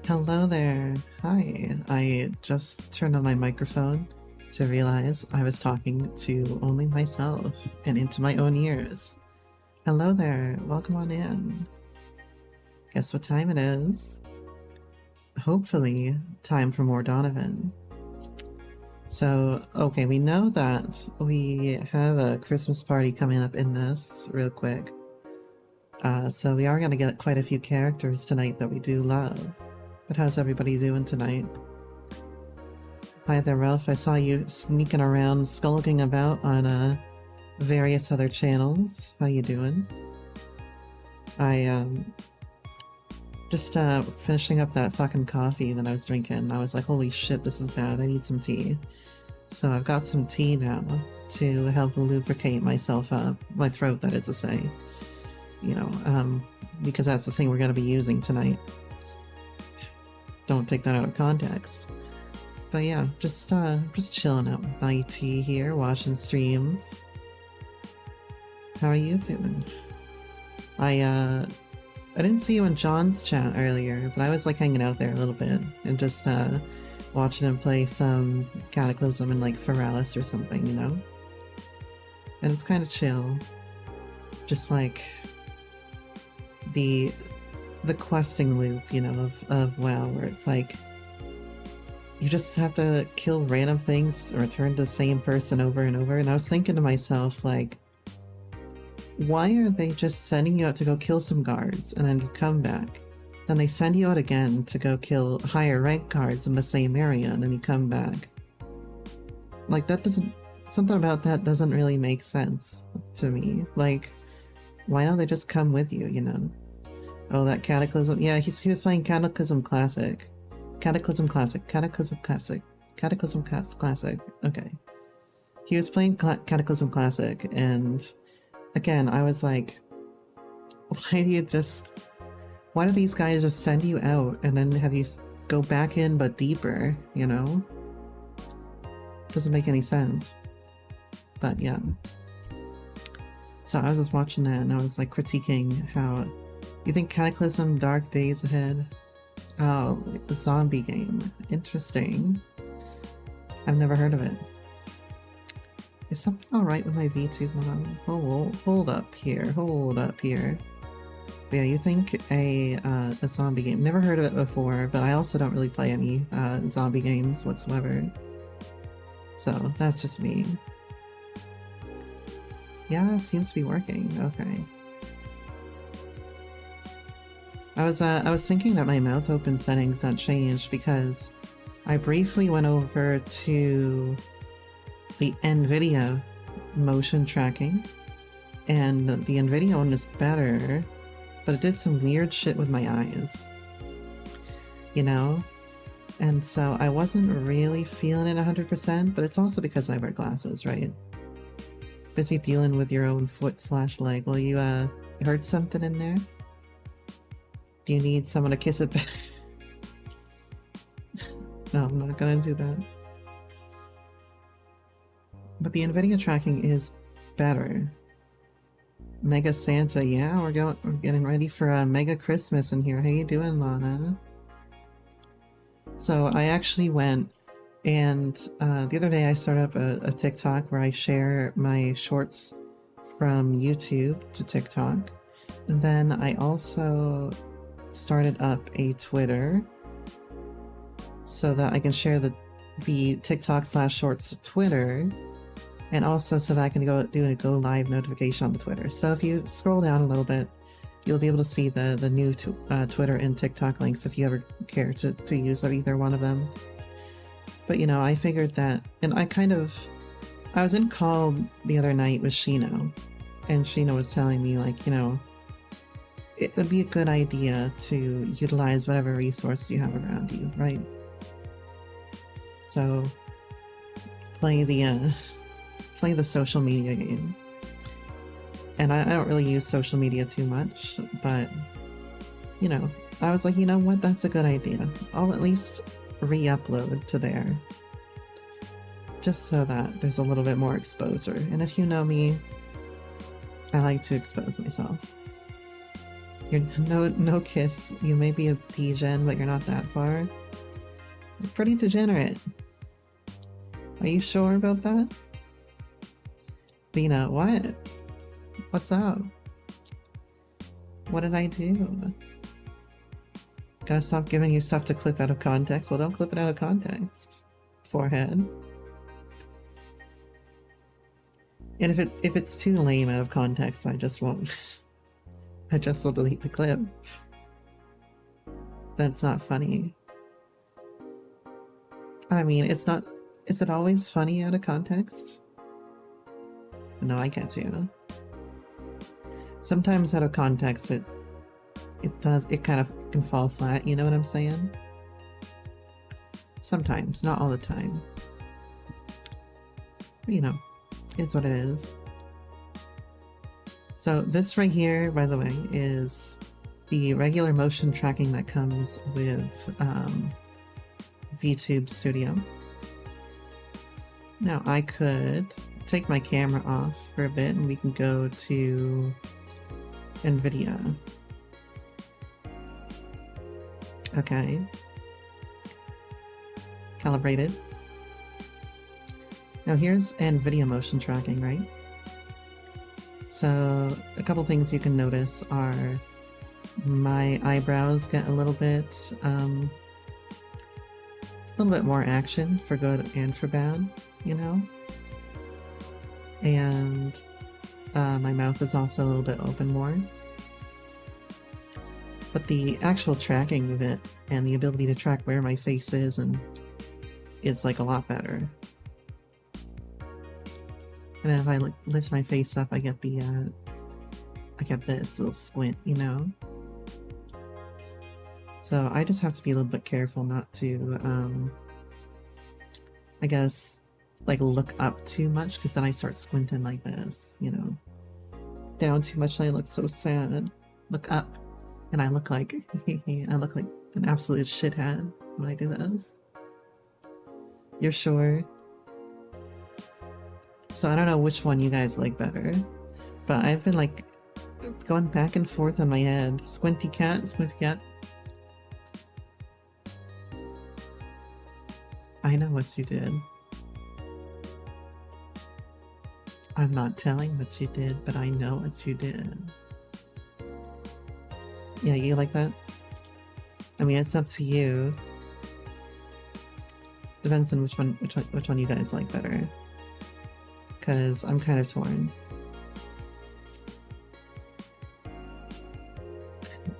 Hello there. Hi. I just turned on my microphone to realize I was talking to only myself and into my own ears. Hello there. Welcome on in. Guess what time it is? Hopefully, time for more Donovan. So, okay, we know that we have a Christmas party coming up in this real quick. So we are going to get quite a few characters tonight that we do love. But how's everybody doing tonight? Hi there, Ralph. I saw you sneaking around, skulking about on various other channels. How you doing? I just finishing up that fucking coffee that I was drinking. I was like, holy shit, this is bad. I need some tea. So I've got some tea now to help lubricate myself up. My throat, that is to say. You know, because that's the thing we're going to be using tonight. Don't take that out of context. But yeah, just chilling out with my tea here, watching streams. How are you doing? I didn't see you in John's chat earlier, but I was like hanging out there a little bit and just watching him play some Cataclysm and like Feralis or something, you know? And it's kind of chill. Just like the questing loop, you know, of WoW, where it's like you just have to kill random things or return to the same person over and over. And I was thinking to myself, like, why are they just sending you out to go kill some guards and then you come back? Then they send you out again to go kill higher rank guards in the same area and then you come back. Like, that doesn't... something about that doesn't really make sense to me. Like, why don't they just come with you, you know? Oh, that Cataclysm. Yeah, he was playing Cataclysm Classic. Cataclysm Classic. Cataclysm Classic. Cataclysm Classic. Okay. He was playing Cataclysm Classic, and again, I was like, why do these guys just send you out and then have you go back in but deeper, you know? Doesn't make any sense. But yeah. So I was just watching that and I was like critiquing how... You think Cataclysm Dark Days Ahead? Oh, like the zombie game. Interesting. I've never heard of it. Is something alright with my VTube mod? Oh, hold up here. Hold up here. But yeah, you think a zombie game. Never heard of it before, but I also don't really play any zombie games whatsoever. So, that's just me. Yeah, it seems to be working. Okay. I was thinking that my mouth open settings got changed because I briefly went over to the NVIDIA motion tracking, and the NVIDIA one is better, but it did some weird shit with my eyes. You know? And so I wasn't really feeling it 100%, but it's also because I wear glasses, right? Busy dealing with your own foot/leg. Well, you heard something in there? Do you need someone to kiss it back? No, I'm not gonna do that. But the NVIDIA tracking is better. Mega Santa, yeah, we're getting ready for a Mega Christmas in here. How you doing, Lana? So I actually went and the other day I started up a TikTok where I share my shorts from YouTube to TikTok. And then I also started up a Twitter so that I can share the TikTok/shorts to Twitter, and also so that I can do a go live notification on the Twitter. So if you scroll down a little bit, you'll be able to see the new Twitter and TikTok links if you ever care to use either one of them. But you know, I figured that, and I was in call the other night with Shino, and Shino was telling me, like, you know, it would be a good idea to utilize whatever resources you have around you, right? So play the social media game. And I don't really use social media too much, but you know, I was like, you know what, that's a good idea. I'll at least re-upload to there, just so that there's a little bit more exposure. And if you know me, I like to expose myself. You're no kiss. You may be a degen, but you're not that far. You're pretty degenerate. Are you sure about that? Bina, what? What's up? What did I do? Gotta stop giving you stuff to clip out of context. Well, don't clip it out of context. Forehead. And if it's too lame out of context, I just won't. I just will delete the clip. That's not funny. I mean, it's not. Is it always funny out of context? No, I get you. Sometimes out of context, it kind of can fall flat. You know what I'm saying? Sometimes, not all the time. But, you know, it's what it is. So this right here, by the way, is the regular motion tracking that comes with VTube Studio. Now I could take my camera off for a bit and we can go to NVIDIA. Okay. Calibrated. Now here's NVIDIA motion tracking, right? So a couple things you can notice are my eyebrows get a little bit more action for good and for bad, you know? And my mouth is also a little bit open more. But the actual tracking of it and the ability to track where my face is like a lot better. And then if I lift my face up, I get this little squint, you know? So I just have to be a little bit careful not to, I guess, like look up too much, because then I start squinting like this, you know? Down too much and I look so sad. Look up and I look like, I look like an absolute shithead when I do this. You're sure? So I don't know which one you guys like better, but I've been like going back and forth on my head. Squinty cat, squinty cat. I know what you did. I'm not telling what you did, but I know what you did. Yeah, you like that? I mean, it's up to you. Depends on which one you guys like better. Because I'm kind of torn.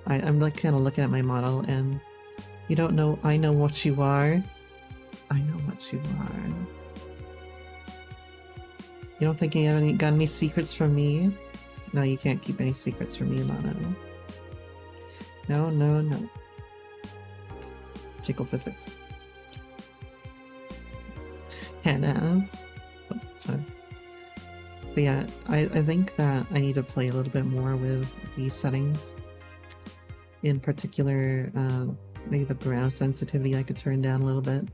I'm like kind of looking at my model and you don't know, I know what you are. I know what you are. You don't think you have got any secrets from me? No, you can't keep any secrets from me, Lana. No, no, no. Jiggle physics. Hannah's. What the fuck? But yeah, I think that I need to play a little bit more with the settings. In particular, maybe the brow sensitivity I could turn down a little bit.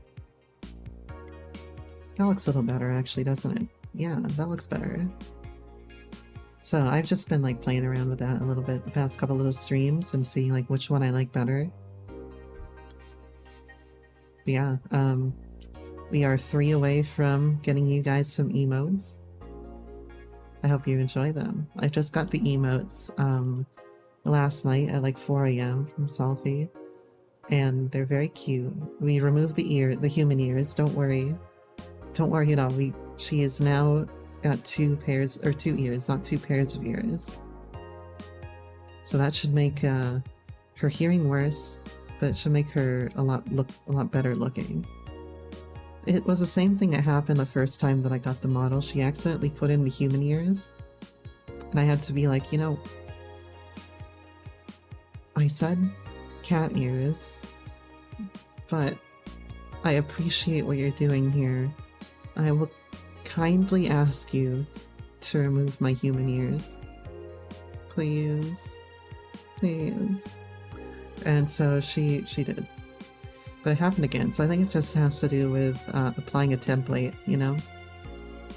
That looks a little better actually, doesn't it? Yeah, that looks better. So I've just been like playing around with that a little bit the past couple of those streams and seeing like which one I like better. But yeah, we are 3 away from getting you guys some emotes. I hope you enjoy them. I just got the emotes last night at like 4 AM from Solfi, and they're very cute. We removed the human ears. Don't worry. Don't worry at all. She has now got 2 ears, not 2 pairs of ears. So that should make her hearing worse, but it should make her a lot better looking. It was the same thing that happened the first time that I got the model. She accidentally put in the human ears, and I had to be like, you know, I said cat ears, but I appreciate what you're doing here. I will kindly ask you to remove my human ears. Please. Please. And so she did. But it happened again, so I think it just has to do with applying a template, you know?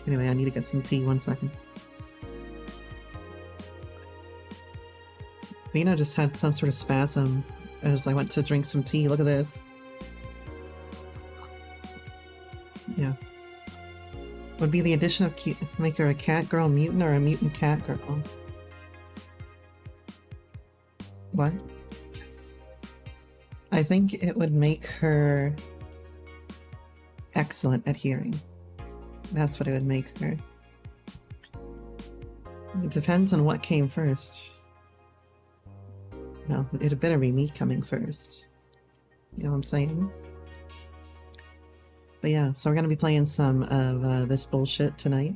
Anyway, I need to get some tea, 1 second. Vina just had some sort of spasm as I went to drink some tea. Look at this. Yeah. Would be the addition of make her a cat girl mutant or a mutant cat girl? What? I think it would make her excellent at hearing. That's what it would make her. It depends on what came first. Well, it'd better be me coming first. You know what I'm saying? But yeah, so we're gonna be playing some of this bullshit tonight.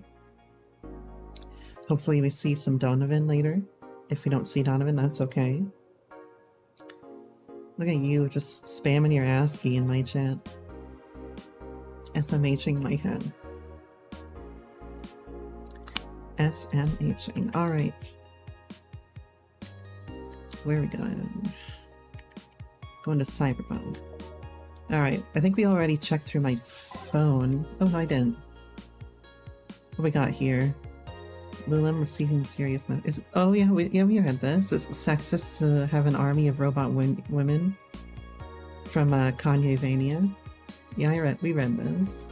Hopefully we see some Donovan later. If we don't see Donovan, that's okay. Look at you just spamming your ASCII in my chat. SMHing my head. SMHing. Alright. Where are we going? Going to Cyberpunk. Alright, I think we already checked through my phone. Oh no, I didn't. What we got here? Lulem receiving serious oh yeah, we read this. It's sexist to have an army of robot women from Kanye Vania. Yeah, we read this.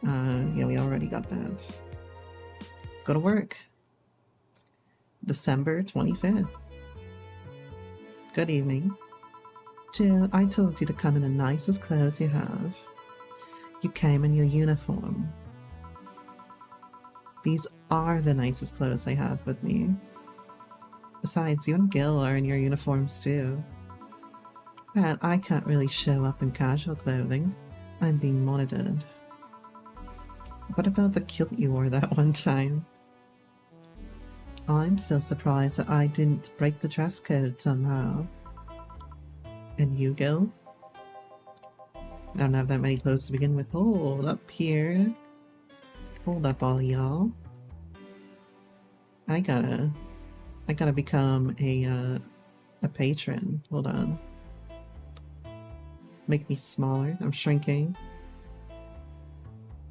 Yeah, we already got that. Let's go to work. December 25th. Good evening. Jill, I told you to come in the nicest clothes you have. You came in your uniform. These are the nicest clothes I have with me. Besides, you and Gil are in your uniforms too. But I can't really show up in casual clothing. I'm being monitored. What about the kilt you wore that one time? I'm still surprised that I didn't break the dress code somehow. And you, Gil? I don't have that many clothes to begin with. Hold up here. Hold up, all y'all. I gotta become a patron. Hold on. Make me smaller. I'm shrinking.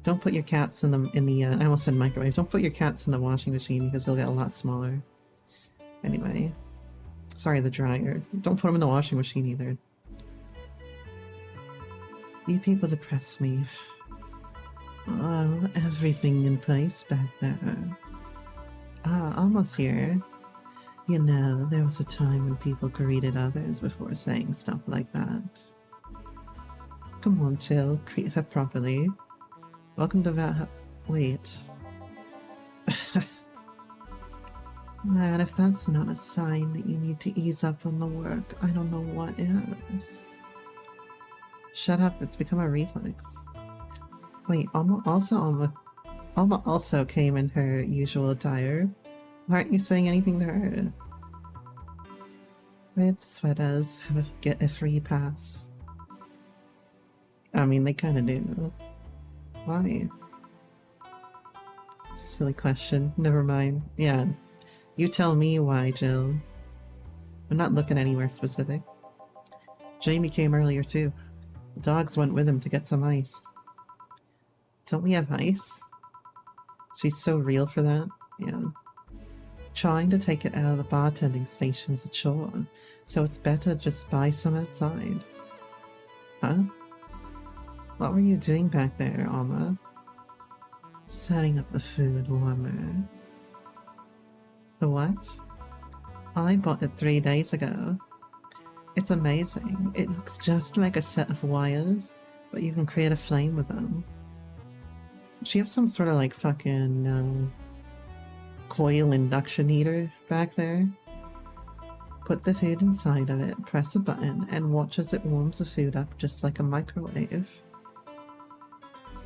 Don't put your cats in the I almost said microwave. Don't put your cats in the washing machine because they'll get a lot smaller. Anyway. Sorry, the dryer. Don't put them in the washing machine either. You people depress me. Oh, everything in place back there. Ah, almost here. You know, there was a time when people greeted others before saying stuff like that. Come on, Jill, greet her properly. Welcome to wait. Man, if that's not a sign that you need to ease up on the work, I don't know what is. Shut up, it's become a reflex. Wait, Alma also came in her usual attire. Why aren't you saying anything to her? Red sweaters get a free pass. I mean, they kinda do. Why? Silly question. Never mind. Yeah. You tell me why, Jill. I'm not looking anywhere specific. Jamie came earlier too. The dogs went with him to get some ice. Don't we have ice? She's so real for that. Yeah. Trying to take it out of the bartending station is a chore, so it's better just buy some outside. Huh? What were you doing back there, Alma? Setting up the food warmer. The what? I bought it 3 days ago. It's amazing. It looks just like a set of wires, but you can create a flame with them. She have some sort of like fucking coil induction heater back there. Put the food inside of it, press a button, and watch as it warms the food up just like a microwave.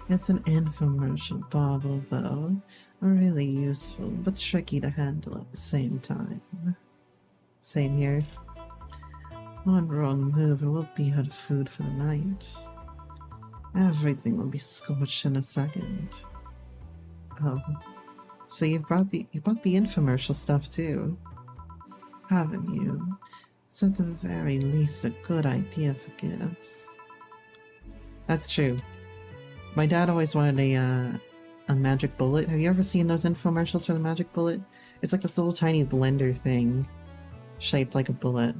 It's an infomercial bauble, though. Really useful, but tricky to handle at the same time. Same here. One wrong move and we'll be out of food for the night. Everything will be scorched in a second. Oh, so you bought the infomercial stuff too, haven't you? It's at the very least a good idea for gifts. That's true. My dad always wanted a magic bullet. Have you ever seen those infomercials for the magic bullet? It's like this little tiny blender thing, shaped like a bullet.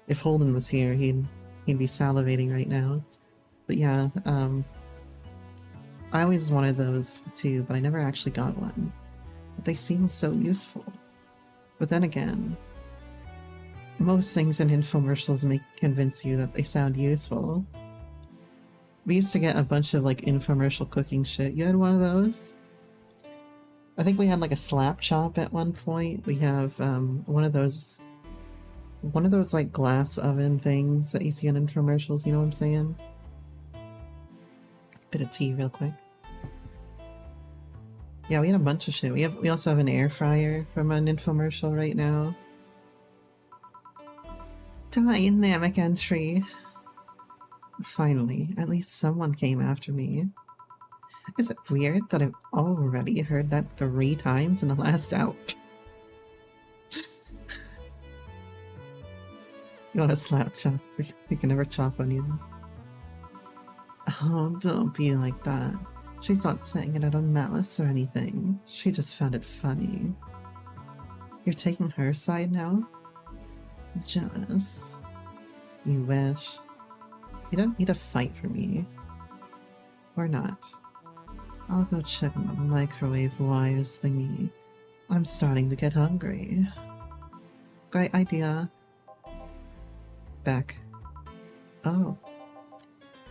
If Holden was here, he'd be salivating right now. But yeah, I always wanted those too, but I never actually got one. But they seem so useful. But then again, most things in infomercials may convince you that they sound useful. We used to get a bunch of like infomercial cooking shit. You had one of those? I think we had like a slap chop at one point. We have one of those like glass oven things that you see in infomercials, you know what I'm saying? Bit of tea real quick. Yeah, we had a bunch of shit. We also have an air fryer from an infomercial right now. Dynamic entry. Finally, at least someone came after me. Is it weird that I've already heard that 3 times in the last hour? You want a slap chop? You can never chop onions. Oh, don't be like that. She's not saying it out of malice or anything. She just found it funny. You're taking her side now? Jealous. You wish. You don't need to fight for me. Or not. I'll go check on the microwave wires thingy. I'm starting to get hungry. Great idea. Back. Oh.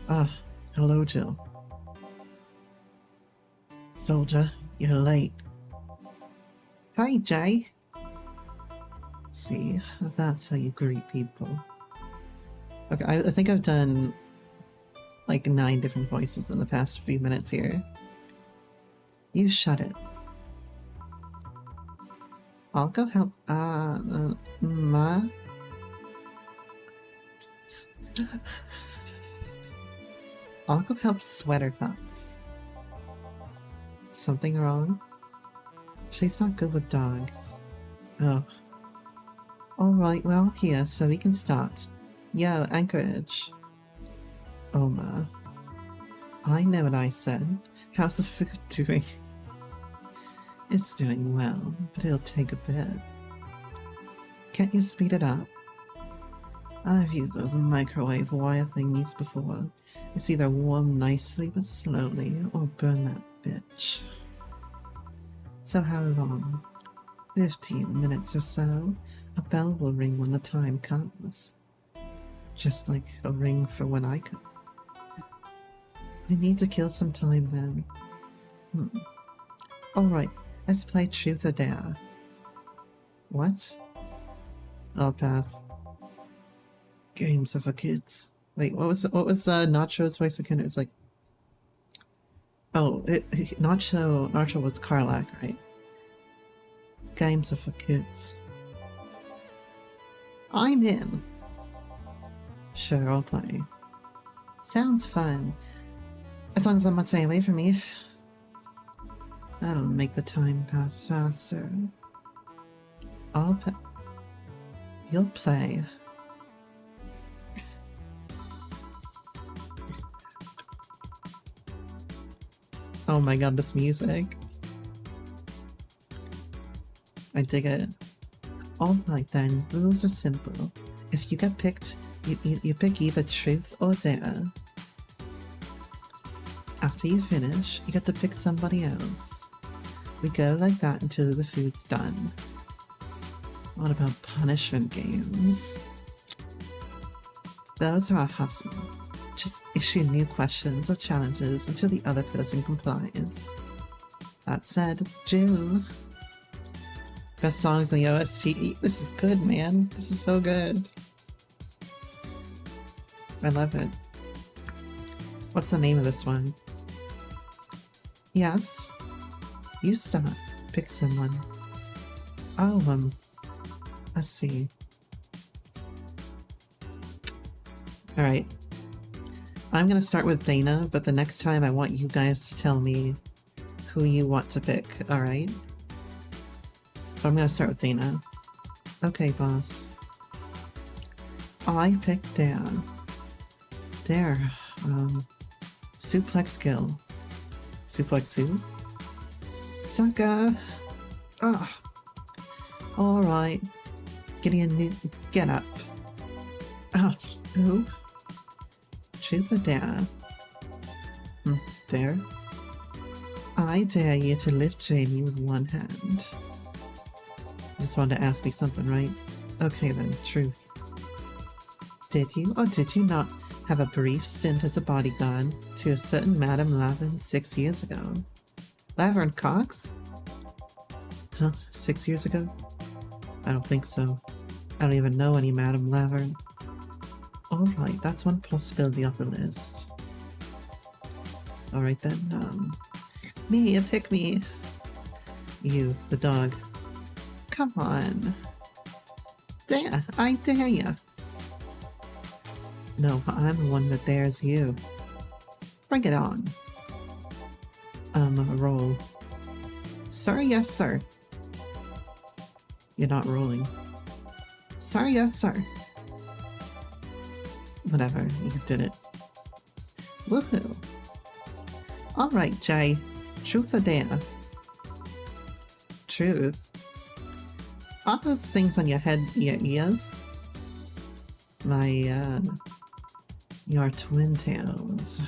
Ah, hello, Jill. Soldier, you're late. Hi, Jay. See, that's how you greet people. Okay, I think I've done like 9 different voices in the past few minutes here. You shut it. I'll go help, Ma? I'll go help Sweater Cups. Something wrong? She's not good with dogs. Oh. Alright, well, here, so we can start. Yo, Anchorage. Oma. I know what I said. How's the food doing? It's doing well, but it'll take a bit. Can't you speed it up? I've used those microwave wire thingies before. It's either warm nicely but slowly, or burn that bitch. So how long? 15 minutes or so. A bell will ring when the time comes. Just like a ring for when I come. I need to kill some time then. Alright, let's play Truth or Dare. What? I'll pass. Games are for kids. Wait, what was Nacho's voice again? It was like... Oh, Nacho was Karlach, right? Games are for kids. I'm in. Sure, I'll play. Sounds fun. As long as I'm not staying away from me. That'll make the time pass faster. You'll play. Oh my god, this music. I dig it. Alright then, rules are simple. If you get picked, you pick either truth or dare. After you finish, you get to pick somebody else. We go like that until the food's done. What about punishment games? Those are a hustle. Just issue new questions or challenges until the other person complies. That said, Jill. Best songs in the OST. This is good, man. This is so good. I love it. What's the name of this one? Yes. You stop. Pick someone. Oh, let's see. Alright. I'm gonna start with Dana, but the next time I want you guys to tell me who you want to pick, alright? But I'm gonna start with Dana. Okay, boss. I pick Dare. Dare. Suplex kill. Suplex soup? Sucker! Ah! Alright. Get up. Ouch. Who? Truth or dare? Dare? I dare you to lift Jamie with one hand. You just wanted to ask me something, right? Okay then, truth. Did you or did you not have a brief stint as a bodyguard to a certain Madame Lavin 6 years ago? Laverne Cox? Huh? 6 years ago? I don't think so. I don't even know any Madame Laverne. Alright, that's one possibility off the list. Alright then, me, pick me. You, the dog. Come on. Dare, I dare ya. No, I'm the one that dares you. Bring it on. Roll. Sir, yes, sir. You're not rolling. Sir, yes, sir. Whatever, you did it. Woohoo. Alright, Jay. Truth or dare? Truth? Are those things on your head your ears? Your twin tails.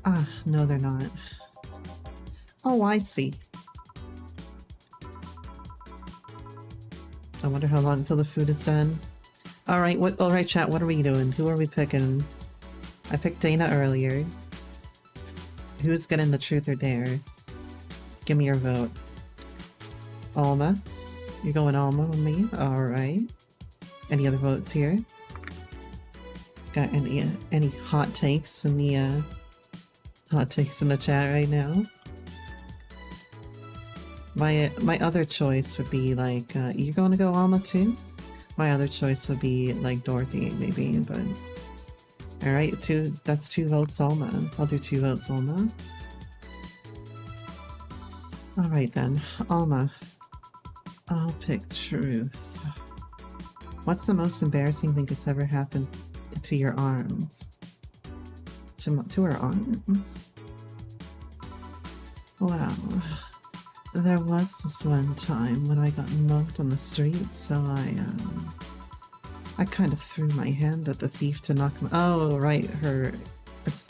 Ah, no they're not. Oh, I see. I wonder how long until the food is done. Alright, chat, what are we doing? Who are we picking? I picked Dana earlier. Who's getting the truth or dare? Give me your vote. Alma? You're going Alma with me? Alright. Any other votes here? Got any hot takes in the chat right now? My other choice would be like, you're going to go Alma too? My other choice would be like Dorothy maybe, but alright, that's 2 votes Alma. I'll do 2 votes Alma. Alright then, Alma. I'll pick truth. What's the most embarrassing thing that's ever happened to your arms? To her arms? Wow. There was this one time when I got mugged on the street, so I kind of threw my hand at the thief to knock my— oh, right, her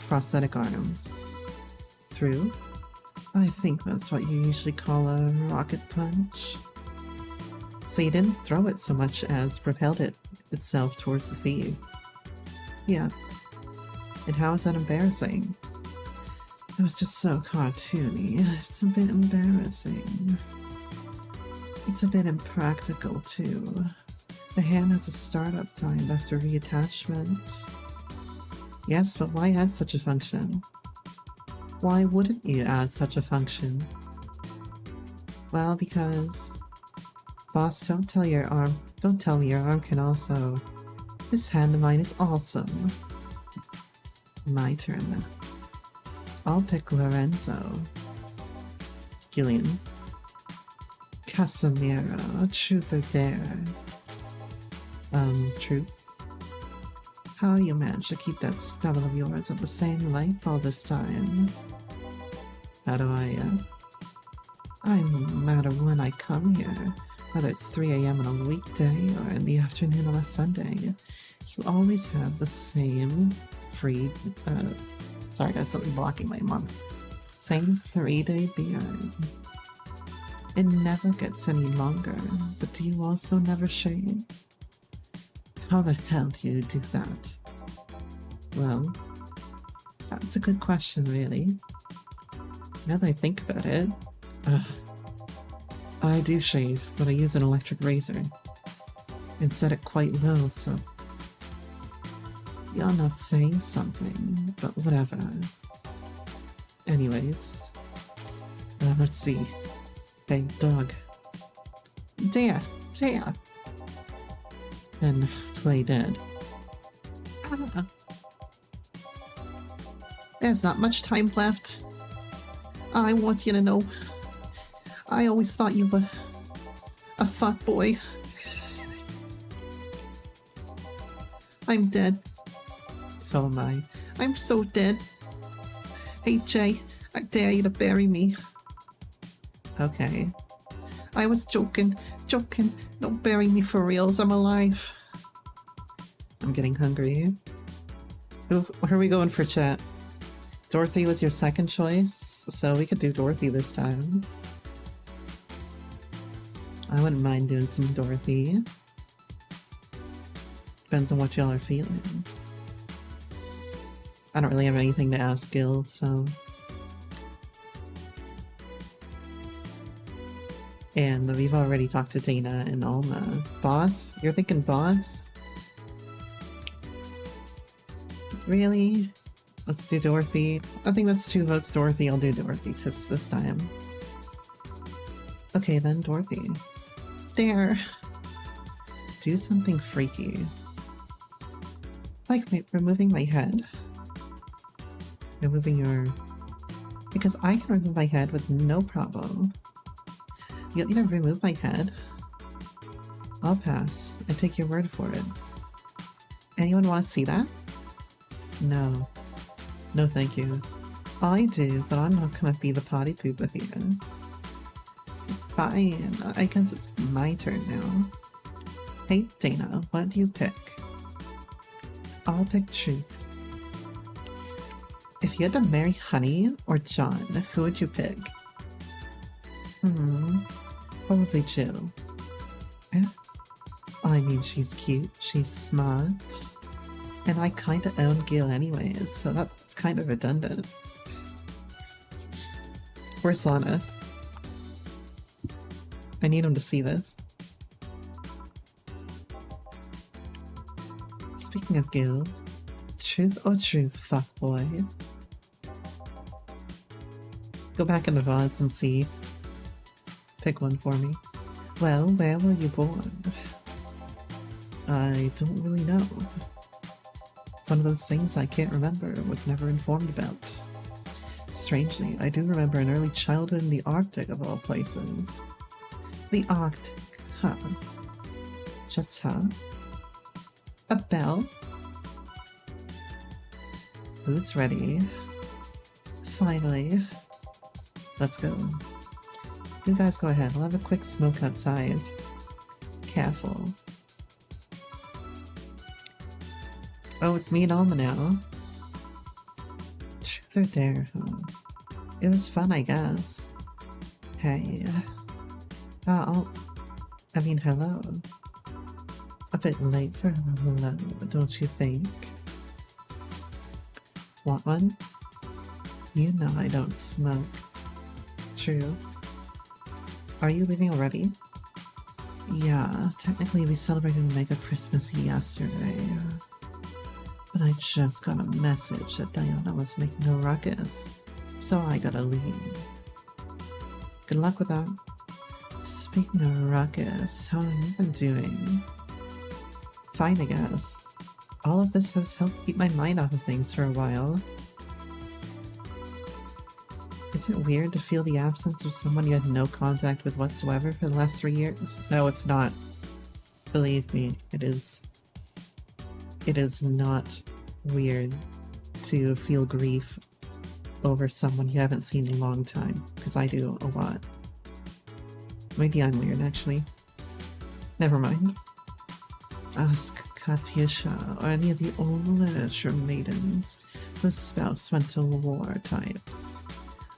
prosthetic arms. Through? I think that's what you usually call a rocket punch. So you didn't throw it so much as propelled it itself towards the thief. Yeah. And how is that embarrassing? It was just so cartoony. It's a bit embarrassing. It's a bit impractical, too. The hand has a startup time after reattachment. Yes, but why add such a function? Why wouldn't you add such a function? Well, because... Boss, don't tell me your arm can also... This hand of mine is awesome. My turn now. I'll pick Lorenzo. Gillian. Casimiro. Truth or dare? Truth. How you managed to keep that stubble of yours at the same length all this time? How do I, No matter when I come here, whether it's 3 a.m. on a weekday or in the afternoon on a Sunday, you always have the same free, sorry, I have something blocking my mouth. Same 3-day beard. It never gets any longer, but do you also never shave? How the hell do you do that? Well, that's a good question, really. Now that I think about it, I do shave, but I use an electric razor and set it quite low, so you're not saying something, but whatever. Anyways, let's see. Hey, dog. There. And play dead. There's not much time left. I want you to know, I always thought you were a fuckboy. I'm dead. So am I. I'm so dead. Hey Jay, I dare you to bury me. Okay. I was joking. Don't bury me for reals, I'm alive. I'm getting hungry. Where are we going for chat? Dorothy was your second choice, so we could do Dorothy this time. I wouldn't mind doing some Dorothy. Depends on what y'all are feeling. I don't really have anything to ask Gil, so... And we've already talked to Dana and Alma. Boss? You're thinking boss? Really? Let's do Dorothy. I think that's 2 votes Dorothy. I'll do Dorothy this time. Okay then, Dorothy. There! Do something freaky. Like removing my head. Removing your... Because I can remove my head with no problem. You want me to remove my head? I'll pass. I take your word for it. Anyone want to see that? No. No thank you. I do, but I'm not gonna be the potty pooper here. Fine. I guess it's my turn now. Hey Dana, what do you pick? I'll pick truth. If you had to marry Honey or John, who would you pick? Probably Jill. Eh? I mean, she's cute, she's smart, and I kinda own Gil anyways, so that's kind of redundant. Where's Lana? I need him to see this. Speaking of Gil, truth or truth, fuckboy? Go back in the VODs and see. Pick one for me. Well, where were you born? I don't really know. It's one of those things I can't remember, was never informed about. Strangely, I do remember an early childhood in the Arctic of all places. The Arctic, huh? Just huh? A bell? Boots ready. Finally. Let's go. You guys go ahead, we'll have a quick smoke outside. Careful. Oh, it's me and Alma now. Truth or dare, huh? It was fun, I guess. Hey. Hello. A bit late for hello, don't you think? Want one? You know I don't smoke. True. Are you leaving already? Yeah, technically we celebrated Mega Christmas yesterday. But I just got a message that Diana was making a ruckus, so I gotta leave. Good luck with that. Speaking of ruckus, how have you been doing? Fine, I guess. All of this has helped keep my mind off of things for a while. Is it weird to feel the absence of someone you had no contact with whatsoever for the last 3 years? No, it's not. Believe me, it is. It is not weird to feel grief over someone you haven't seen in a long time, because I do a lot. Maybe I'm weird, actually. Never mind. Ask Katyusha or any of the old literature maidens whose spouse went to war types.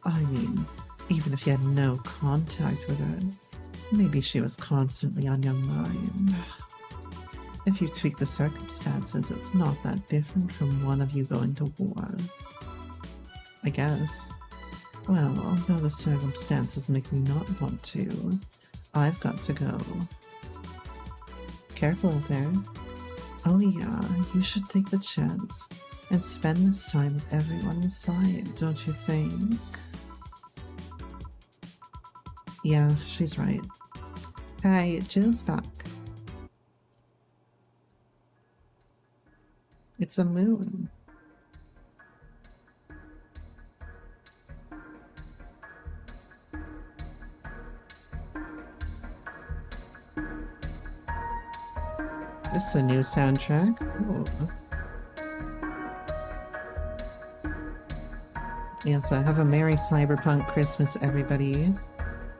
I mean, even if you had no contact with her, maybe she was constantly on your mind. If you tweak the circumstances, it's not that different from one of you going to war. I guess. Well, although the circumstances make me not want to, I've got to go. Careful out there. Oh yeah, you should take the chance and spend this time with everyone inside, don't you think? Yeah, she's right. Hey, Jill's back. It's a moon. This is a new soundtrack. Ooh. Yes, have a Merry Cyberpunk Christmas, everybody.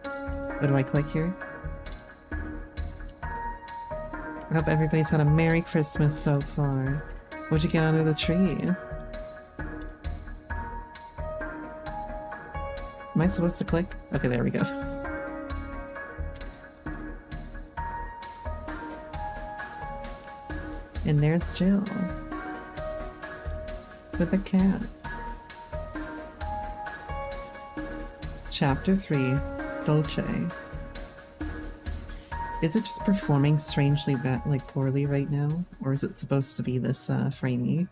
What do I click here? I hope everybody's had a Merry Christmas so far. What'd you get under the tree? Am I supposed to click? Okay, there we go. And there's Jill. With a cat. Chapter 3, Dolce. Is it just performing strangely like poorly right now? Or is it supposed to be this framey?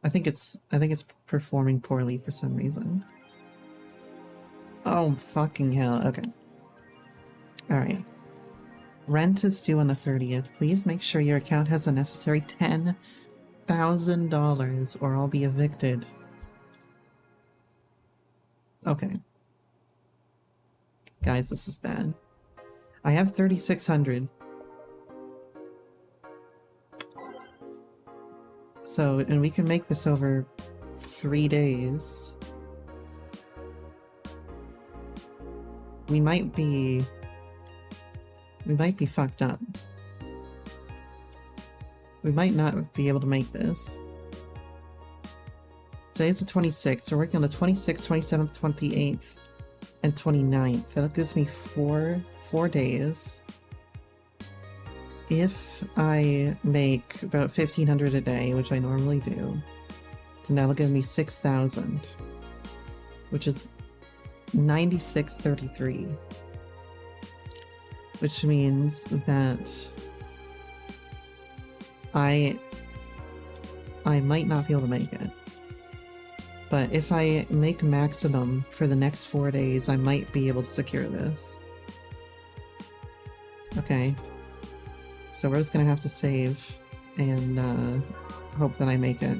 I think it's performing poorly for some reason. Oh fucking hell, okay. Alright. Rent is due on the 30th. Please make sure your account has the necessary $10,000 or I'll be evicted. Okay. Guys, this is bad. I have 3,600. So, and we can make this over 3 days. We might be fucked up. We might not be able to make this. Today's the 26th. We're working on the 26th, 27th, 28th, and 29th. That gives me four days. If I make about 1,500 a day, which I normally do, then that'll give me 6,000, which is 96.33. Which means that I might not be able to make it. But if I make maximum for the next 4 days, I might be able to secure this. Okay. So we're just gonna have to save and hope that I make it.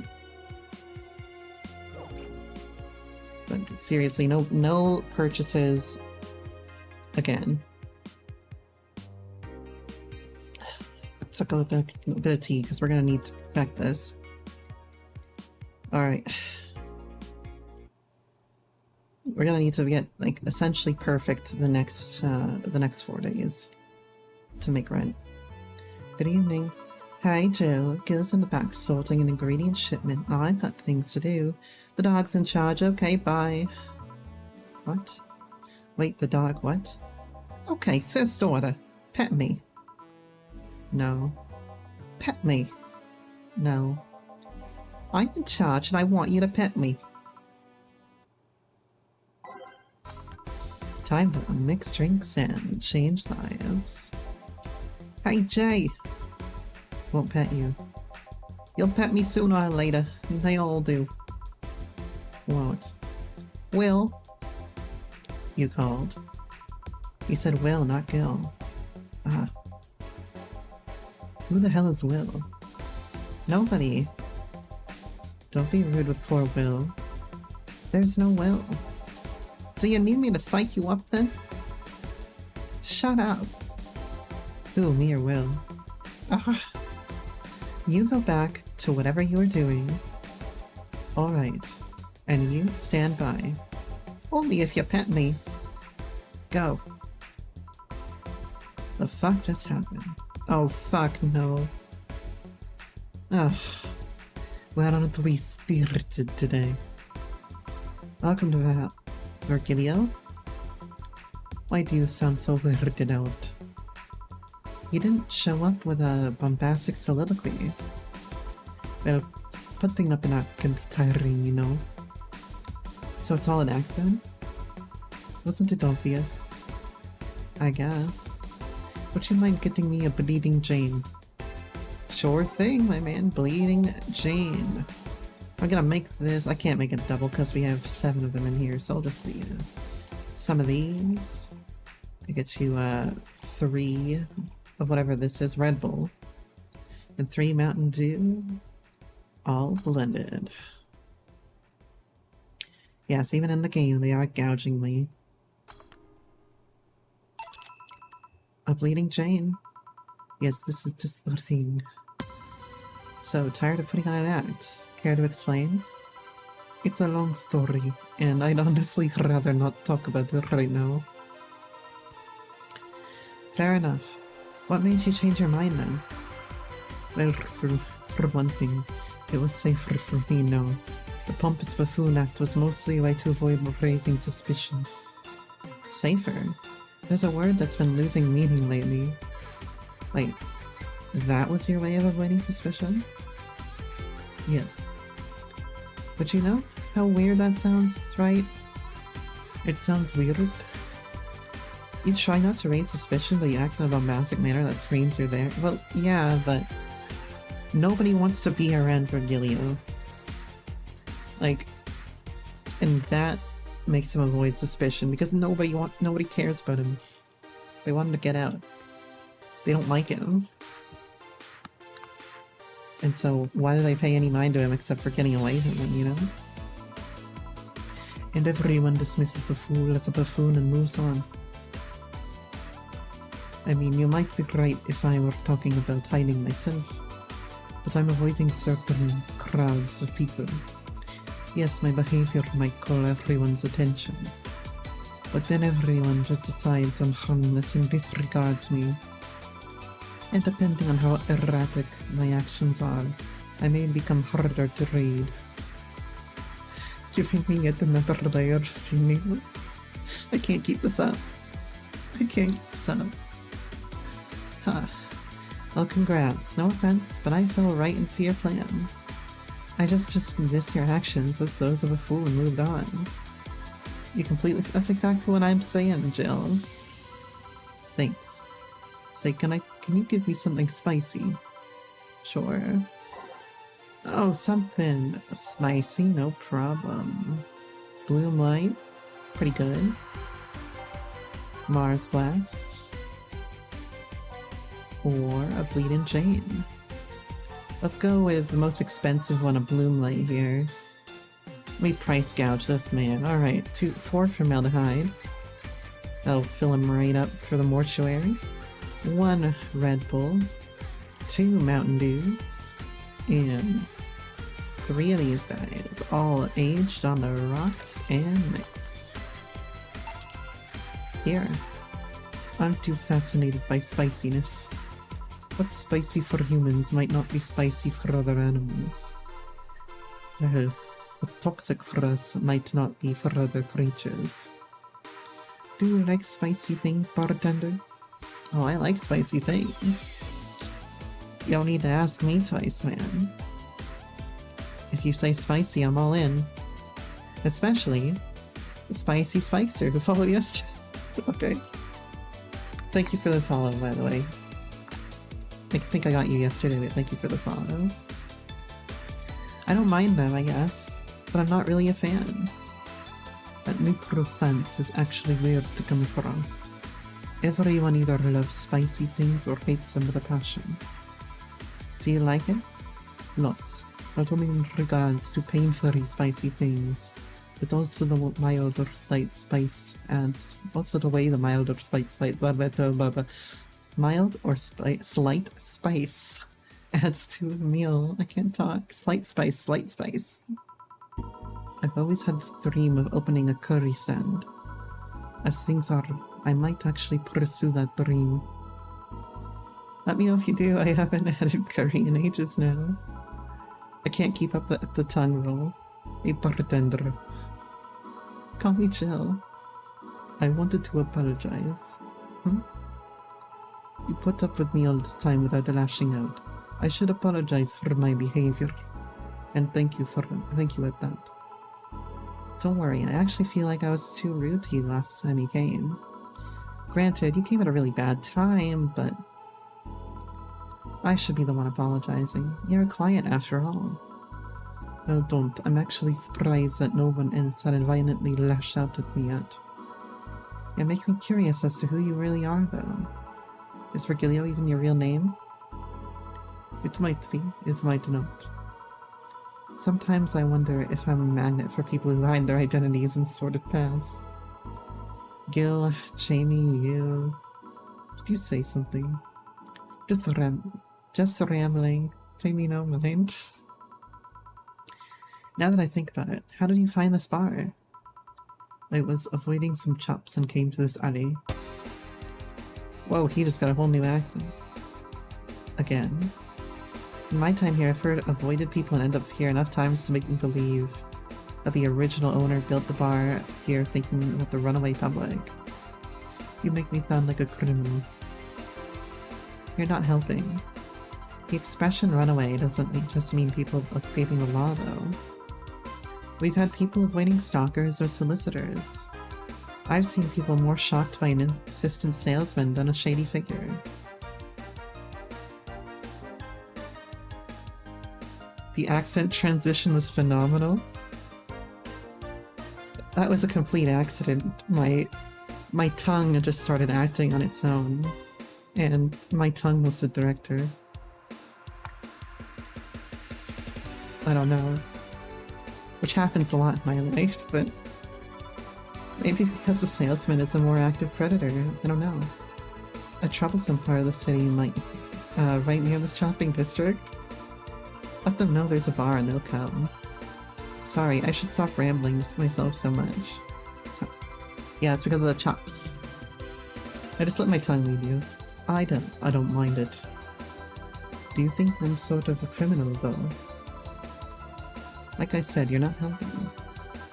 But seriously, no purchases again. Took a little bit of tea because we're gonna need to perfect this. Alright. We're gonna need to get like essentially perfect the next 4 days to make rent. Good evening. Hi Jill, Gil's in the back sorting an ingredient shipment. I've got things to do. The dog's in charge. Okay, bye. What? Wait, the dog what? Okay, first order. Pet me. No. Pet me. No. I'm in charge and I want you to pet me. Time to mix drinks and change lives. Hey Jay! Won't pet you. You'll pet me sooner or later. They all do. What? Will? You called. You said Will, not Gil. Ah. Who the hell is Will? Nobody. Don't be rude with poor Will. There's no Will. Do you need me to psych you up then? Shut up. Who, me or Will? Ah. You go back to whatever you were doing. Alright. And you stand by. Only if you pet me. Go. The fuck just happened? Oh fuck no. Ugh. Why aren't we spirited today? Welcome to Virgilio. Why do you sound so weirded out? You didn't show up with a bombastic soliloquy. Well, putting up an act can be tiring, you know. So it's all an act then? Wasn't it obvious? I guess. Would you mind getting me a Bleeding Jane? Sure thing, my man. Bleeding Jane. I'm gonna make this. I can't make it double because we have 7 of them in here, so I'll just need some of these. I get you 3 of whatever this is, Red Bull, and 3 Mountain Dew, all blended. Yes, even in the game, they are gouging me. A Bleeding Jane. Yes, this is just the thing. So, tired of putting on an act. Care to explain? It's a long story, and I'd honestly rather not talk about it right now. Fair enough. What made you change your mind then? Well, for one thing, it was safer for me now. The pompous buffoon act was mostly a way to avoid raising suspicion. Safer? There's a word that's been losing meaning lately. Wait, that was your way of avoiding suspicion? Yes. But you know how weird that sounds, right? It sounds weird. You try not to raise suspicion, but you act in a bombastic manner that screams you're there. Well, yeah, but nobody wants to be around Virgilio. Like, and that makes him avoid suspicion because nobody cares about him. They want him to get out. They don't like him. And so why do they pay any mind to him except for getting away from him, you know? And everyone dismisses the fool as a buffoon and moves on. I mean, you might be right if I were talking about hiding myself, but I'm avoiding certain crowds of people. Yes, my behavior might call everyone's attention, but then everyone just decides I'm harmless and disregards me. And depending on how erratic my actions are, I may become harder to read. Giving me yet another layer of feeling. I can't keep this up. I can't keep this up. Huh. Well, congrats. No offense, but I fell right into your plan. I just dismissed your actions as those of a fool and moved on. You completely— that's exactly what I'm saying, Jill. Thanks. Say, can you give me something spicy? Sure. Oh, something spicy, no problem. Bloom Light, pretty good. Mars Blast. Or a Bleeding Jane. Let's go with the most expensive one, a Bloom Light here. Let me price gouge this man. Alright, 4 formaldehyde. That'll fill him right up for the mortuary. 1 Red Bull. 2 Mountain Dews. And 3 of these guys, all aged on the rocks and mixed. Here. I'm too fascinated by spiciness. What's spicy for humans might not be spicy for other animals. Well, what's toxic for us might not be for other creatures. Do you like spicy things, bartender? Oh, I like spicy things. You don't need to ask me twice, man. If you say spicy, I'm all in. Especially the Spicy Spicer who followed yesterday. Okay. Thank you for the follow, by the way. I think I got you yesterday, but thank you for the follow. I don't mind them, I guess, but I'm not really a fan. That neutral stance is actually weird to come across. Everyone either loves spicy things or hates them with a passion. Do you like it? Lots. Not only in regards to painfully spicy things, but also the milder slight spice adds— also the way the milder slight mild or slight spice adds to a meal. I can't talk. Slight spice. I've always had this dream of opening a curry stand. As things are, I might actually pursue that dream. Let me know if you do. I haven't had curry in ages now. I can't keep up the tongue roll. A bartender. Call me Jill. I wanted to apologize. You put up with me all this time without lashing out. I should apologize for my behavior. And thank you at that. Don't worry, I actually feel like I was too rude to you last time you came. Granted, you came at a really bad time, but I should be the one apologizing. You're a client after all. Well, don't. I'm actually surprised that no one else had violently lashed out at me yet. It makes me curious as to who you really are, though. Is Virgilio even your real name? It might be, it might not. Sometimes I wonder if I'm a magnet for people who hide their identities in sordid paths. Gil, Jamie, you... Did you say something? Just rambling. Pay me no mind. Now that I think about it, how did you find this bar? I was avoiding some chops and came to this alley. Whoa, he just got a whole new accent. Again. In my time here, I've heard avoided people and end up here enough times to make me believe that the original owner built the bar here thinking about the runaway public. You make me sound like a criminal. You're not helping. The expression runaway doesn't just mean people escaping the law, though. We've had people avoiding stalkers or solicitors. I've seen people more shocked by an insistent salesman than a shady figure. The accent transition was phenomenal. That was a complete accident. My tongue just started acting on its own, and my tongue was the director. I don't know. Which happens a lot in my life, but maybe because the salesman is a more active predator, I don't know. A troublesome part of the city might, right near the shopping district. Let them know there's a bar and they'll come. Sorry, I should stop rambling myself so much. Yeah, it's because of the chops. I just let my tongue lead you. I don't mind it. Do you think I'm sort of a criminal, though? Like I said, you're not helping.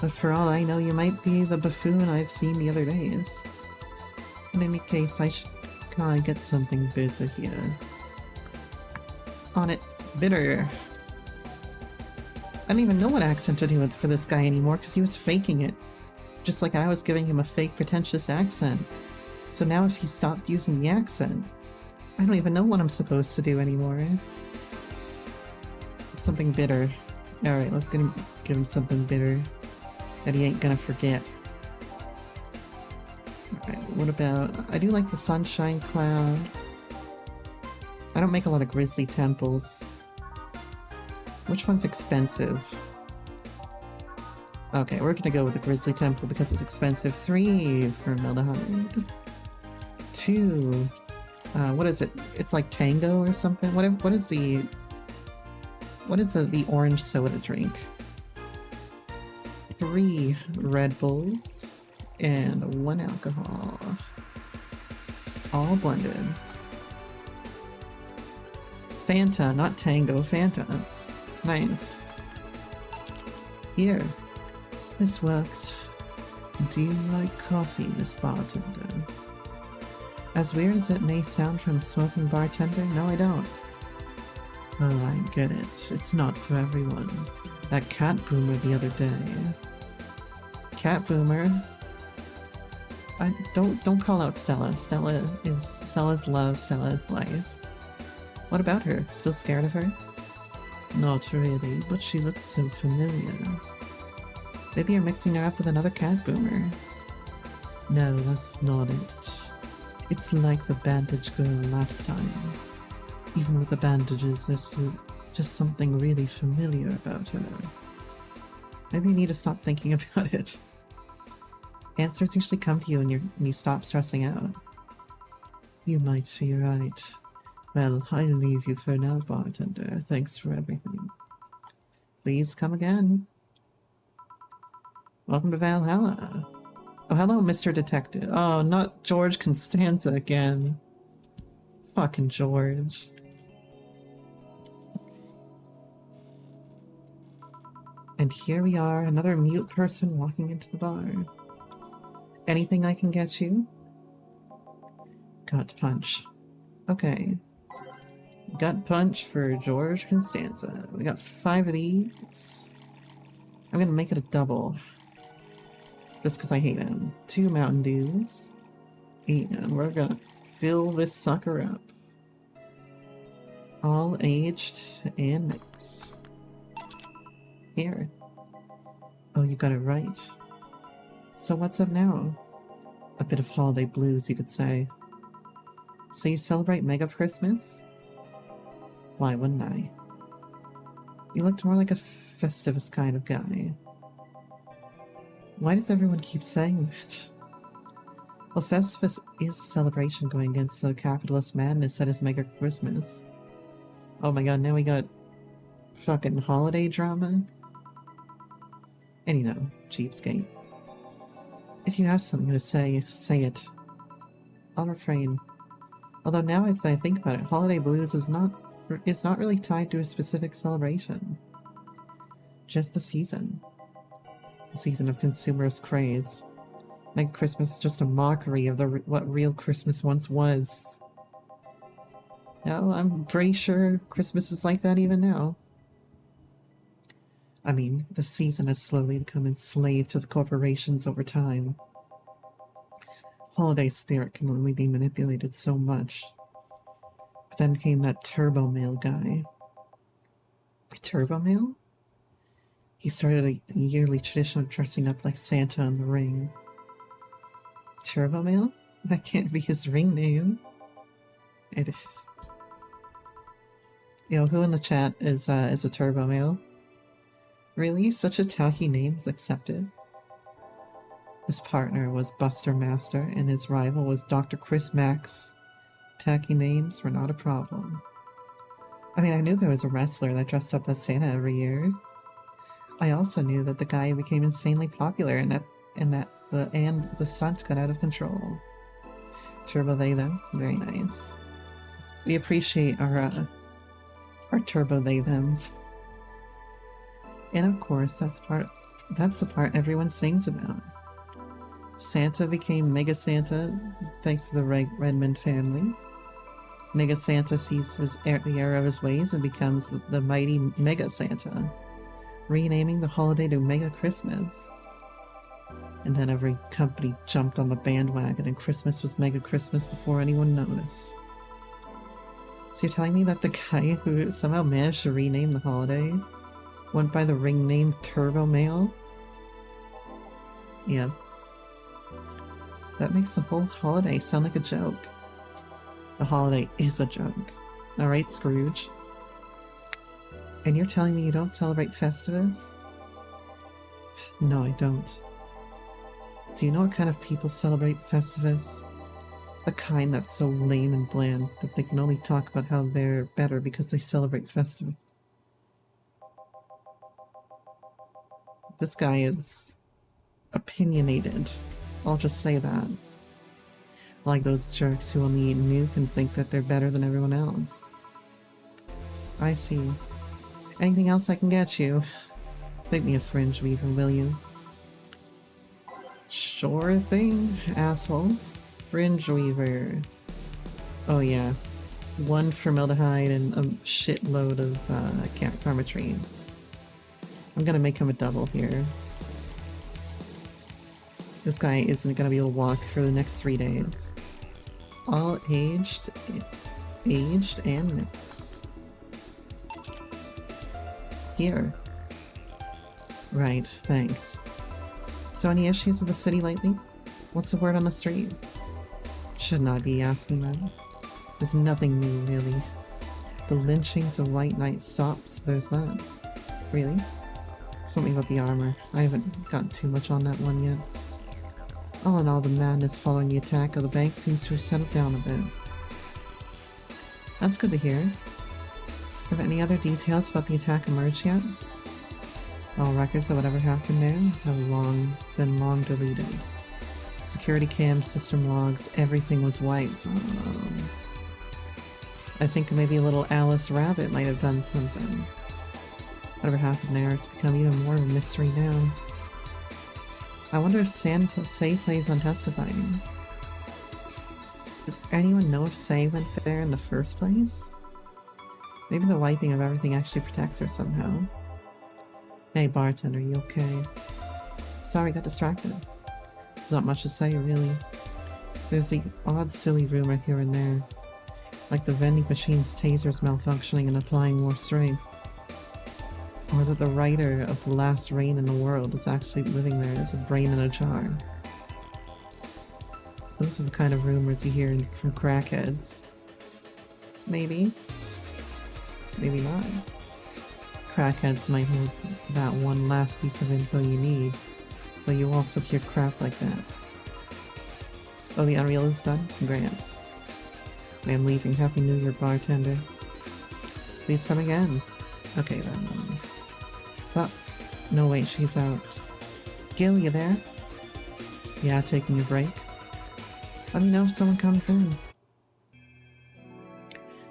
But for all I know, you might be the buffoon I've seen the other days. In any case, I should get something bitter here. On it. Bitter. I don't even know what accent to do with for this guy anymore because he was faking it. Just like I was giving him a fake pretentious accent. So now if he stopped using the accent, I don't even know what I'm supposed to do anymore. Something bitter. Alright, let's give him something bitter that he ain't gonna forget. Alright, what about... I do like the sunshine cloud. I don't make a lot of grizzly temples. Which one's expensive? Okay, we're gonna go with the grizzly temple because it's expensive. 3 for Mildahide. 2. What is it? It's like Tango or something? What is the orange soda drink? 3 Red Bulls and 1 alcohol. All blended. Fanta, not Tango, Fanta. Nice. Here. This works. Do you like coffee, Miss Bartender? As weird as it may sound from a smoking bartender, no I don't. Oh, I get it. It's not for everyone. That cat boomer the other day. Cat boomer? Don't call out Stella. Stella's love, Stella is life. What about her? Still scared of her? Not really, but she looks so familiar. Maybe you're mixing her up with another cat boomer. No, that's not it. It's like the bandage girl last time. Even with the bandages, there's still just something really familiar about her. Maybe you need to stop thinking about it. Answers usually come to you when you stop stressing out. You might be right. Well, I'll leave you for now, bartender. Thanks for everything. Please come again. Welcome to Valhalla. Oh, hello, Mr. Detective. Oh, not George Constanza again. Fucking George. And here we are, another mute person walking into the bar. Anything I can get you? Gut punch. Okay. Gut punch for George Constanza. We got 5 of these. I'm gonna make it a double. Just because I hate him. 2 Mountain Dews. And we're gonna fill this sucker up. All aged and mixed. Here. Oh, you got it right. So what's up now? A bit of holiday blues, you could say. So you celebrate Mega Christmas? Why wouldn't I? You looked more like a Festivus kind of guy. Why does everyone keep saying that? Well, Festivus is a celebration going against the capitalist madness that is Mega Christmas. Oh my god, now we got fucking holiday drama? And you know, cheapskate. If you have something to say, say it. I'll refrain. Although now I think about it, holiday blues is not really tied to a specific celebration. Just the season. A season of consumerist craze. Mega Christmas is just a mockery of what real Christmas once was. No, I'm pretty sure Christmas is like that even now. I mean, the season has slowly become enslaved to the corporations over time. Holiday spirit can only be manipulated so much. But then came that Turbo Male guy. Turbo Male? He started a yearly tradition of dressing up like Santa in the ring. Turbo Male? That can't be his ring name. Yo, who in the chat is a Turbo Male? Really? Such a tacky name is accepted? His partner was Buster Master, and his rival was Dr. Chris Max. Tacky names were not a problem. I mean, I knew there was a wrestler that dressed up as Santa every year. I also knew that the guy became insanely popular and that the stunt got out of control. Turbo they them, very nice. We appreciate our turbo they thems. And of course, that's the part everyone sings about. Santa became Mega Santa thanks to the Redmond family. Mega Santa sees the error of his ways and becomes the mighty Mega Santa, renaming the holiday to Mega Christmas. And then every company jumped on the bandwagon and Christmas was Mega Christmas before anyone noticed. So you're telling me that the guy who somehow managed to rename the holiday went by the ring name Turbo Male? Yeah. That makes the whole holiday sound like a joke. The holiday is a joke. Alright, Scrooge. And you're telling me you don't celebrate Festivus? No, I don't. Do you know what kind of people celebrate Festivus? The kind that's so lame and bland that they can only talk about how they're better because they celebrate Festivus. This guy is opinionated. I'll just say that. Like those jerks who only eat nuke and think that they're better than everyone else. I see. Anything else I can get you? Make me a fringe weaver, will you? Sure thing, asshole. Fringe weaver. Oh yeah. 1 formaldehyde and a shitload of carbotrine. I'm gonna make him a double here. This guy isn't gonna be able to walk for the next 3 days. All aged and mixed. Here. Right, thanks. So any issues with the city lately? What's the word on the street? Shouldn't I be asking that? There's nothing new, really. The lynchings of White Knight stops, there's that. Really? Something about the armor. I haven't gotten too much on that one yet. All in all, the madness following the attack of the bank seems to have settled down a bit. That's good to hear. Have any other details about the attack emerged yet? All records of whatever happened there have been long deleted. Security cams, system logs, everything was wiped. I think maybe a little Alice Rabbit might have done something. Whatever happened there, it's become even more of a mystery now. I wonder if Say plays on testifying. Does anyone know if Say went there in the first place? Maybe the wiping of everything actually protects her somehow. Hey bartender, you okay? Sorry, got distracted. Not much to say, really. There's the odd silly rumor here and there. Like the vending machine's tasers malfunctioning and applying more strength. Or that the writer of The Last Rain in the World is actually living there as a brain in a jar. Those are the kind of rumors you hear from crackheads. Maybe. Maybe not. Crackheads might hold that one last piece of info you need, but you also hear crap like that. Oh, the Unreal is done? Congrats. I am leaving. Happy New Year, bartender. Please come again. Okay then. Oh, no wait, she's out. Gil, you there? Yeah, taking a break. Let me know if someone comes in.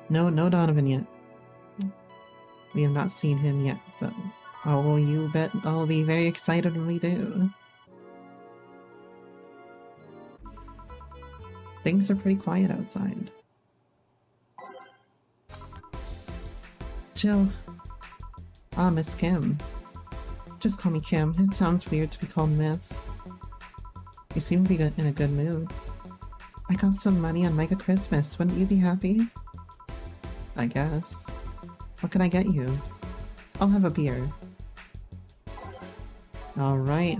No Donovan yet. We have not seen him yet, but oh, you bet I'll be very excited when we do. Things are pretty quiet outside. Jill. Ah, Miss Kim. Just call me Kim. It sounds weird to be called Miss. You seem to be in a good mood. I got some money on Mega Christmas. Wouldn't you be happy? I guess. What can I get you? I'll have a beer. Alright.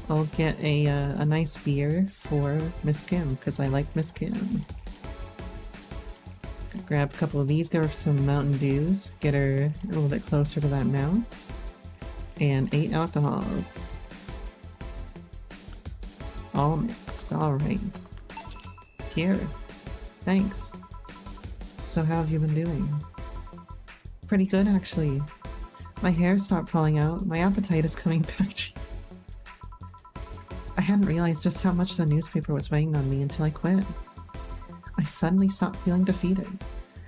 I'll get a nice beer for Miss Kim, because I like Miss Kim. Grab a couple of these, give her some Mountain Dews, get her a little bit closer to that mount. And 8 alcohols. All mixed, alright. Here. Thanks. So how have you been doing? Pretty good, actually. My hair stopped falling out, my appetite is coming back. I hadn't realized just how much the newspaper was weighing on me until I quit. I suddenly stopped feeling defeated.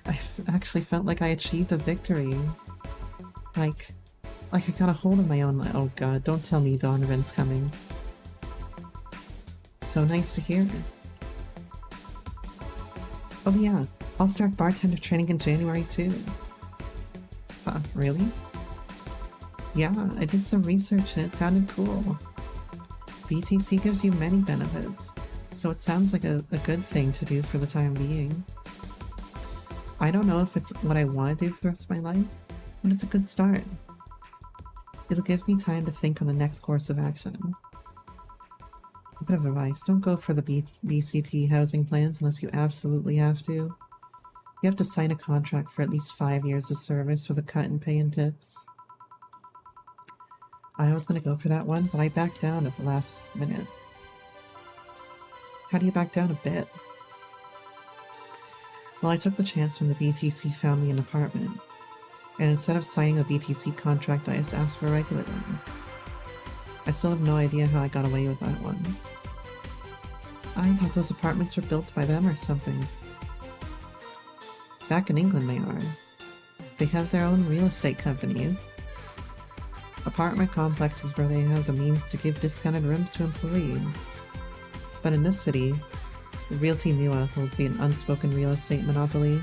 I actually felt like I achieved a victory. Like I got a hold of my own oh god, don't tell me Donovan's coming. So nice to hear. Oh yeah, I'll start bartender training in January too. Really? Yeah, I did some research and it sounded cool. BTC gives you many benefits, so it sounds like a good thing to do for the time being. I don't know if it's what I want to do for the rest of my life, but it's a good start. It'll give me time to think on the next course of action. A bit of advice, don't go for the BCT housing plans unless you absolutely have to. You have to sign a contract for at least 5 years of service with a cut in pay and tips. I was gonna go for that one, but I backed down at the last minute. How do you back down a bit? Well, I took the chance when the BTC found me an apartment, and instead of signing a BTC contract, I just asked for a regular one. I still have no idea how I got away with that one. I thought those apartments were built by them or something. Back in England they are. They have their own real estate companies. Apartment complexes where they have the means to give discounted rooms to employees. But in this city, Realty Nua holds the unspoken real estate monopoly,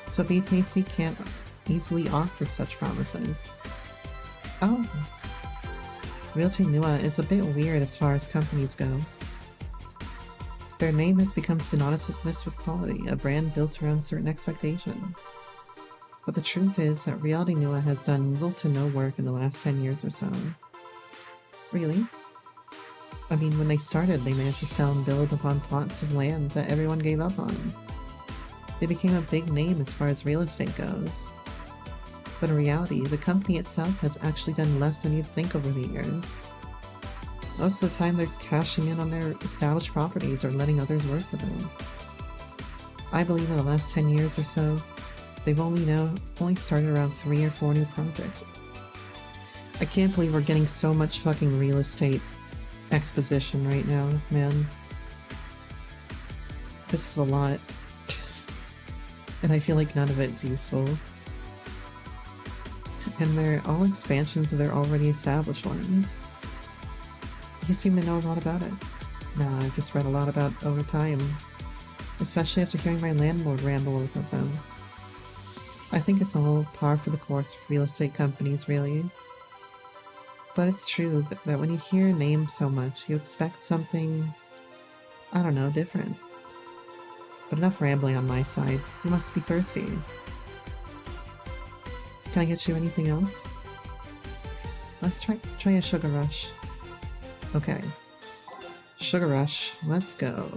so BTC can't easily offer such promises. Oh. Realty Nua is a bit weird as far as companies go. Their name has become synonymous with quality, a brand built around certain expectations. But the truth is that Realty Nua has done little to no work in the last 10 years or so. Really? I mean, when they started, they managed to sell and build upon plots of land that everyone gave up on. They became a big name as far as real estate goes. But in reality, the company itself has actually done less than you'd think over the years. Most of the time they're cashing in on their established properties or letting others work for them. I believe in the last 10 years or so, they've only started around 3 or 4 new projects I can't believe we're getting so much fucking real estate exposition right now, man. This is a lot. And I feel like none of it's useful. And they're all expansions of their already established ones. You seem to know a lot about it. Nah, I've just read a lot about over time. Especially after hearing my landlord ramble about them. I think it's all par for the course for real estate companies, really. But it's true that when you hear a name so much, you expect something, I don't know, different. But enough rambling on my side. You must be thirsty. Can I get you anything else? Let's try a sugar rush. Okay. Sugar rush. Let's go.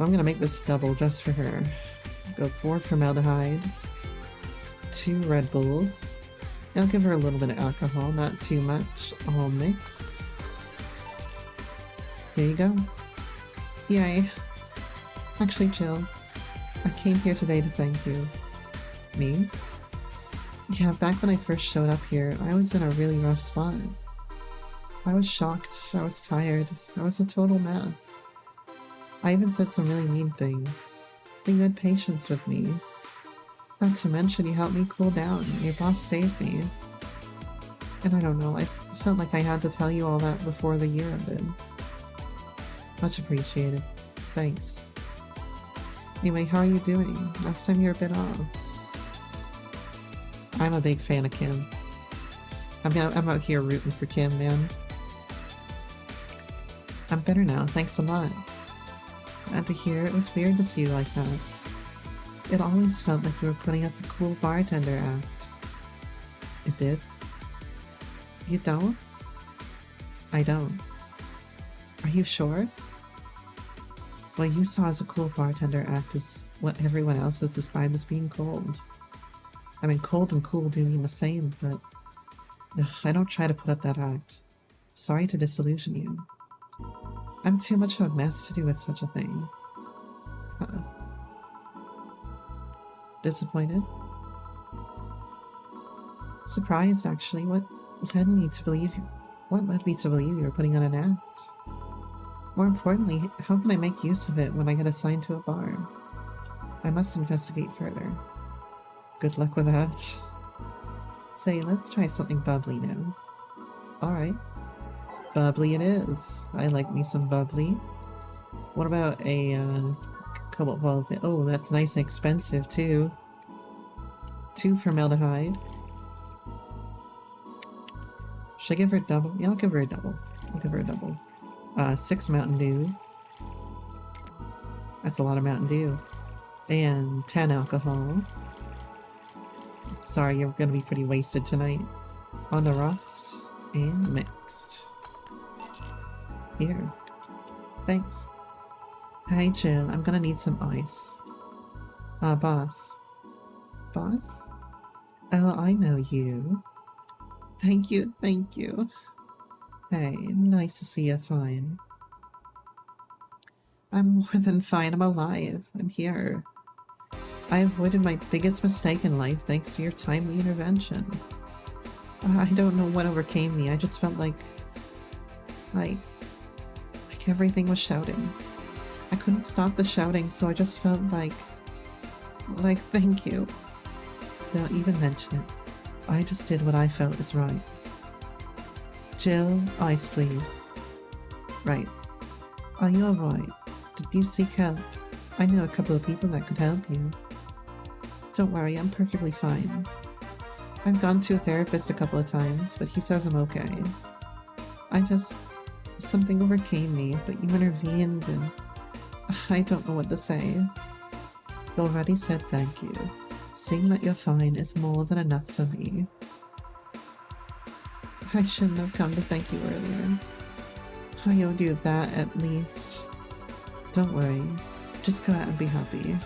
I'm gonna make this double just for her. Go 4 formaldehyde. 2 Red Bulls. I'll give her a little bit of alcohol, not too much, all mixed. Here you go. Yay. Actually, Jill, I came here today to thank you. Me? Yeah, back when I first showed up here, I was in a really rough spot. I was shocked, I was tired, I was a total mess. I even said some really mean things, but you had patience with me. Not to mention you helped me cool down, your boss saved me. And I don't know, I felt like I had to tell you all that before the year ended. Much appreciated. Thanks. Anyway, how are you doing? Last time you were a bit off. I'm a big fan of Kim. I'm out here rooting for Kim, man. I'm better now, thanks a lot. Glad to hear. It was weird to see you like that. It always felt like you were putting up a cool bartender act. It did? You don't? I don't. Are you sure? What you saw as a cool bartender act is what everyone else has described as being cold. I mean, cold and cool do mean the same, but I don't try to put up that act. Sorry to disillusion you. I'm too much of a mess to do with such a thing. Disappointed? Surprised, actually. What led me to believe you were putting on an act? More importantly, how can I make use of it when I get assigned to a bar? I must investigate further. Good luck with that. Say, let's try something bubbly now. Alright. Bubbly it is. I like me some bubbly. What about a, cobalt velvet? Oh, that's nice and expensive, too. 2 formaldehyde. Should I give her a double? Yeah, I'll give her a double. 6 Mountain Dew. That's a lot of Mountain Dew. And 10 alcohol. Sorry, you're gonna be pretty wasted tonight. On the rocks. And mixed. Here. Thanks. Hey, Jill, I'm gonna need some ice. Boss. Boss? Oh, I know you. Thank you, thank you. Hey, nice to see you fine. I'm more than fine, I'm alive. I'm here. I avoided my biggest mistake in life thanks to your timely intervention. I don't know what overcame me, I just felt like everything was shouting. I couldn't stop the shouting, so I just felt like thank you. Don't even mention it. I just did what I felt is right. Jill, ice please. Right. Are you alright? Did you seek help? I know a couple of people that could help you. Don't worry, I'm perfectly fine. I've gone to a therapist a couple of times, but he says I'm okay. Something overcame me, but you intervened and I don't know what to say. You already said thank you. Seeing that you're fine is more than enough for me. I shouldn't have come to thank you earlier. I owed you that at least. Don't worry, just go out and be happy.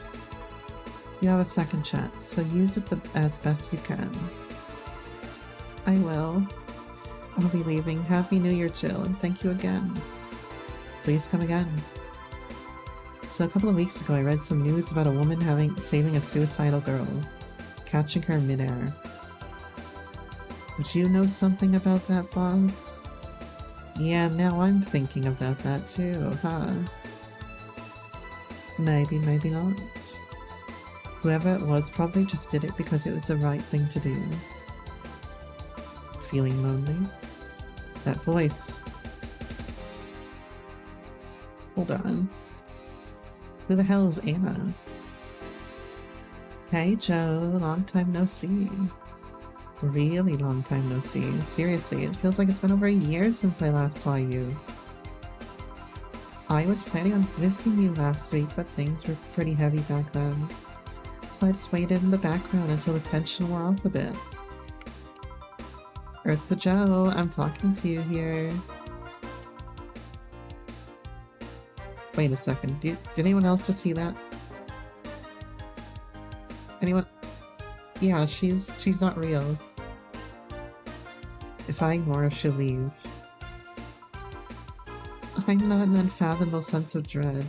You have a second chance, so use it as best you can. I will. I'll be leaving. Happy New Year, Jill, and thank you again. Please come again. So a couple of weeks ago I read some news about a woman saving a suicidal girl, catching her midair. Would you know something about that, boss? Yeah, now I'm thinking about that too, huh? Maybe, maybe not. Whoever it was probably just did it because it was the right thing to do. Feeling lonely? That voice. Hold on. Who the hell is Anna? Hey Joe, long time no see. Really long time no see. Seriously, it feels like it's been over a year since I last saw you. I was planning on visiting you last week, but things were pretty heavy back then. So I just waited in the background until the tension wore off a bit. Earth to Joe, I'm talking to you here. Wait a second, did anyone else just see that? Anyone? Yeah, she's not real. If I ignore her, she'll leave. I'm not an unfathomable sense of dread.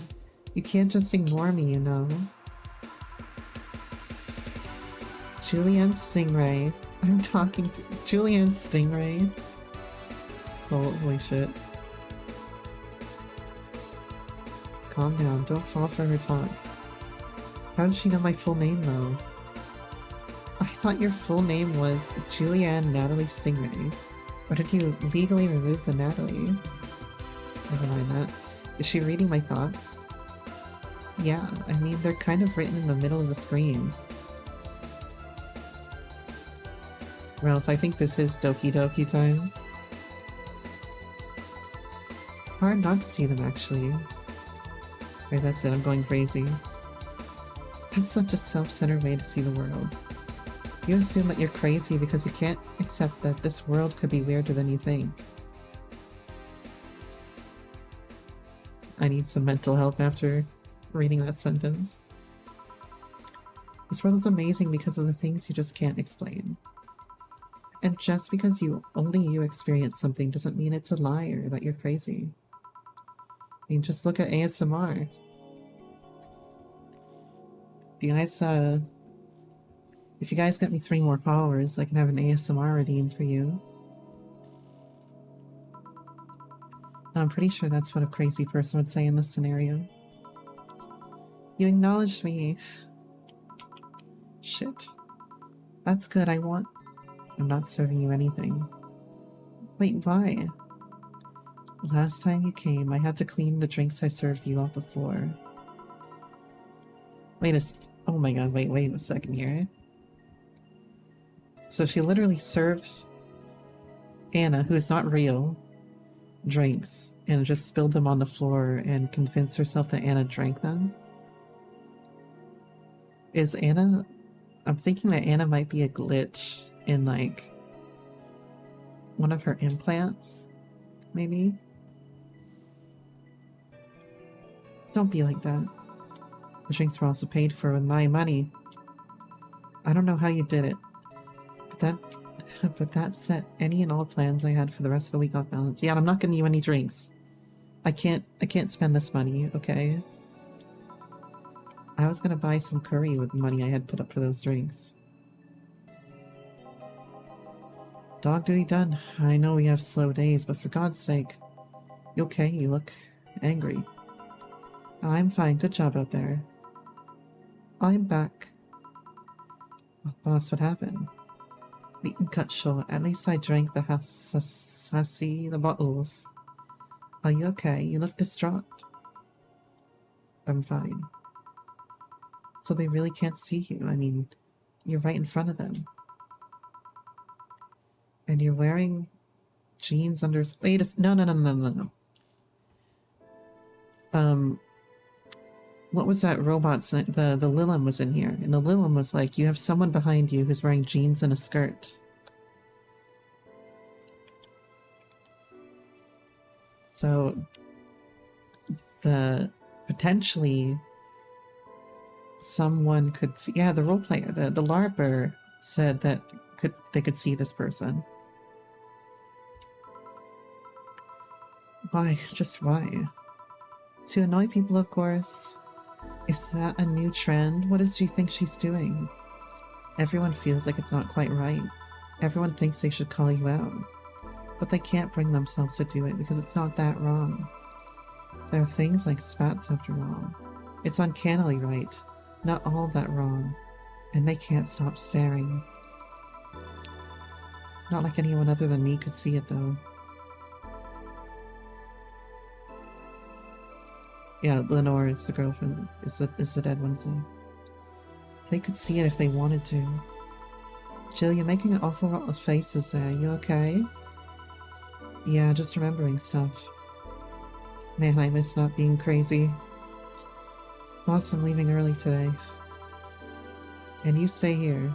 You can't just ignore me, you know. Julianne Stingray. I'm talking to Julianne Stingray. Holy shit. Calm down, don't fall for her taunts. How did she know my full name though? I thought your full name was Julianne Natalie Stingray. Or did you legally remove the Natalie? Never mind that. Is she reading my thoughts? Yeah, I mean, they're kind of written in the middle of the screen. Ralph, I think this is Doki Doki time. Hard not to see them, actually. Right, that's it, I'm going crazy. That's such a self-centered way to see the world. You assume that you're crazy because you can't accept that this world could be weirder than you think. I need some mental help after reading that sentence. This world is amazing because of the things you just can't explain. And just because only you experience something doesn't mean it's a lie or that you're crazy. I mean, just look at ASMR. Do you guys, if you guys get me 3 more followers, I can have an ASMR redeemed for you. I'm pretty sure that's what a crazy person would say in this scenario. You acknowledged me. Shit. That's good, I'm not serving you anything. Wait, why? Last time you came, I had to clean the drinks I served you off the floor. Oh my god, wait a second here. So she literally served Anna, who is not real, drinks, and just spilled them on the floor and convinced herself that Anna drank them? Is Anna... I'm thinking that Anna might be a glitch in, like, one of her implants, maybe? Don't be like that. The drinks were also paid for with my money. I don't know how you did it, but that set any and all plans I had for the rest of the week off balance. Yeah, I'm not getting you any drinks. I can't spend this money, okay? I was gonna buy some curry with the money I had put up for those drinks. Dog duty done. I know we have slow days, but for God's sake. You okay? You look angry. I'm fine. Good job out there. I'm back. Oh, boss, what happened? Meeting cut short. At least I drank the the bottles. Are you okay? You look distraught. I'm fine. So they really can't see you. I mean, you're right in front of them. And you're wearing jeans under... Wait a... No. What was that robot's... The Lilim was in here. And the Lilim was like, you have someone behind you who's wearing jeans and a skirt. So... Potentially... Someone could see... Yeah, the role player, the LARPer said that they could see this person. Why? Just why? To annoy people, of course. Is that a new trend? What does she think she's doing? Everyone feels like it's not quite right. Everyone thinks they should call you out, but they can't bring themselves to do it because it's not that wrong. There are things like spats after all. It's uncannily right, not all that wrong, and they can't stop staring. Not like anyone other than me could see it though. Yeah, Lenore is the girlfriend, is the dead one's name. They could see it if they wanted to. Jill, you're making an awful lot of faces there. You okay? Yeah, just remembering stuff. Man, I miss not being crazy. Boss, I'm leaving early today. And you stay here.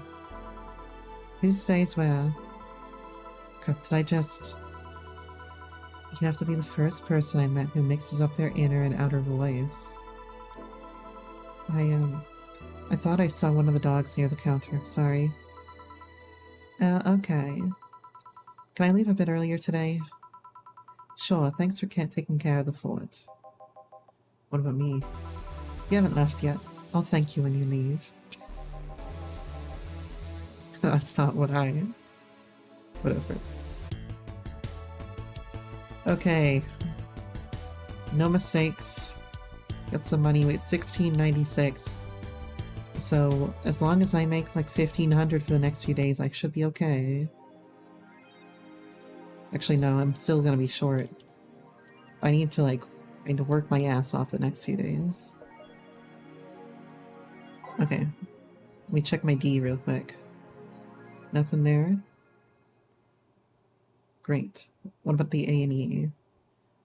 Who stays where? Crap, did I just... You have to be the first person I met who mixes up their inner and outer voice. I thought I saw one of the dogs near the counter. Sorry. Okay. Can I leave a bit earlier today? Sure, thanks for taking care of the fort. What about me? You haven't left yet. I'll thank you when you leave. That's not what I... Whatever. Okay. No mistakes. Got some money. Wait, $16.96. So, as long as I make like $1,500 for the next few days, I should be okay. Actually, no, I'm still gonna be short. I need to work my ass off the next few days. Okay. Let me check my D real quick. Nothing there? Great. What about the A&E?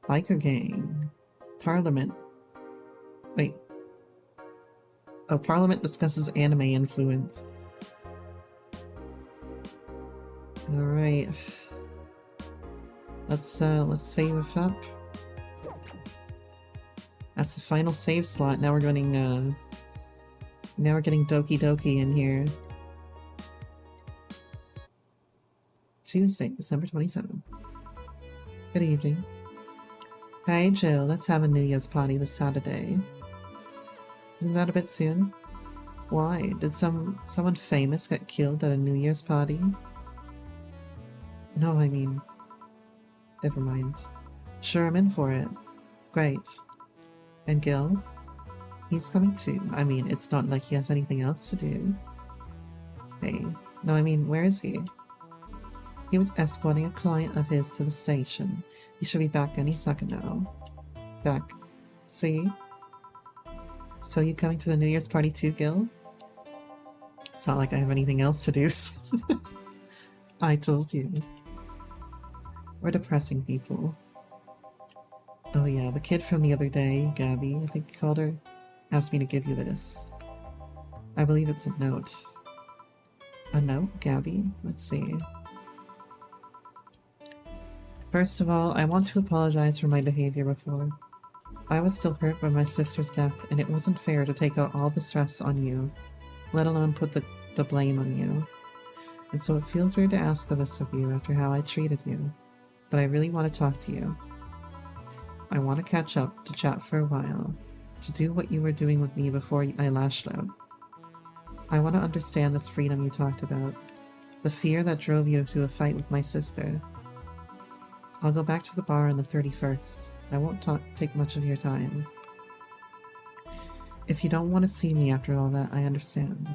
Biker gang. Parliament. Wait. Oh, Parliament discusses anime influence. Alright. Let's save up. That's the final save slot. Now we're getting Doki Doki in here. Tuesday, December 27th. Good evening. Hey Jill, let's have a New Year's party this Saturday. Isn't that a bit soon? Why? Did someone famous get killed at a New Year's party? No, I mean... Never mind. Sure, I'm in for it. Great. And Gil? He's coming too. I mean, it's not like he has anything else to do. Hey. No, I mean, where is he? He was escorting a client of his to the station. He should be back any second now. Back. See? So you coming to the New Year's party too, Gil? It's not like I have anything else to do. I told you. We're depressing people. Oh yeah, the kid from the other day, Gabby, I think you called her, asked me to give you this. I believe it's a note. A note, Gabby? Let's see. First of all, I want to apologize for my behavior before. I was still hurt by my sister's death, and it wasn't fair to take out all the stress on you, let alone put the blame on you. And so it feels weird to ask this of you after how I treated you, but I really want to talk to you. I want to catch up, to chat for a while, to do what you were doing with me before I lashed out. I want to understand this freedom you talked about, the fear that drove you to a fight with my sister. I'll go back to the bar on the 31st. I won't take much of your time. If you don't want to see me after all that, I understand.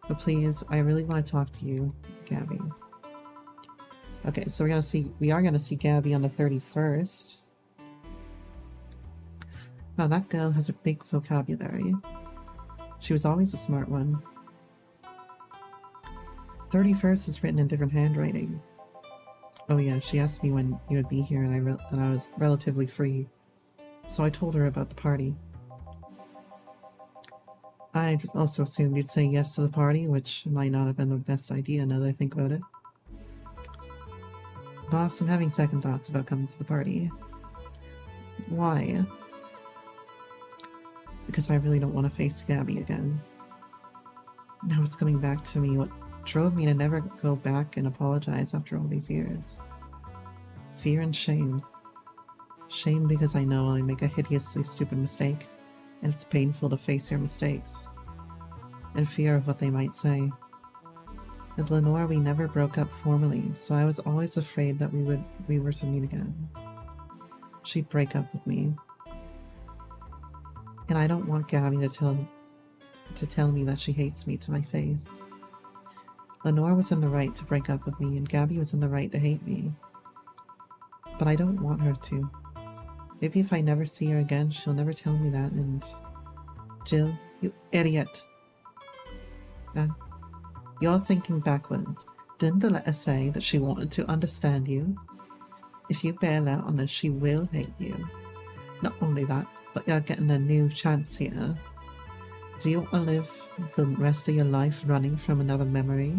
But please, I really want to talk to you, Gabby. Okay, so we are gonna see Gabby on the 31st. Wow, that girl has a big vocabulary. She was always a smart one. 31st is written in different handwriting. Oh yeah, she asked me when you would be here and I was relatively free. So I told her about the party. I just also assumed you'd say yes to the party, which might not have been the best idea now that I think about it. Boss, I'm having second thoughts about coming to the party. Why? Because I really don't want to face Gabby again. Now it's coming back to me what drove me to never go back and apologize after all these years. Fear and shame. Shame because I know I make a hideously stupid mistake, and it's painful to face your mistakes. And fear of what they might say. With Lenore, we never broke up formally, so I was always afraid that we were to meet again. She'd break up with me. And I don't want Gabby to tell me that she hates me to my face. Lenore was in the right to break up with me, and Gabby was in the right to hate me. But I don't want her to. Maybe if I never see her again, she'll never tell me that, and... Jill, you idiot! You're thinking backwards. Didn't the letter say that she wanted to understand you? If you bail out on her, she will hate you. Not only that, but you're getting a new chance here. Do you want to live the rest of your life running from another memory?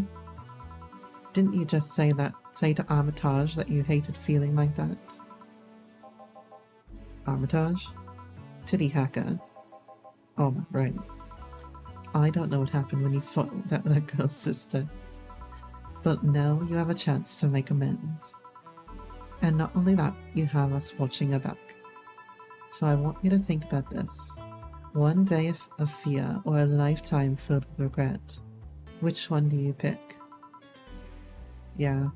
Didn't you just say to Armitage that you hated feeling like that? Armitage? Titty hacker. Oh, right. I don't know what happened when you fought with that girl's sister. But now you have a chance to make amends. And not only that, you have us watching your back. So I want you to think about this. One day of fear or a lifetime filled with regret. Which one do you pick? Yeah,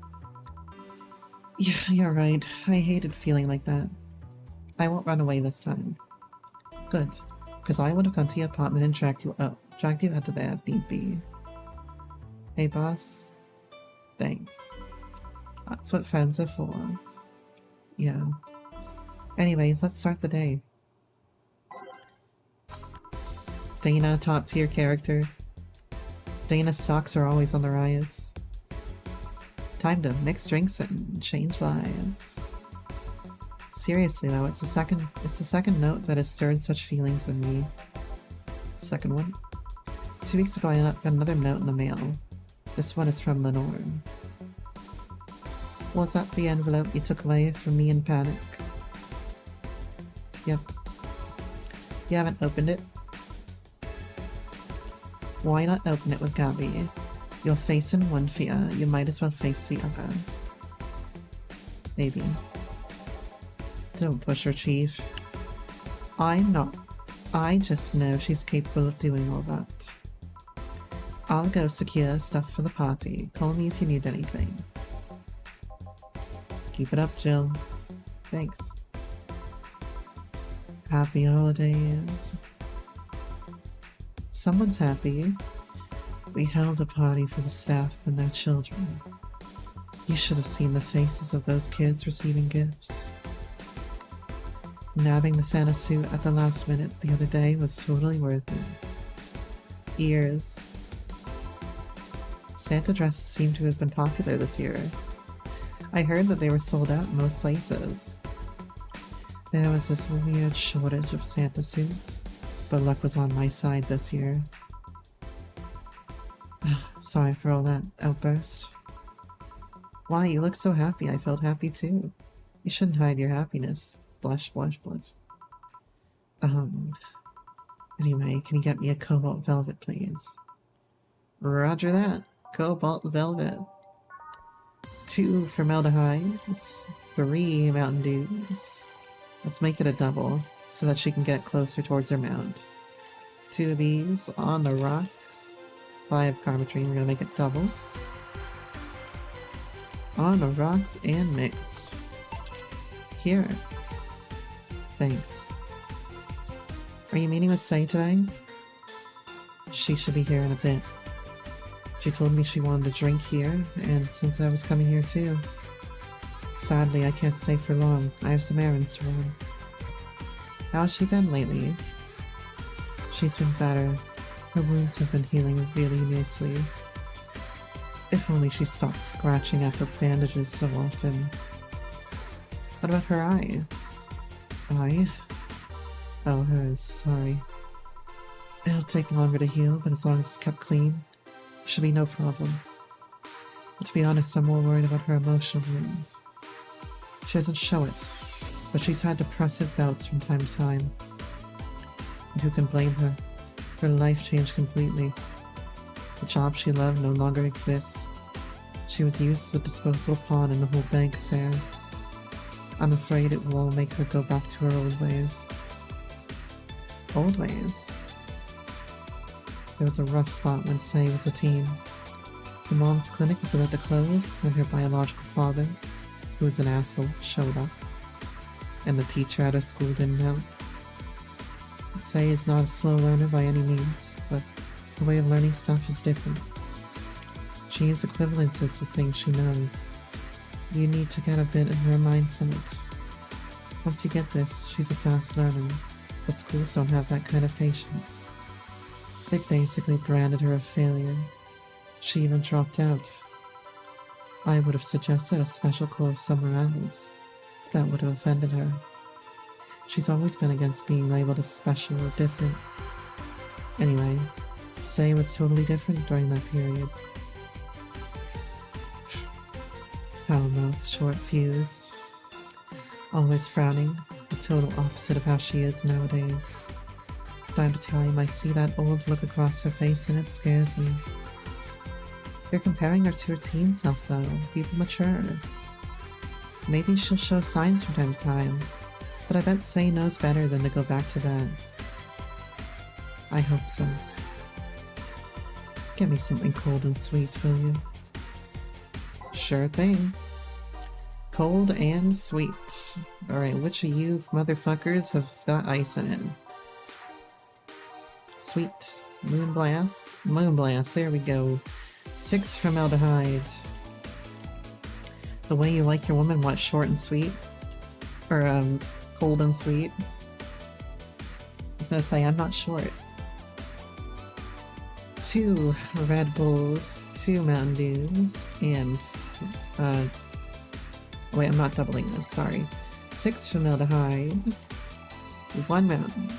you're right. I hated feeling like that. I won't run away this time. Good, because I would have gone to your apartment and dragged you out to there if need be. Hey boss, thanks. That's what friends are for. Yeah. Anyways, let's start the day. Dana, top tier character. Dana's stocks are always on the rise. Time to mix drinks and change lives. Seriously though, it's the second note that has stirred such feelings in me. Second one. 2 weeks ago I got another note in the mail. This one is from Lenore. Was that the envelope you took away from me in panic? Yep. You haven't opened it? Why not open it with Gabby? You're facing one fear, you might as well face the other. Maybe. Don't push her, Chief. I'm not. I just know she's capable of doing all that. I'll go secure stuff for the party. Call me if you need anything. Keep it up, Jill. Thanks. Happy holidays. Someone's happy. We held a party for the staff and their children. You should have seen the faces of those kids receiving gifts. Nabbing the Santa suit at the last minute the other day was totally worth it. Ears. Santa dresses seem to have been popular this year. I heard that they were sold out in most places. There was this weird shortage of Santa suits, but luck was on my side this year. Sorry for all that outburst. Why, you look so happy. I felt happy too. You shouldn't hide your happiness. Blush, blush, blush. Anyway, can you get me a cobalt velvet, please? Roger that. Cobalt velvet. 2 formaldehydes, 3 Mountain Dews. Let's make it a double, so that she can get closer towards her mount. 2 of these on the rocks. 5 Carmetrine, we're gonna make it double. On the rocks and mixed. Here. Thanks. Are you meeting with Say today? She should be here in a bit. She told me she wanted to drink here, and since I was coming here too. Sadly, I can't stay for long. I have some errands to run. How's she been lately? She's been better. Her wounds have been healing really nicely. If only she stopped scratching at her bandages so often. What about her eye? Eye? Oh, hers. Sorry. It'll take longer to heal, but as long as it's kept clean, should be no problem. But to be honest, I'm more worried about her emotional wounds. She doesn't show it, but she's had depressive bouts from time to time. And who can blame her? Her life changed completely. The job she loved no longer exists. She was used as a disposable pawn in the whole bank affair. I'm afraid it will all make her go back to her old ways. Old ways? There was a rough spot when Say was a teen. The mom's clinic was about to close, and her biological father, who was an asshole, showed up. And the teacher at her school didn't help. Say is not a slow learner by any means, but her way of learning stuff is different. She needs equivalences to things she knows. You need to get a bit in her mindset. Once you get this, she's a fast learner, but schools don't have that kind of patience. They basically branded her a failure. She even dropped out. I would have suggested a special course somewhere else. That would have offended her. She's always been against being labeled as special or different. Anyway, Say was totally different during that period. Foul-mouthed, short-fused, always frowning, the total opposite of how she is nowadays. Time to time, I see that old look across her face and it scares me. You're comparing her to her teen self though. People mature. Maybe she'll show signs from time to time, but I bet Say knows better than to go back to that. I hope so. Get me something cold and sweet, will you? Sure thing. Cold and sweet. Alright, which of you motherfuckers have got ice in it? Sweet. Moonblast? Moonblast, there we go. 6 formaldehyde. The way you like your woman, what, short and sweet? Or, cold and sweet? I was gonna say, I'm not short. 2 Red Bulls, 2 Mountain Dews, and, wait, I'm not doubling this, sorry. 6 formaldehyde, 1 Mountain,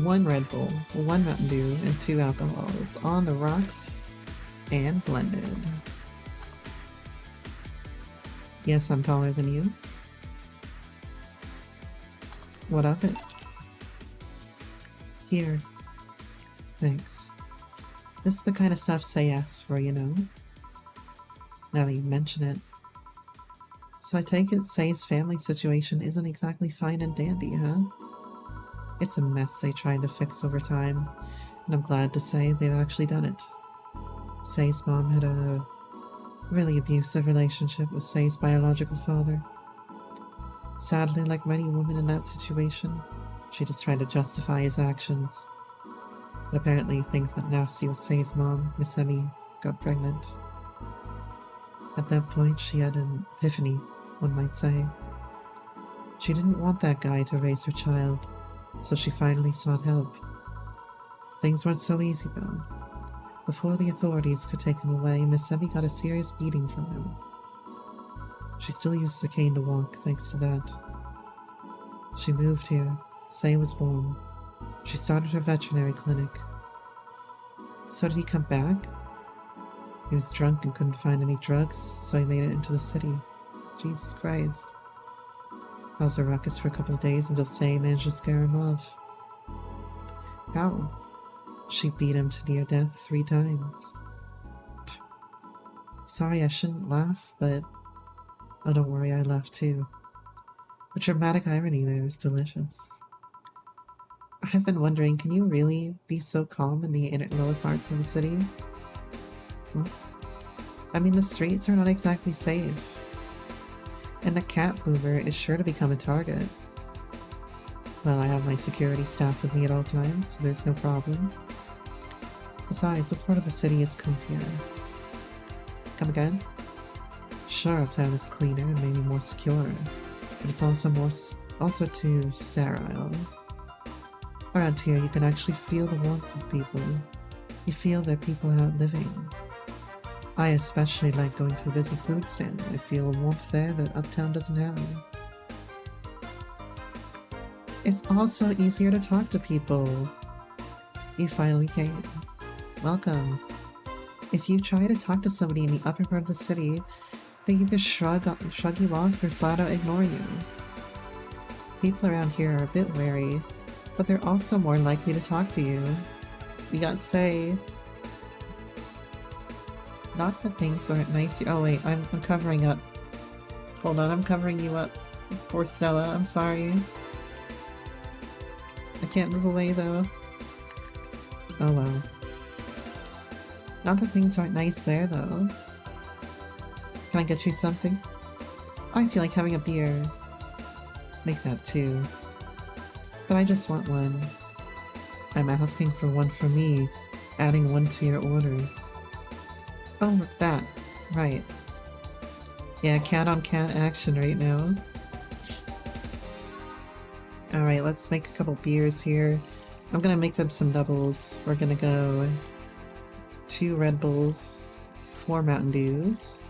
1 Red Bull, 1 Mountain Dew, and 2 alcohols on the rocks and blended. Yes, I'm taller than you. What of it? Here. Thanks. This is the kind of stuff Say asks for, you know? Now that you mention it. So I take it Say's family situation isn't exactly fine and dandy, huh? It's a mess they tried to fix over time, and I'm glad to say they've actually done it. Say's mom had a really abusive relationship with Say's biological father. Sadly, like many women in that situation, she just tried to justify his actions. But apparently things got nasty with Say's mom. Miss Emmy got pregnant. At that point, she had an epiphany, one might say. She didn't want that guy to raise her child, so she finally sought help. Things weren't so easy though. Before the authorities could take him away, Miss Emmy got a serious beating from him. She still uses a cane to walk, thanks to that. She moved here. Say was born. She started her veterinary clinic. So did he come back? He was drunk and couldn't find any drugs, so he made it into the city. Jesus Christ. Caused a ruckus for a couple of days until Say managed to scare him off. How? She beat him to near death 3 times. Sorry, I shouldn't laugh, but... Oh, don't worry, I laughed too. The dramatic irony there is delicious. I've been wondering, can you really be so calm in the lower parts of the city? I mean, the streets are not exactly safe. And the cat boomer is sure to become a target. Well, I have my security staff with me at all times, so there's no problem. Besides, this part of the city is comfier. Come again? Sure, uptown is cleaner and maybe more secure, but it's also too sterile. Around here, you can actually feel the warmth of people. You feel that people are out living. I especially like going to a busy food stand. I feel a warmth there that uptown doesn't have. It's also easier to talk to people. You finally came. Welcome. If you try to talk to somebody in the upper part of the city, they either shrug you off or flat out ignore you. People around here are a bit wary, but they're also more likely to talk to you. You got Say. Not that things aren't nice. Oh wait, I'm covering up. Hold on, I'm covering you up. Poor Stella, I'm sorry. I can't move away though. Oh well. Not that things aren't nice there though. Can I get you something? I feel like having a beer. Make that two. But I just want one. I'm asking for one for me, adding one to your order. Oh, that. Right. Yeah, cat on cat action right now. Alright, let's make a couple beers here. I'm gonna make them some doubles. We're gonna go 2 Red Bulls, 4 Mountain Dews,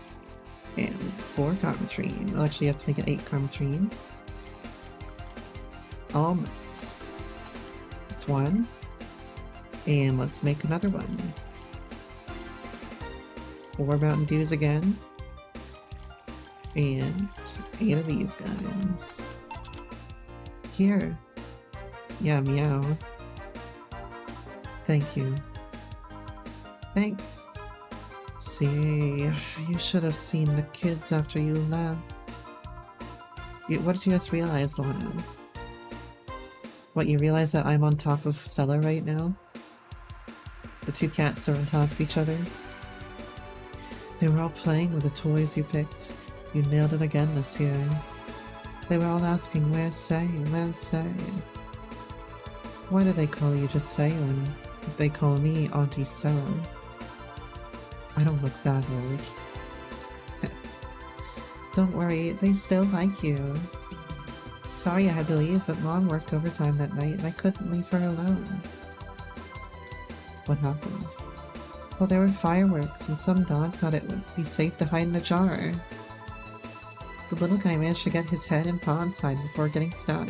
and 4 Carmetrine. I'll actually have to make it 8 Carmetrine. All mixed. That's 1. And let's make another one. 4 Mountain Dews again. And 8 of these guys. Here. Yeah, meow. Thank you. Thanks. See, you should have seen the kids after you left. What did you just realize, Lana? What, you realize that I'm on top of Stella right now? The 2 cats are on top of each other? They were all playing with the toys you picked. You nailed it again this year. They were all asking, where's Say? Where's Say? Why do they call you just Say when they call me Auntie Stella? I don't look that old. Don't worry, they still like you. Sorry I had to leave, but Mom worked overtime that night and I couldn't leave her alone. What happened? Well, there were fireworks and some dog thought it would be safe to hide in a jar. The little guy managed to get his head and paw inside before getting stuck.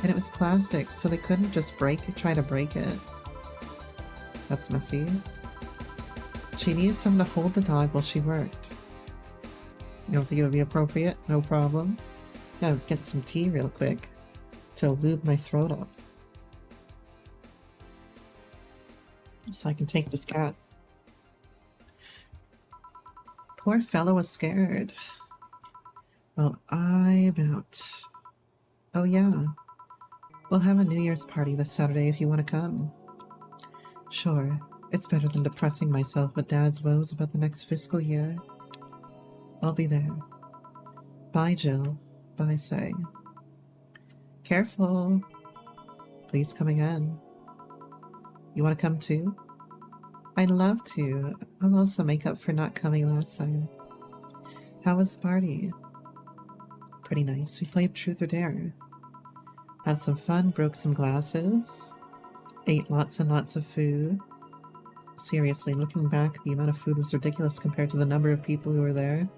And it was plastic, so they couldn't just try to break it. That's messy. She needed someone to hold the dog while she worked. You don't think it would be appropriate? No problem. Gotta get some tea real quick to lube my throat up. So I can take this cat. Poor fellow was scared. Well, I'm out. Oh yeah. We'll have a New Year's party this Saturday if you want to come. Sure. It's better than depressing myself with Dad's woes about the next fiscal year. I'll be there. Bye, Jill. Bye, Say. Careful. Please come again. You want to come too? I'd love to. I'll also make up for not coming last time. How was the party? Pretty nice. We played Truth or Dare. Had some fun, broke some glasses, ate lots and lots of food. Seriously, looking back, the amount of food was ridiculous compared to the number of people who were there.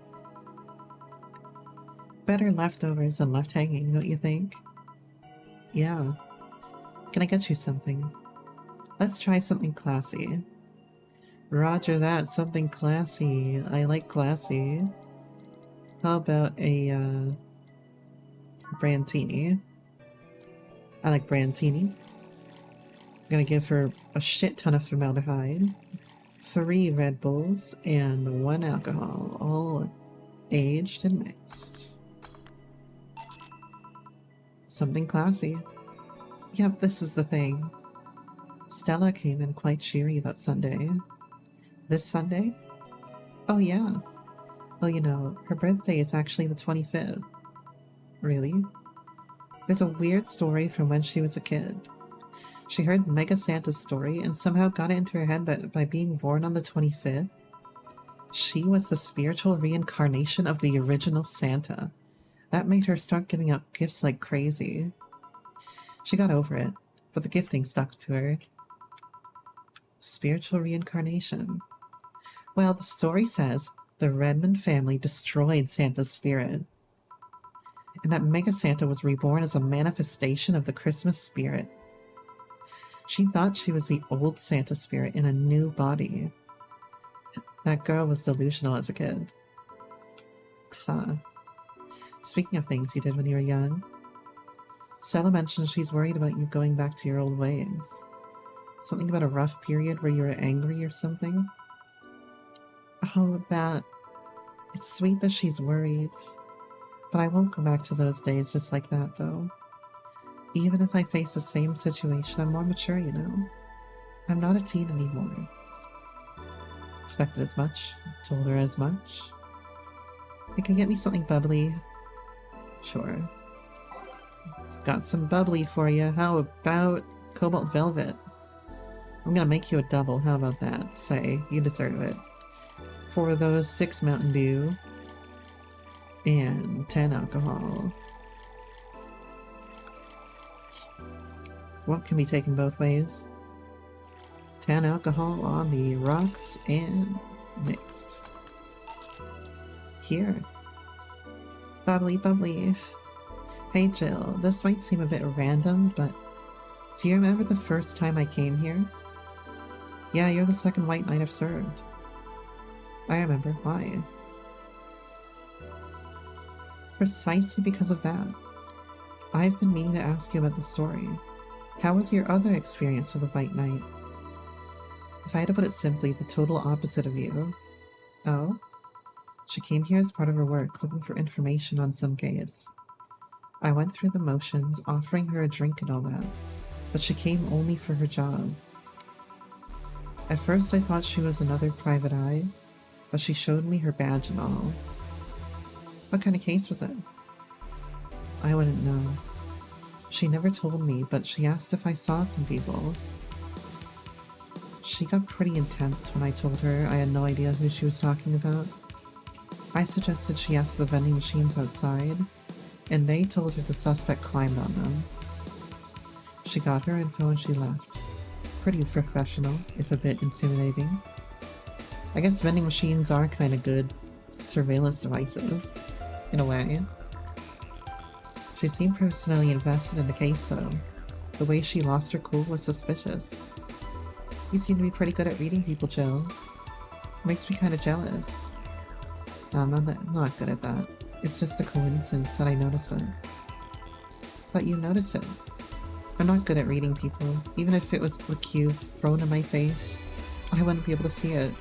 Better leftovers than left hanging, don't you think? Yeah. Can I get you something? Let's try something classy. Roger that, something classy. I like classy. How about a, Brandtini? I like Brandtini. I'm gonna give her a shit ton of formaldehyde, 3 Red Bulls, and 1 alcohol, all aged and mixed. Something classy. Yep, this is the thing. Stella came in quite cheery about Sunday. This Sunday? Oh yeah. Well, you know, her birthday is actually the 25th. Really? There's a weird story from when she was a kid. She heard Mega Santa's story and somehow got it into her head that by being born on the 25th, she was the spiritual reincarnation of the original Santa. That made her start giving out gifts like crazy. She got over it, but the gifting stuck to her. Spiritual reincarnation. Well, the story says the Redmond family destroyed Santa's spirit, and that Mega Santa was reborn as a manifestation of the Christmas spirit. She thought she was the old Santa spirit in a new body. That girl was delusional as a kid. Huh. Speaking of things you did when you were young, Stella mentioned she's worried about you going back to your old ways. Something about a rough period where you were angry or something? Oh, that. It's sweet that she's worried. But I won't go back to those days just like that, though. Even if I face the same situation, I'm more mature, you know? I'm not a teen anymore. Expected as much, told her as much. You can get me something bubbly. Sure. Got some bubbly for you. How about Cobalt Velvet? I'm gonna make you a double. How about that? Say, you deserve it. For those 6 Mountain Dew and 10 alcohol. What can be taken both ways? 10 alcohol on the rocks and mixed. Here. Bubbly, bubbly. Hey Jill, this might seem a bit random, but do you remember the first time I came here? Yeah, you're the second white knight I've served. I remember. Why? Precisely because of that. I've been meaning to ask you about the story. How was your other experience with the white knight? If I had to put it simply, the total opposite of you. Oh? She came here as part of her work, looking for information on some case. I went through the motions, offering her a drink and all that, but she came only for her job. At first I thought she was another private eye, but she showed me her badge and all. What kind of case was it? I wouldn't know. She never told me, but she asked if I saw some people. She got pretty intense when I told her I had no idea who she was talking about. I suggested she ask the vending machines outside, and they told her the suspect climbed on them. She got her info and she left. Pretty professional, if a bit intimidating. I guess vending machines are kind of good surveillance devices, in a way. She seemed personally invested in the case though. The way she lost her cool was suspicious. You seem to be pretty good at reading people, Jill. Makes me kind of jealous. No, I'm not good at that. It's just a coincidence that I noticed it. But you noticed it. I'm not good at reading people. Even if it was the cube thrown in my face, I wouldn't be able to see it.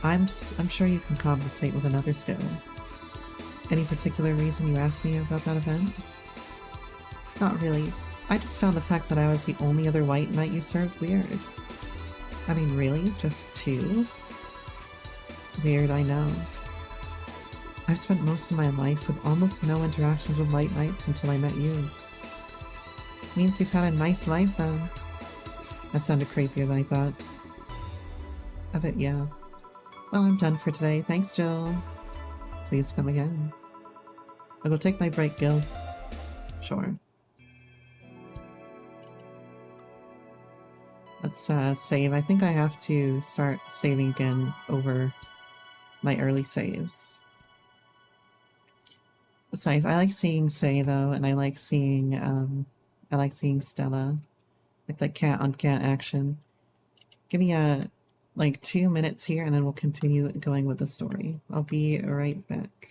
I'm sure you can compensate with another skill. Any particular reason you asked me about that event? Not really. I just found the fact that I was the only other white knight you served weird. I mean, really? Just 2? Weird, I know. I've spent most of my life with almost no interactions with white knights until I met you. Means you've had a nice life then. That sounded creepier than I thought. I bet, yeah. Well, I'm done for today. Thanks, Jill. Please come again. I'll go take my break, Gil. Sure. Let's save. I think I have to start saving again over my early saves. Besides, I like seeing Say though, and I like seeing Stella. Like that cat on cat action. Give me like 2 minutes here and then we'll continue going with the story. I'll be right back.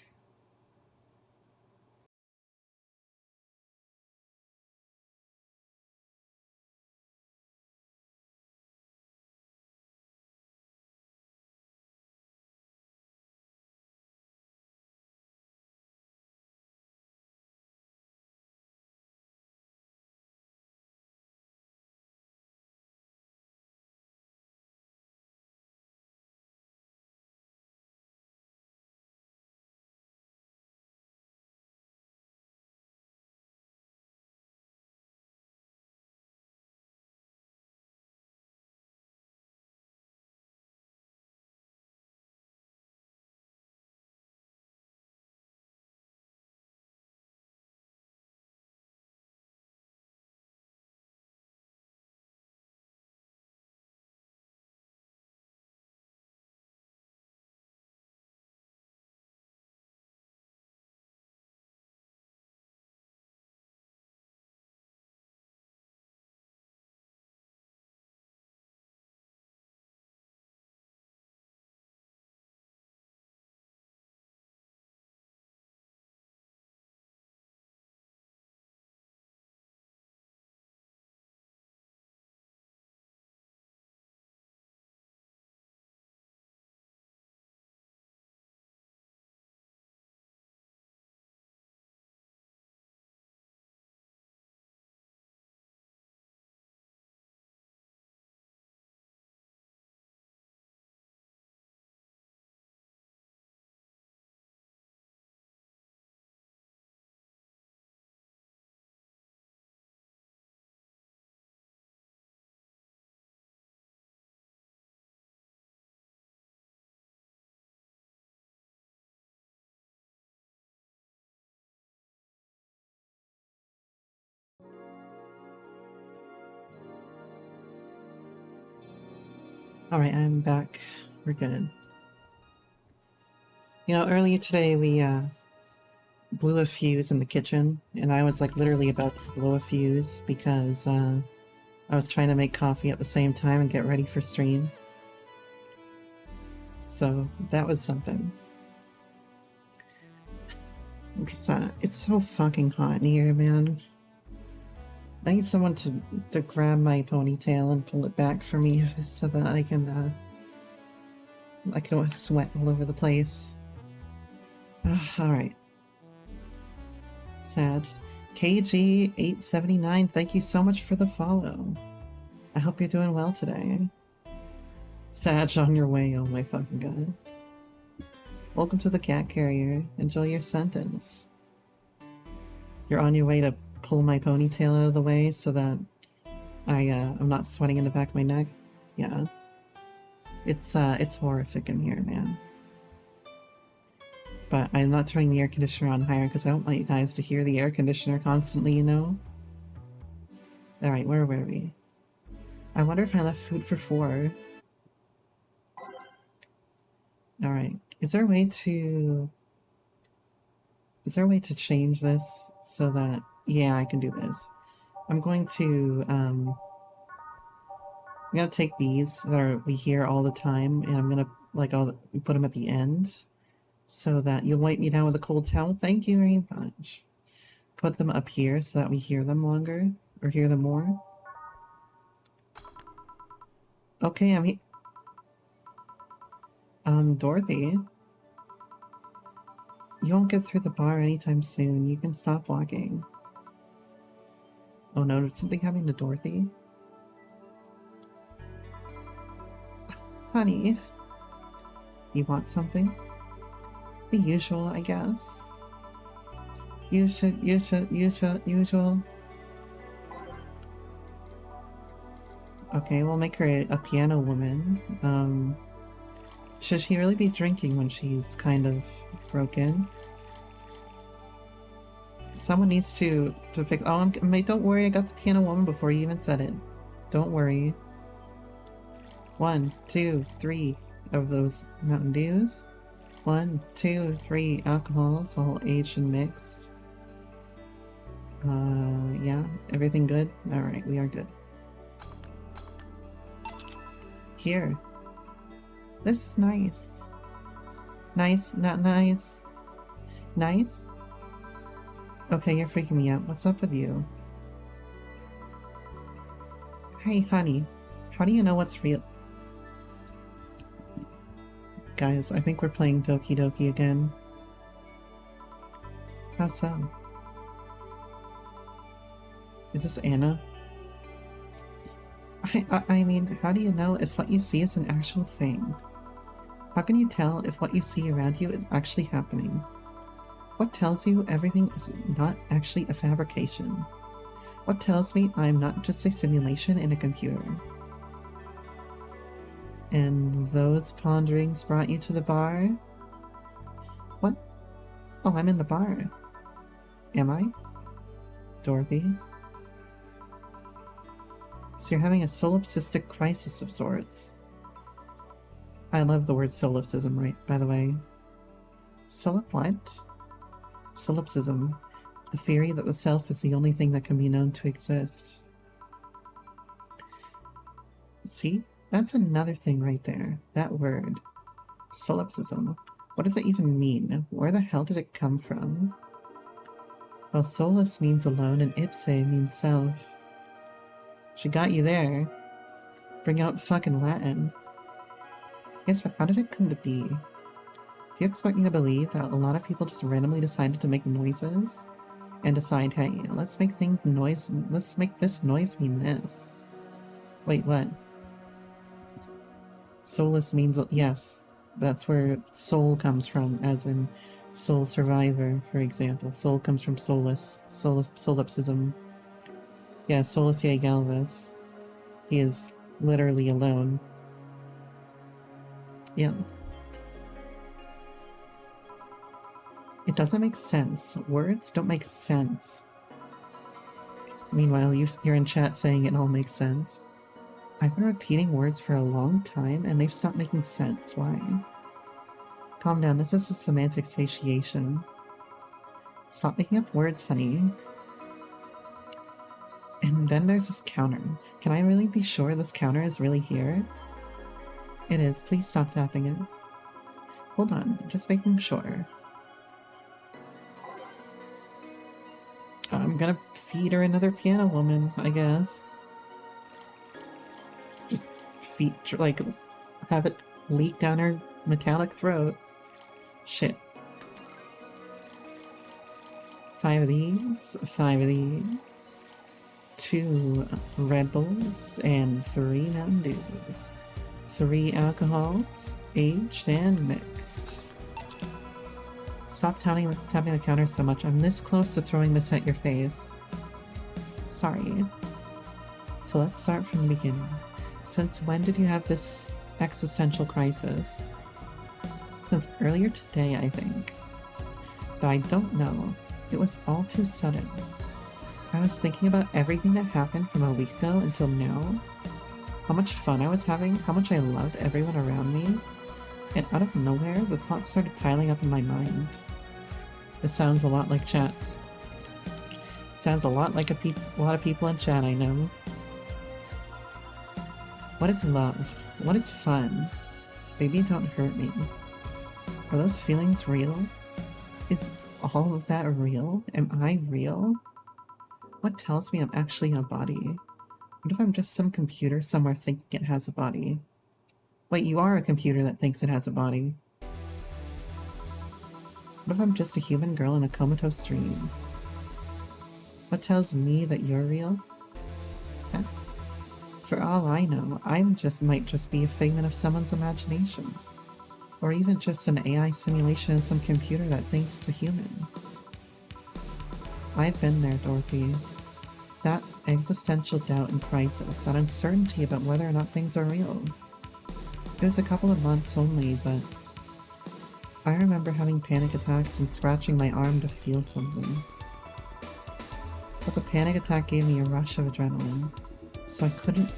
Alright, I'm back. We're good. You know, earlier today we blew a fuse in the kitchen, and I was like literally about to blow a fuse because I was trying to make coffee at the same time and get ready for stream. So that was something. I'm just, it's so fucking hot in here, man. I need someone to grab my ponytail and pull it back for me so that I can sweat all over the place. Alright. Sad. KG879, thank you so much for the follow. I hope you're doing well today. Sag, on your way, oh my fucking god. Welcome to the cat carrier. Enjoy your sentence. You're on your way to pull my ponytail out of the way so that I'm not sweating in the back of my neck? Yeah. It's horrific in here, man. But I'm not turning the air conditioner on higher because I don't want you guys to hear the air conditioner constantly, you know? Alright, where were we? I wonder if I left food for 4. Alright, is there a way to change this so that... Yeah, I can do this. I'm going to, I'm gonna take these that we hear all the time, and I'm gonna, like, put them at the end, so that you'll wipe me down with a cold towel. Thank you very much. Put them up here so that we hear them longer, or hear them more. Okay, I'm Dorothy. You won't get through the bar anytime soon. You can stop walking. Oh no, did something happen to Dorothy? Honey, you want something? The usual, I guess. Usual. Okay, we'll make her a piano woman. Should she really be drinking when she's kind of broken? Someone needs to fix- Oh, mate, don't worry, I got the piano woman before you even said it. Don't worry. 1, 2, 3 of those Mountain Dews. 1, 2, 3 alcohols, all aged and mixed. Yeah, everything good? Alright, we are good. Here. This is nice. Nice, not nice. Nice? Okay, you're freaking me out. What's up with you? Hey, honey. How do you know what's real? Guys, I think we're playing Doki Doki again. How so? Is this Anna? I mean, how do you know if what you see is an actual thing? How can you tell if what you see around you is actually happening? What tells you everything is not actually a fabrication? What tells me I'm not just a simulation in a computer? And those ponderings brought you to the bar? What? Oh, I'm in the bar. Am I? Dorothy? So you're having a solipsistic crisis of sorts. I love the word solipsism, right, by the way. Solip what? Solipsism. The theory that the self is the only thing that can be known to exist. See? That's another thing right there. That word. Solipsism. What does it even mean? Where the hell did it come from? Well, solus means alone and ipse means self. She got you there. Bring out the fucking Latin. Yes, but how did it come to be? Do you expect me to believe that a lot of people just randomly decided to make noises? And decide, hey, let's make this noise mean this. Wait, what? Solus means, yes, that's where soul comes from, as in soul survivor, for example. Soul comes from solus, solipsism. Yeah, solus Ie Galvus. He is literally alone. Yeah. It doesn't make sense. Words don't make sense. Meanwhile, you're in chat saying it all makes sense. I've been repeating words for a long time and they've stopped making sense. Why? Calm down, this is a semantic satiation. Stop making up words, honey. And then there's this counter. Can I really be sure this counter is really here? It is. Please stop tapping it. Hold on, just making sure. I'm gonna feed her another piano woman, I guess. Just feed, like, have it leak down her metallic throat. Shit. 5 of these, 5 of these, 2 Red Bulls, and 3 Mountain Dews. 3 alcohols, aged and mixed. Stop tapping the counter so much. I'm this close to throwing this at your face. Sorry. So let's start from the beginning. Since when did you have this existential crisis? Since earlier today, I think. But I don't know. It was all too sudden. I was thinking about everything that happened from a week ago until now. How much fun I was having, how much I loved everyone around me. And out of nowhere, the thoughts started piling up in my mind. This sounds a lot like chat. It sounds a lot like a lot of people in chat, I know. What is love? What is fun? Baby, don't hurt me. Are those feelings real? Is all of that real? Am I real? What tells me I'm actually a body? What if I'm just some computer somewhere thinking it has a body? Wait, you are a computer that thinks it has a body. What if I'm just a human girl in a comatose dream? What tells me that you're real? Eh? For all I know, might just be a figment of someone's imagination. Or even just an AI simulation in some computer that thinks it's a human. I've been there, Dorothy. That existential doubt and crisis, that uncertainty about whether or not things are real. It was a couple of months only, but I remember having panic attacks and scratching my arm to feel something. But the panic attack gave me a rush of adrenaline, so I couldn't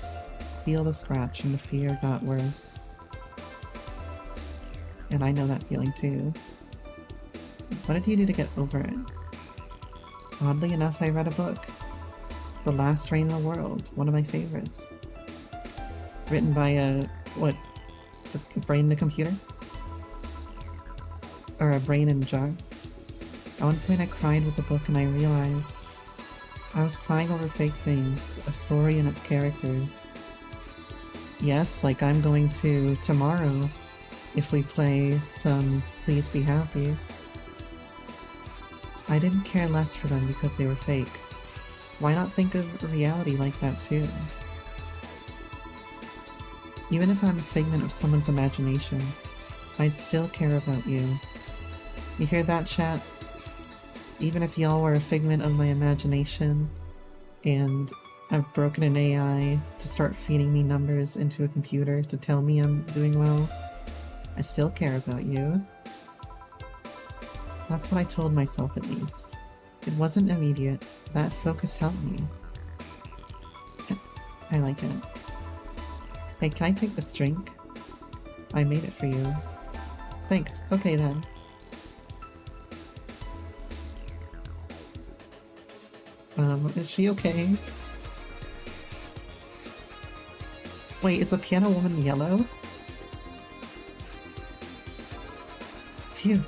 feel the scratch and the fear got worse. And I know that feeling too. What did you do to get over it? Oddly enough, I read a book. The Last Rain in the World, one of my favorites. Written by a brain in the computer? Or a brain in a jar? At one point I cried with the book and I realized I was crying over fake things, a story and its characters. Yes, like I'm going to tomorrow if we play some Please Be Happy. I didn't care less for them because they were fake. Why not think of reality like that too? Even if I'm a figment of someone's imagination, I'd still care about you. You hear that, chat? Even if y'all were a figment of my imagination, and I've broken an AI to start feeding me numbers into a computer to tell me I'm doing well, I still care about you. That's what I told myself at least. It wasn't immediate. That focus helped me. I like it. Hey, can I take this drink? I made it for you. Thanks. Okay then. Is she okay? Wait, is a piano woman yellow? Phew.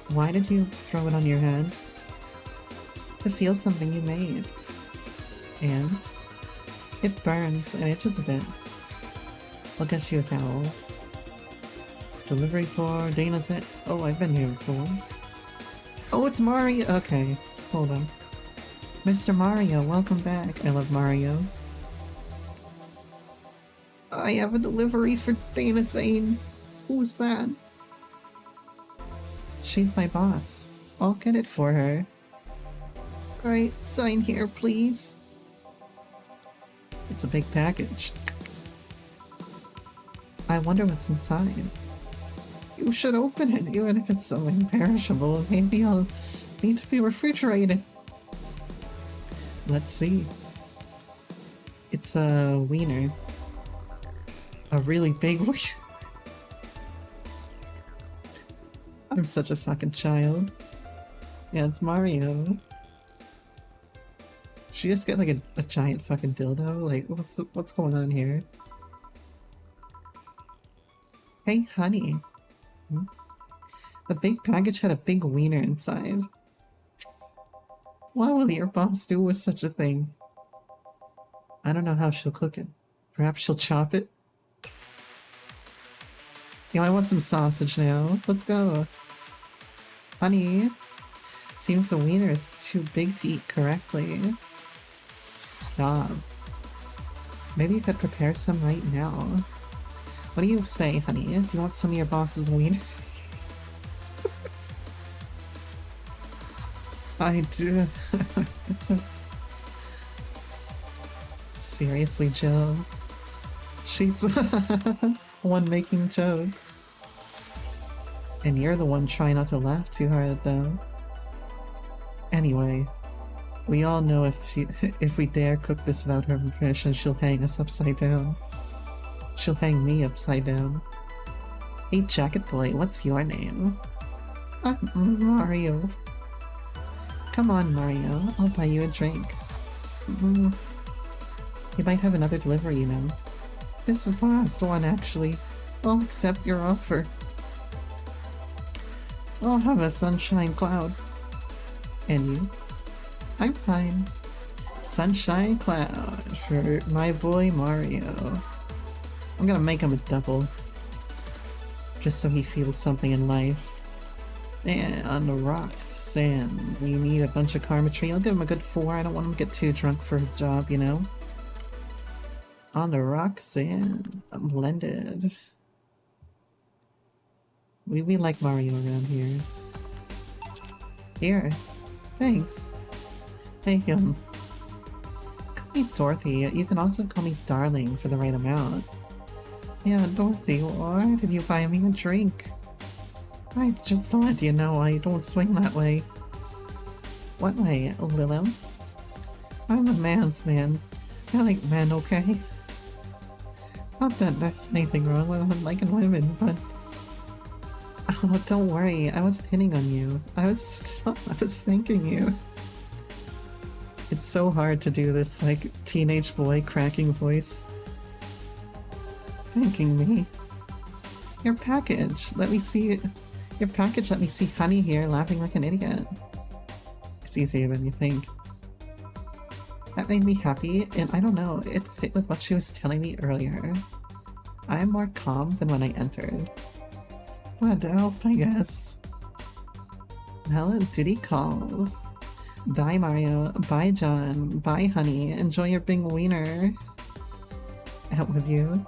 Why did you throw it on your head? To feel something you made. And it burns and itches a bit. I'll get you a towel. Delivery for Dana's it. Oh, I've been here before. Oh, it's Mario! Okay, hold on. Mr. Mario, welcome back. I love Mario. I have a delivery for Dana Zane. Who's that? She's my boss. I'll get it for her. Alright, sign here, please. It's a big package. I wonder what's inside. You should open it, even if it's something perishable. Maybe I'll need to be refrigerated. Let's see. It's a wiener. A really big wiener. I'm such a fucking child. Yeah, it's Mario. She just get like a giant fucking dildo? Like, what's going on here? Hey, honey. Hmm? The big package had a big wiener inside. What will your boss do with such a thing? I don't know how she'll cook it. Perhaps she'll chop it? Yo, I want some sausage now. Let's go. Honey. Seems the wiener is too big to eat correctly. Stop. Maybe you could prepare some right now. What do you say, honey? Do you want some of your boss's wiener? I do. Seriously, Jill. She's one making jokes. And you're the one trying not to laugh too hard at them. Anyway, we all know if we dare cook this without her permission, she'll hang us upside down. She'll hang me upside down. Hey, Jacket Boy, what's your name? I'm Mario. Come on, Mario. I'll buy you a drink. You might have another delivery, you know. This is the last one, actually. I'll accept your offer. I'll have a sunshine cloud. And you? I'm fine. Sunshine cloud for my boy Mario. I'm gonna make him a double. Just so he feels something in life. And on the rocks, and we need a bunch of karma tree. I'll give him a good 4. I don't want him to get too drunk for his job, you know? On the rocks, and blended. We like Mario around here. Here. Thanks. Hey, call me Dorothy. You can also call me Darling for the right amount. Yeah, Dorothy, why did you buy me a drink? I just to let you know I don't swing that way. What way, Lilo? I'm a man's man. I like men, okay? Not that there's anything wrong with liking women, but... Oh, don't worry, I wasn't hitting on you. I was thanking you. It's so hard to do this, like, teenage boy cracking voice. Thanking me. Your package, let me see it. Your package let me see Honey here laughing like an idiot. It's easier than you think. That made me happy, and I don't know, it fit with what she was telling me earlier. I am more calm than when I entered. Glad to help, I guess. Well, duty calls. Bye, Mario. Bye, John. Bye, Honey. Enjoy your big wiener. Out with you.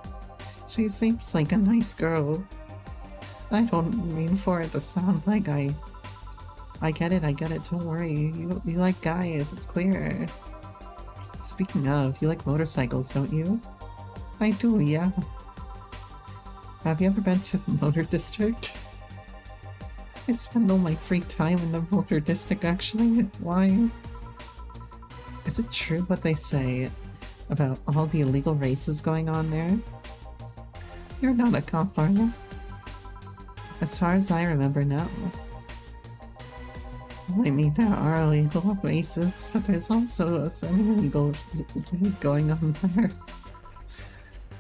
She seems like a nice girl. I don't mean for it to sound like I get it, don't worry. You like guys, it's clear. Speaking of, you like motorcycles, don't you? I do, yeah. Have you ever been to the Motor District? I spend all my free time in the Motor District, actually. Why? Is it true what they say about all the illegal races going on there? You're not a cop, are you? As far as I remember, no. I mean, there are illegal races, but there's also a semi-legal going on there.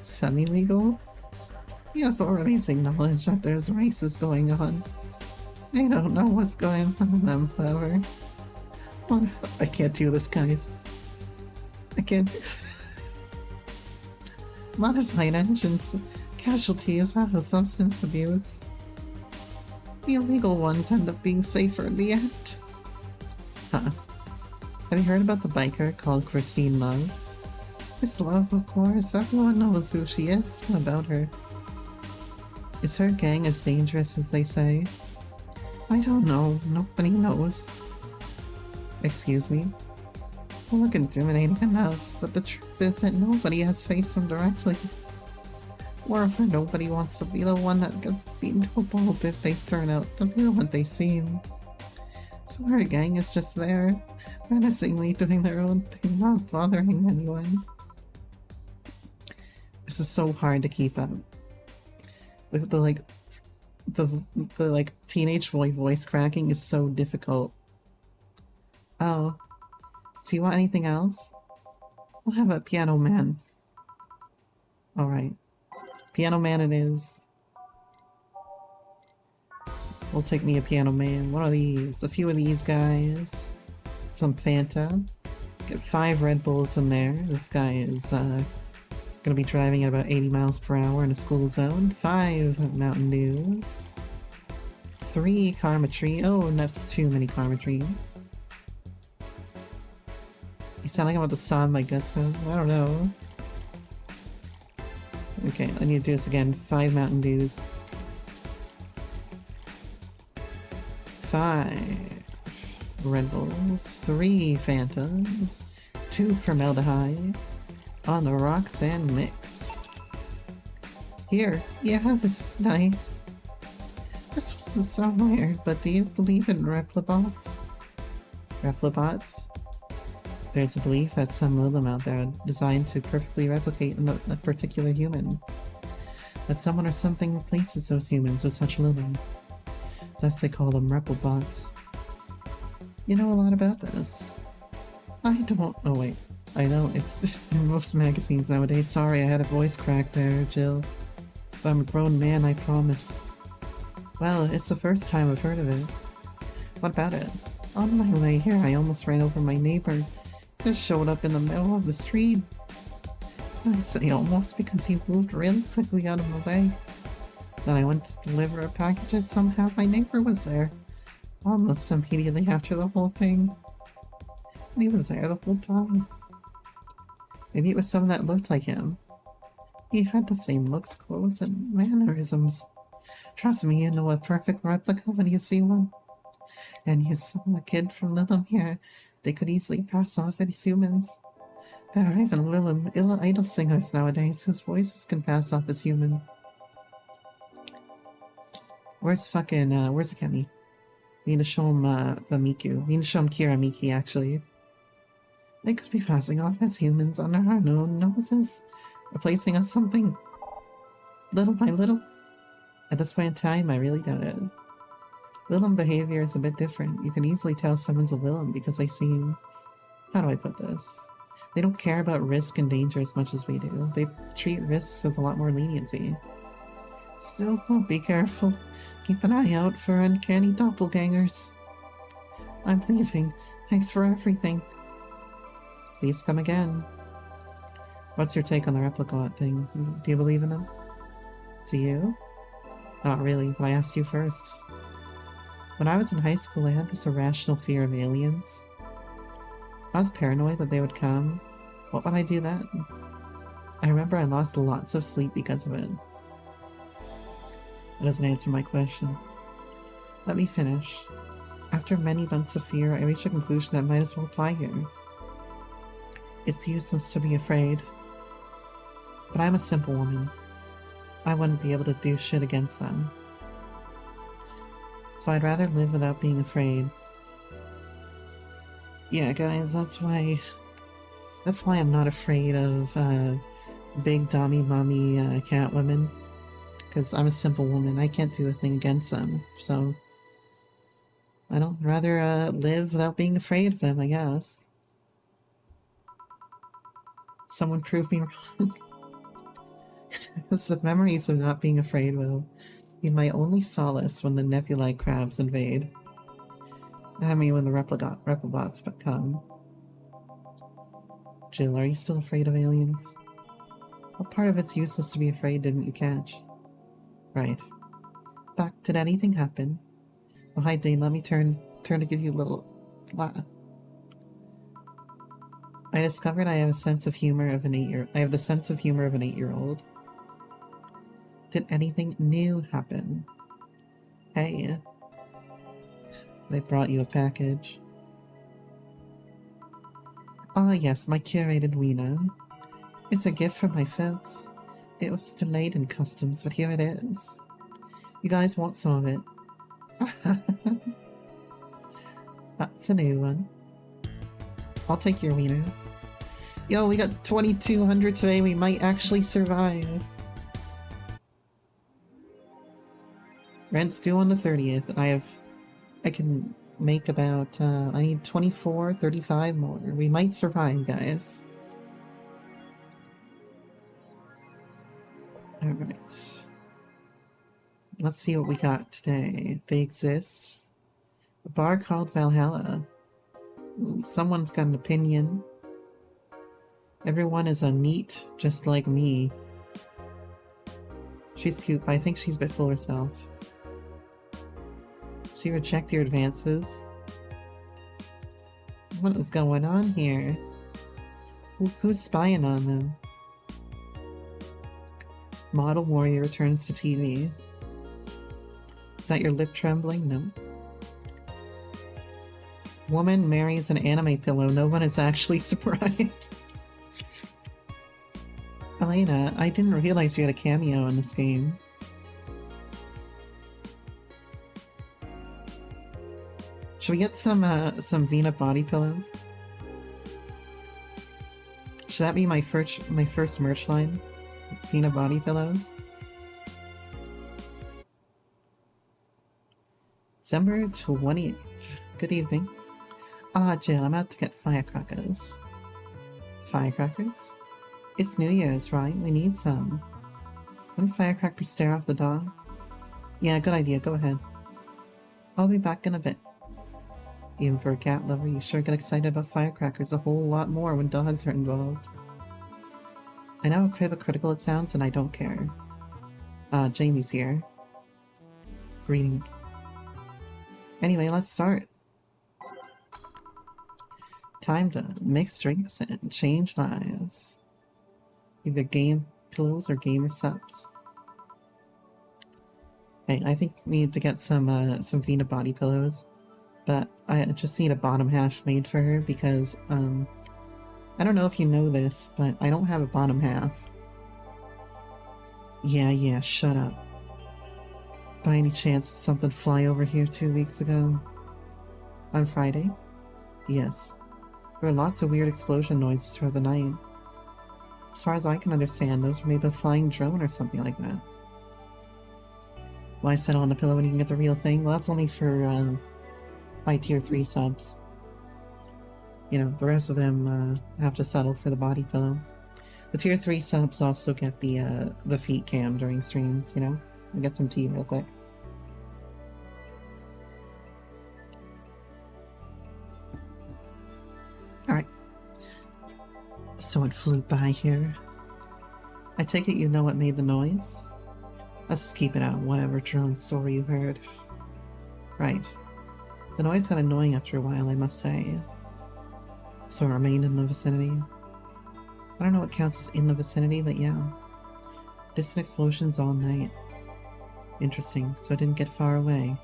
Semi-legal? The authorities acknowledge that there's races going on. They don't know what's going on in them, however. I can't do this, guys. I can't do Modified engines, casualties out of substance abuse. The illegal ones end up being safer in the end. Huh. Have you heard about the biker called Christine Love? Miss Love, of course. Everyone knows who she is. What about her? Is her gang as dangerous as they say? I don't know. Nobody knows. Excuse me? They look intimidating enough, but the truth is that nobody has faced them directly. Moreover, nobody wants to be the one that gets beaten to a pulp if they turn out to be what they seem. So our gang is just there, menacingly doing their own thing, not bothering anyone. This is so hard to keep up. The like the like teenage boy voice cracking is so difficult. Oh, do you want anything else? We'll have a piano man. Alright. Piano man it is. We'll take me a piano man. What are these? A few of these guys. Some Fanta. Get 5 Red Bulls in there. This guy is gonna be driving at about 80 miles per hour in a school zone. 5 Mountain Dews. 3 Karma Tree. Oh, and that's too many Karma Trees. You sound like I'm about to saw my guts out. I don't know. Okay, I need to do this again. 5 Mountain Dews. 5 Red Bulls. 3 Phantoms. 2 Formaldehyde. On the rocks and mixed. Here, yeah, this is nice. This was so weird, but do you believe in replibots? Replibots? There's a belief that some Lilim out there are designed to perfectly replicate a particular human. That someone or something replaces those humans with such Lilim. Thus they call them replibots. You know a lot about this. I don't- oh wait. I know, it's in most magazines nowadays. Sorry, I had a voice crack there, Jill. But I'm a grown man, I promise. Well, it's the first time I've heard of it. What about it? On my way here, I almost ran over my neighbor. Just showed up in the middle of the street. I say almost because he moved really quickly out of my way. Then I went to deliver a package and somehow my neighbor was there. Almost immediately after the whole thing. And he was there the whole time. Maybe it was someone that looked like him. He had the same looks, clothes, and mannerisms. Trust me, you know a perfect replica when you see one. And you saw the kid from Lilim here. They could easily pass off as humans. There are even Lilim idol singers nowadays whose voices can pass off as human. Where's fucking, where's Akemi? We need to show him, the Miku. We need to show him Kira Miki, actually. They could be passing off as humans under our own noses, replacing us something little by little. At this point in time, I really doubt it. Lilim behavior is a bit different. You can easily tell someone's a Lilim because they seem... how do I put this? They don't care about risk and danger as much as we do. They treat risks with a lot more leniency. Still, be careful. Keep an eye out for uncanny doppelgangers. I'm leaving. Thanks for everything. Please come again. What's your take on the replicant thing? Do you believe in them? Do you? Not really, but I asked you first. When I was in high school, I had this irrational fear of aliens. I was paranoid that they would come. What would I do then? I remember I lost lots of sleep because of it. That doesn't answer my question. Let me finish. After many months of fear, I reached a conclusion that might as well apply here. It's useless to be afraid. But I'm a simple woman. I wouldn't be able to do shit against them. So I'd rather live without being afraid. Yeah, guys, that's why I'm not afraid of, big dommy mommy, cat women. Because I'm a simple woman, I can't do a thing against them, so... I'd rather, live without being afraid of them, I guess. Someone prove me wrong. Because the memories of not being afraid will be my only solace when the nebulae crabs invade. I mean, when the replibots come. Jill, are you still afraid of aliens? What part of it's useless to be afraid didn't you catch? Right. Doc, did anything happen? Oh, hi Dane, let me turn to give you a little... I discovered I have a sense of humor of an 8-year... I have the sense of humor of an 8-year-old. Did anything new happen? Hey. They brought you a package. Ah yes, my curated wiener. It's a gift from my folks. It was delayed in customs, but here it is. You guys want some of it? That's a new one. I'll take your wiener. Yo, we got 2,200 today. We might actually survive. Rent's due on the 30th. I can make about, I need 24, 35 more. We might survive, guys. Alright. Let's see what we got today. They exist. A bar called Valhalla. Ooh, someone's got an opinion. Everyone is a neat, just like me. She's cute, but I think she's a bit full of herself. She reject your advances. What is going on here? Who's spying on them? Model warrior returns to TV. Is that your lip trembling? No. Woman marries an anime pillow. No one is actually surprised. Elena, I didn't realize you had a cameo in this game. Should we get some Vena body pillows? Should that be my first merch line? Vena body pillows? December 28th. Good evening. Ah, Jill, I'm out to get firecrackers. Firecrackers? It's New Year's, right? We need some. Wouldn't firecrackers stare off the dog? Yeah, good idea. Go ahead. I'll be back in a bit. Even for a cat lover, you sure get excited about firecrackers a whole lot more when dogs are involved. I know how hypocritical it sounds, and I don't care. Jamie's here. Greetings. Anyway, let's start. Time to mix drinks and change lives. Either game pillows or gamer subs. Hey, I think we need to get some Vena body pillows. But I just need a bottom half made for her because, I don't know if you know this, but I don't have a bottom half. Yeah, shut up. By any chance, did something fly over here 2 weeks ago? On Friday? Yes. There were lots of weird explosion noises throughout the night. As far as I can understand, those were maybe a flying drone or something like that. Why settle on a pillow when you can get the real thing? Well, that's only for, my tier 3 subs. You know, the rest of them have to settle for the body pillow. The tier 3 subs also get the feet cam during streams, you know? I'll get some tea real quick. Alright. So it flew by here. I take it you know what made the noise? Let's just keep it out, whatever drone story you heard. Right. The noise got annoying after a while, I must say. So it remained in the vicinity. I don't know what counts as in the vicinity, but yeah. Distant explosions all night. Interesting, so it didn't get far away.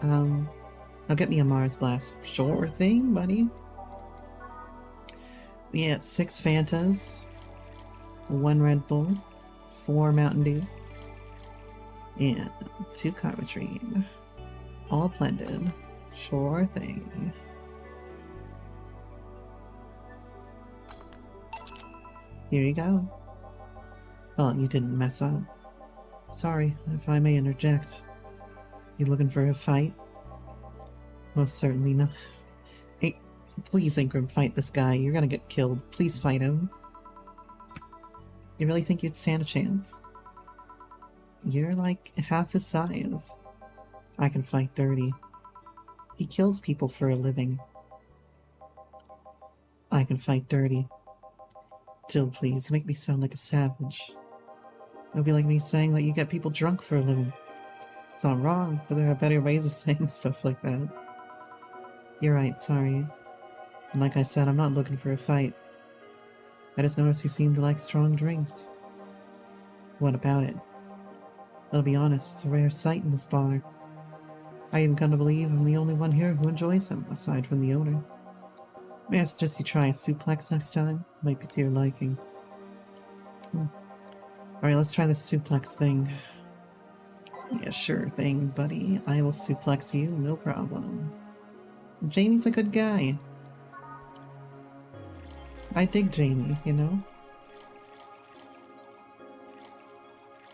Now get me a Mars Blast. Sure thing, buddy. We got 6 Fantas, 1 Red Bull, 4 Mountain Dew, and 2 Carbotrine. All blended. Sure thing. Here you go. Well, you didn't mess up. Sorry, if I may interject. You looking for a fight? Most certainly not. Hey, please, Ingram, fight this guy. You're gonna get killed. Please fight him. You really think you'd stand a chance? You're like half his size. I can fight dirty. He kills people for a living. I can fight dirty. Jill, please, you make me sound like a savage. It would be like me saying that you get people drunk for a living. It's not wrong, but there are better ways of saying stuff like that. You're right, sorry. And like I said, I'm not looking for a fight. I just noticed you seem to like strong drinks. What about it? I'll be honest, it's a rare sight in this bar. I even come to believe I'm the only one here who enjoys them, aside from the owner. May I suggest you try a suplex next time? Might be to your liking. Alright, let's try this suplex thing. Yeah, sure thing, buddy. I will suplex you, no problem. Jamie's a good guy. I dig Jamie, you know?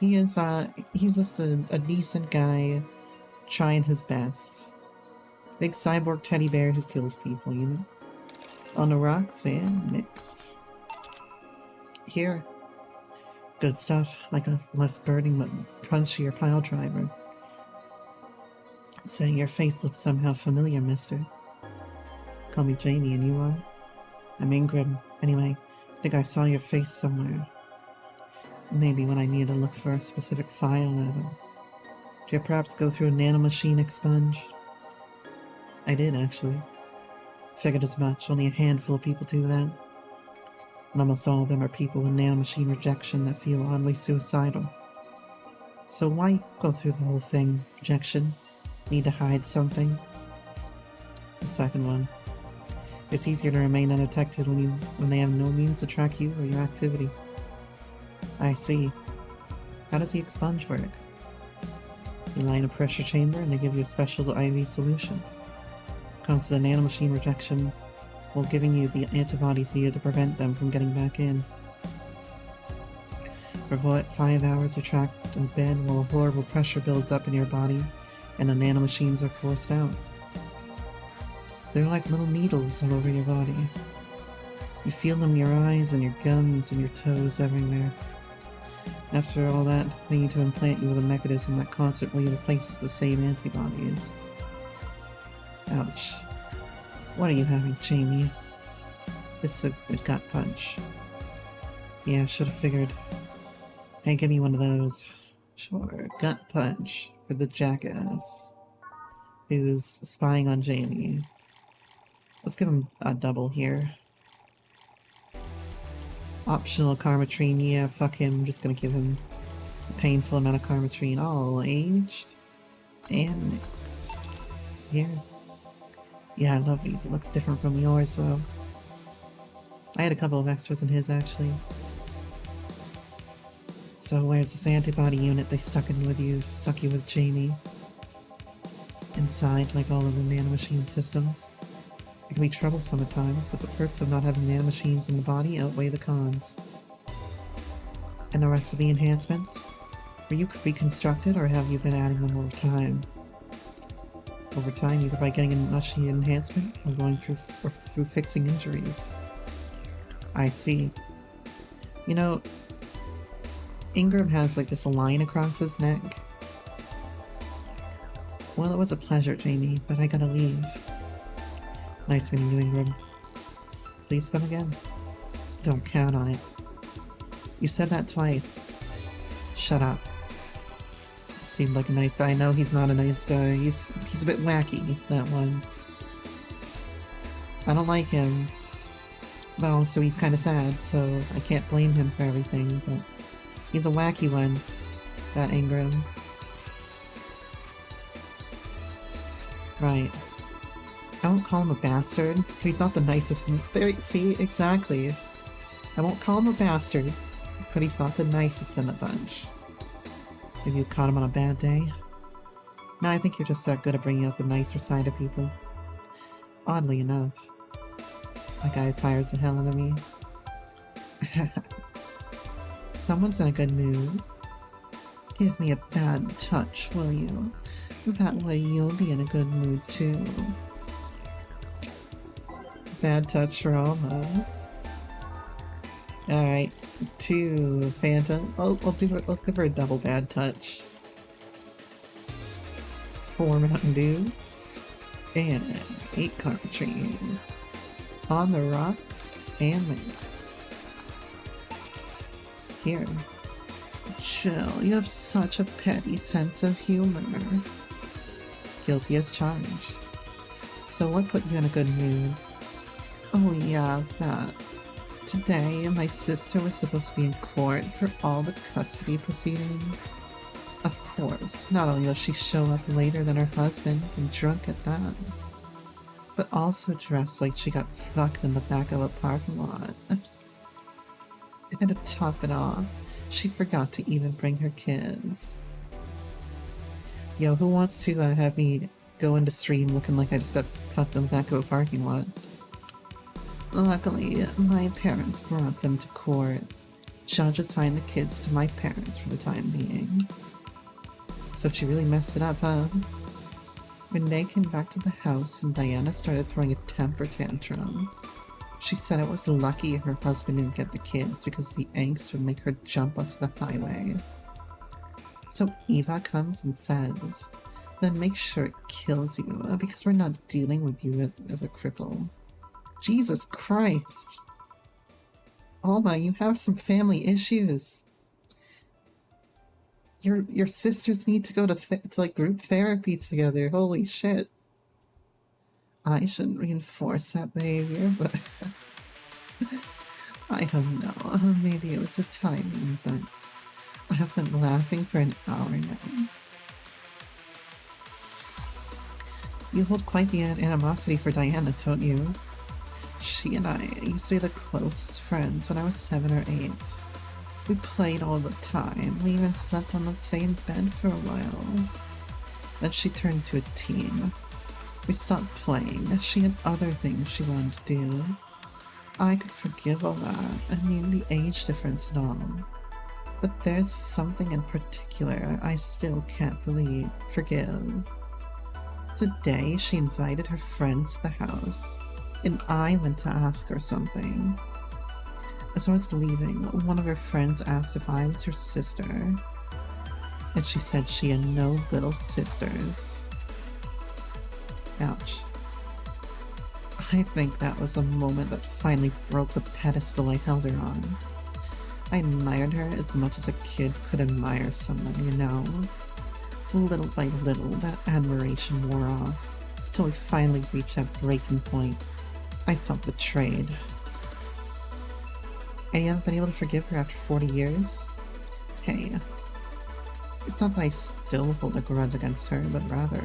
He's just a decent guy trying his best. Big cyborg teddy bear who kills people, you know? On the rocks and mixed. Here. Good stuff, like a less burning but punchier pile driver. Say your face looks somehow familiar, mister. Call me Jamie, and you are? I'm Ingram. Anyway, I think I saw your face somewhere. Maybe when I needed to look for a specific file item. Did you perhaps go through a nanomachine expunge? I did, actually. Figured as much. Only a handful of people do that. And almost all of them are people with nanomachine rejection that feel oddly suicidal. So why go through the whole thing? Rejection? Need to hide something? The second one. It's easier to remain undetected when they have no means to track you or your activity. I see. How does the expunge work? You lie in a pressure chamber and they give you a special IV solution. Causes a nanomachine rejection while giving you the antibodies needed to prevent them from getting back in. For 5 hours you're trapped in bed while a horrible pressure builds up in your body and the nanomachines are forced out. They're like little needles all over your body. You feel them in your eyes and your gums and your toes everywhere. After all that, we need to implant you with a mechanism that constantly replaces the same antibodies. Ouch. What are you having, Jamie? This is a gut punch. Yeah, should have figured. Hey, give me one of those. Sure, gut punch for the jackass who's spying on Jamie. Let's give him a double here. Optional karmatrine, yeah, fuck him. I'm just gonna give him a painful amount of karmatrine. All aged and mixed. Here. Yeah, I love these. It looks different from yours, though. I had a couple of extras in his, actually. So where's this antibody unit they stuck you with Jamie? Inside, like all of the nanomachine systems. It can be troublesome at times, but the perks of not having nanomachines in the body outweigh the cons. And the rest of the enhancements? Were you reconstructed, or have you been adding them over time? Over time, either by getting a machine enhancement, or going through fixing injuries. I see. You know, Ingram has like this line across his neck. Well, it was a pleasure, Jamie, but I gotta leave. Nice meeting you, Ingram. Please come again. Don't count on it. You said that twice. Shut up. Seemed like a nice guy. No, he's not a nice guy. He's a bit wacky, that one. I don't like him. But also he's kind of sad, so I can't blame him for everything, but he's a wacky one, that Ingram. Right. I won't call him a bastard, but he's not the nicest. There, see, exactly. I won't call him a bastard, but he's not the nicest in the bunch. Maybe you caught him on a bad day? No, I think you're just that good at bringing out the nicer side of people. Oddly enough. That guy tires the hell out of me. Someone's in a good mood. Give me a bad touch, will you? That way you'll be in a good mood too. Bad touch for Alma. Alright, 2 Phantom. I'll give her a double bad touch. 4 Mountain Dews. And 8 Carpetrine. On the rocks and mixed. Here. Chill, you have such a petty sense of humor. Guilty as charged. So what put you in a good mood? Oh yeah, that. Today, my sister was supposed to be in court for all the custody proceedings. Of course, not only does she show up later than her husband, and drunk at that, but also dressed like she got fucked in the back of a parking lot. And to top it off, she forgot to even bring her kids. Yo, who wants to have me go into stream looking like I just got fucked in the back of a parking lot? Luckily, my parents brought them to court. Judge assigned the kids to my parents for the time being. So she really messed it up, huh? Renee came back to the house and Diana started throwing a temper tantrum. She said it was lucky her husband didn't get the kids because the angst would make her jump onto the highway. So Eva comes and says, then make sure it kills you because we're not dealing with you as a cripple. Jesus Christ! Alma, you have some family issues. Your sisters need to go to like group therapy together. Holy shit. I shouldn't reinforce that behavior, but I don't know. Maybe it was a timing, but I have been laughing for an hour now. You hold quite the animosity for Diana, don't you? She and I used to be the closest friends when I was 7 or 8. We played all the time. We even slept on the same bed for a while. Then she turned to a teen. We stopped playing. She had other things she wanted to do. I could forgive all that. I mean, the age difference and all. But there's something in particular I still can't forgive. Today, she invited her friends to the house, and I went to ask her something. As I was leaving, one of her friends asked if I was her sister, and she said she had no little sisters. Ouch. I think that was a moment that finally broke the pedestal I held her on. I admired her as much as a kid could admire someone, you know. Little by little, that admiration wore off, till we finally reached that breaking point. I felt betrayed. And you haven't been able to forgive her after 40 years? Hey, it's not that I still hold a grudge against her, but rather,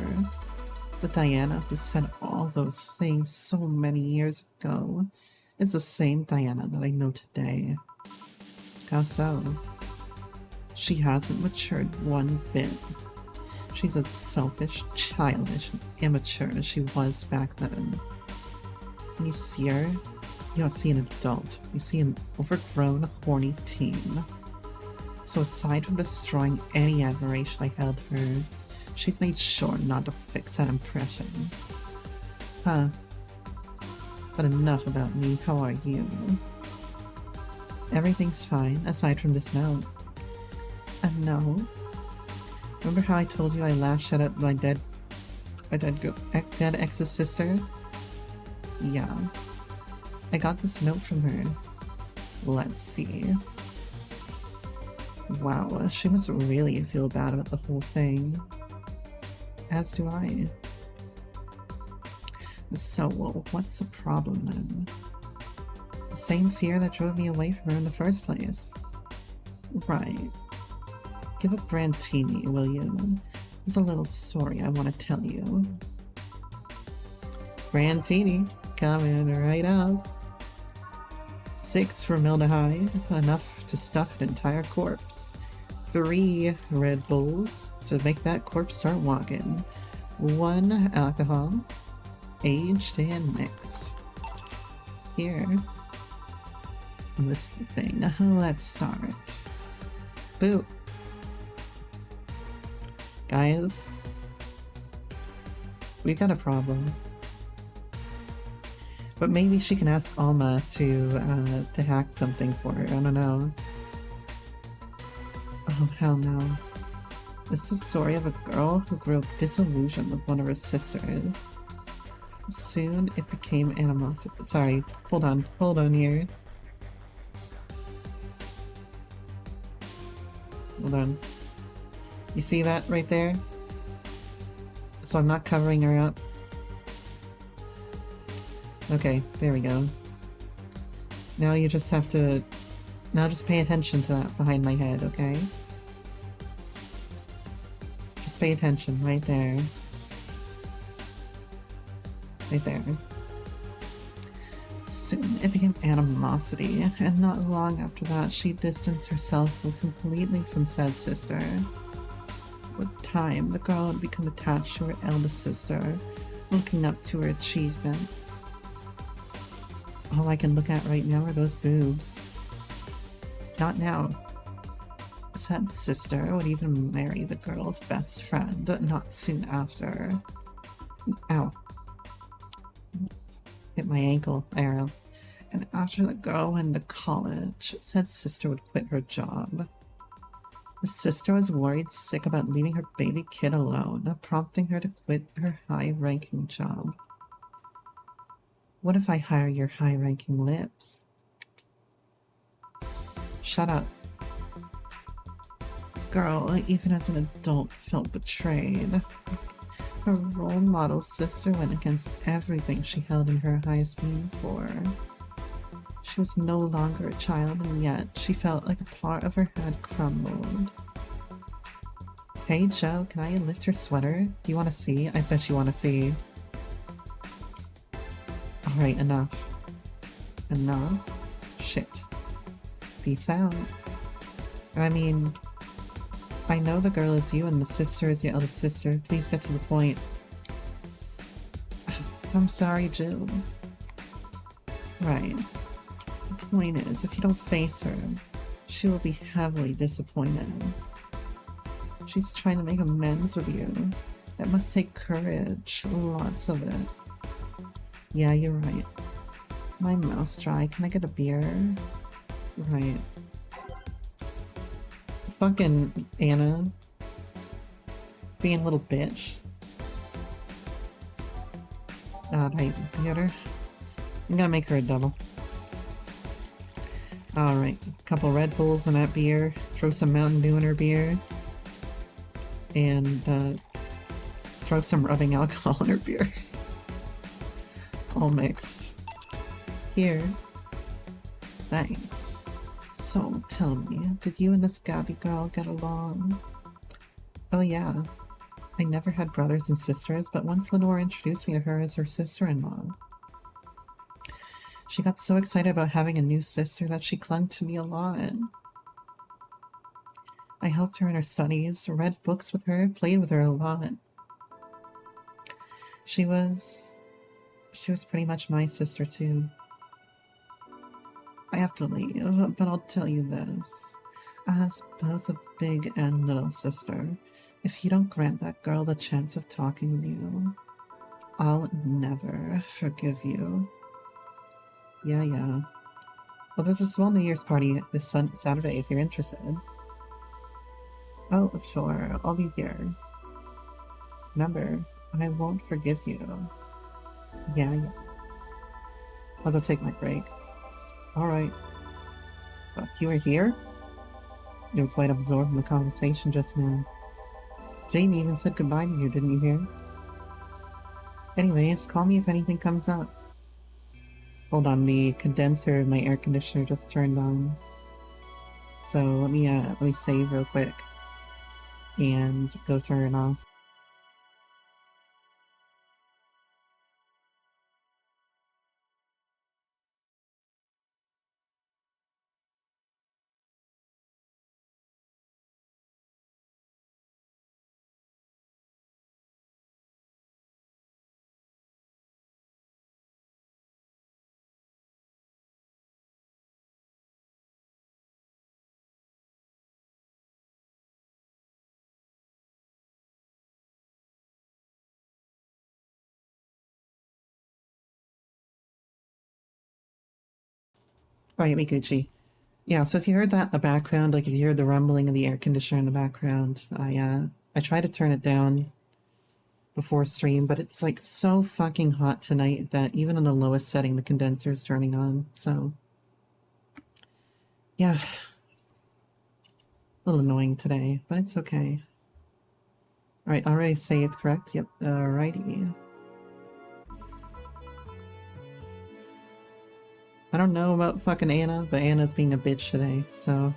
the Diana who said all those things so many years ago is the same Diana that I know today. How so? She hasn't matured one bit. She's as selfish, childish, and immature as she was back then. When you see her, you don't see an adult. You see an overgrown, horny teen. So aside from destroying any admiration I held for her, she's made sure not to fix that impression. Huh. But enough about me, how are you? Everything's fine, aside from this note. A note? Remember how I told you I lashed out at my dead ex's sister? Yeah. I got this note from her. Let's see. Wow, she must really feel bad about the whole thing. As do I. So, what's the problem then? The same fear that drove me away from her in the first place. Right. Give up Brandtini, will you? There's a little story I want to tell you. Brandtini, coming right up. 6 formaldehyde, enough to stuff an entire corpse. 3 Red Bulls to make that corpse start walking. 1 alcohol, aged and mixed. Here. This thing. Let's start. Boo. Guys, we got a problem. But maybe she can ask Alma to hack something for her. I don't know. Oh, hell no. This is the story of a girl who grew up disillusioned with one of her sisters. Soon it became animosity. Sorry, hold on here. Hold on. You see that right there? So I'm not covering her up. Okay, there we go. Now you just have to... Now just pay attention to that behind my head, okay? Just pay attention, right there. Right there. Soon it became animosity, and not long after that she distanced herself completely from said sister. With time, the girl had become attached to her eldest sister, looking up to her achievements. all I can look at right now are those boobs. Not now. Sad sister would even marry the girl's best friend not soon after. Ow. Hit my ankle, arrow. And after the girl went to college, said sister would quit her job. The sister was worried sick about leaving her baby kid alone, prompting her to quit her high-ranking job. What if I hire your high-ranking lips? Shut up. The girl, even as an adult, felt betrayed. Her role model sister went against everything she held in her high esteem for. She was no longer a child, and yet she felt like a part of her had crumbled. Hey Joe, can I lift your sweater? Do you want to see? I bet you want to see. Alright, enough. Enough? Shit. Peace out. I mean, I know the girl is you and the sister is your eldest sister. Please get to the point. I'm sorry, Jill. Right. The point is, if you don't face her, she will be heavily disappointed. She's trying to make amends with you. That must take courage. Lots of it. Yeah, you're right. My mouth's dry. Can I get a beer? Right. Fucking Anna. Being a little bitch. Alright, beer. I'm gonna make her a double. Alright, a couple Red Bulls in that beer. Throw some Mountain Dew in her beer. And, throw some rubbing alcohol in her beer. All mixed. Here. Thanks. So, tell me, did you and this Gabby girl get along? Oh yeah. I never had brothers and sisters, but once Lenore introduced me to her as her sister-in-law. She got so excited about having a new sister that she clung to me a lot. I helped her in her studies, read books with her, played with her a lot. She was pretty much my sister too. I have to leave, but I'll tell you this. As both a big and little sister, if you don't grant that girl the chance of talking with you, I'll never forgive you. Yeah. Well, there's a small New Year's party this Saturday if you're interested. Oh, sure, I'll be here. Remember, I won't forgive you. Yeah. I'll go take my break. Alright. Fuck, you were here? You were quite absorbed in the conversation just now. Jamie even said goodbye to you, didn't you hear? Anyways, call me if anything comes up. Hold on, the condenser of my air conditioner just turned on. So let me save real quick and go turn it off. Alright, Mikuchi. Yeah, so if you heard that in the background, like if you heard the rumbling of the air conditioner in the background, I tried to turn it down before stream, but it's like so fucking hot tonight that even on the lowest setting the condenser is turning on, so yeah. A little annoying today, but it's okay. Alright, already saved, correct? Yep, alrighty. I don't know about fucking Anna, but Anna's being a bitch today, so...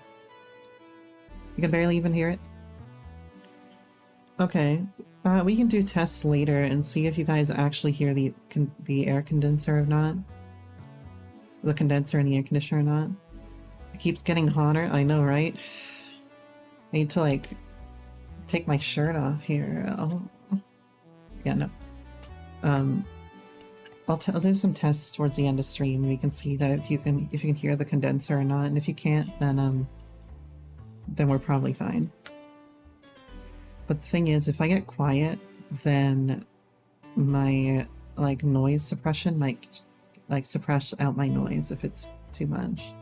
You can barely even hear it? Okay, we can do tests later and see if you guys actually hear the air condenser or not. The condenser in the air conditioner or not. It keeps getting hotter, I know, right? I need to, like, take my shirt off here. Yeah, no. I'll do some tests towards the end of stream, and we can see that if you can hear the condenser or not, and if you can't, then we're probably fine. But the thing is, if I get quiet, then my like noise suppression might like suppress out my noise if it's too much.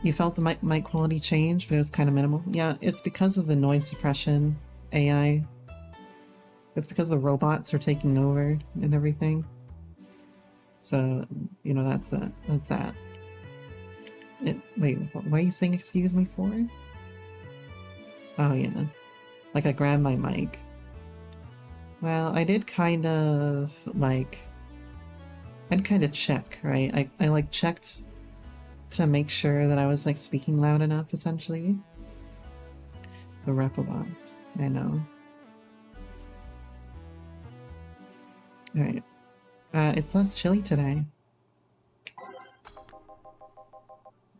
You felt the mic quality change, but it was kind of minimal. Yeah, it's because of the noise suppression AI. It's because the robots are taking over and everything. So, you know, that's that. That's that. Wait, what are you saying excuse me for? Oh, yeah. Like, I grabbed my mic. Well, I did kind of, like... I'd kind of check, right? I like, checked to make sure that I was, like, speaking loud enough, essentially. The Repobots. I know. Alright. It's less chilly today.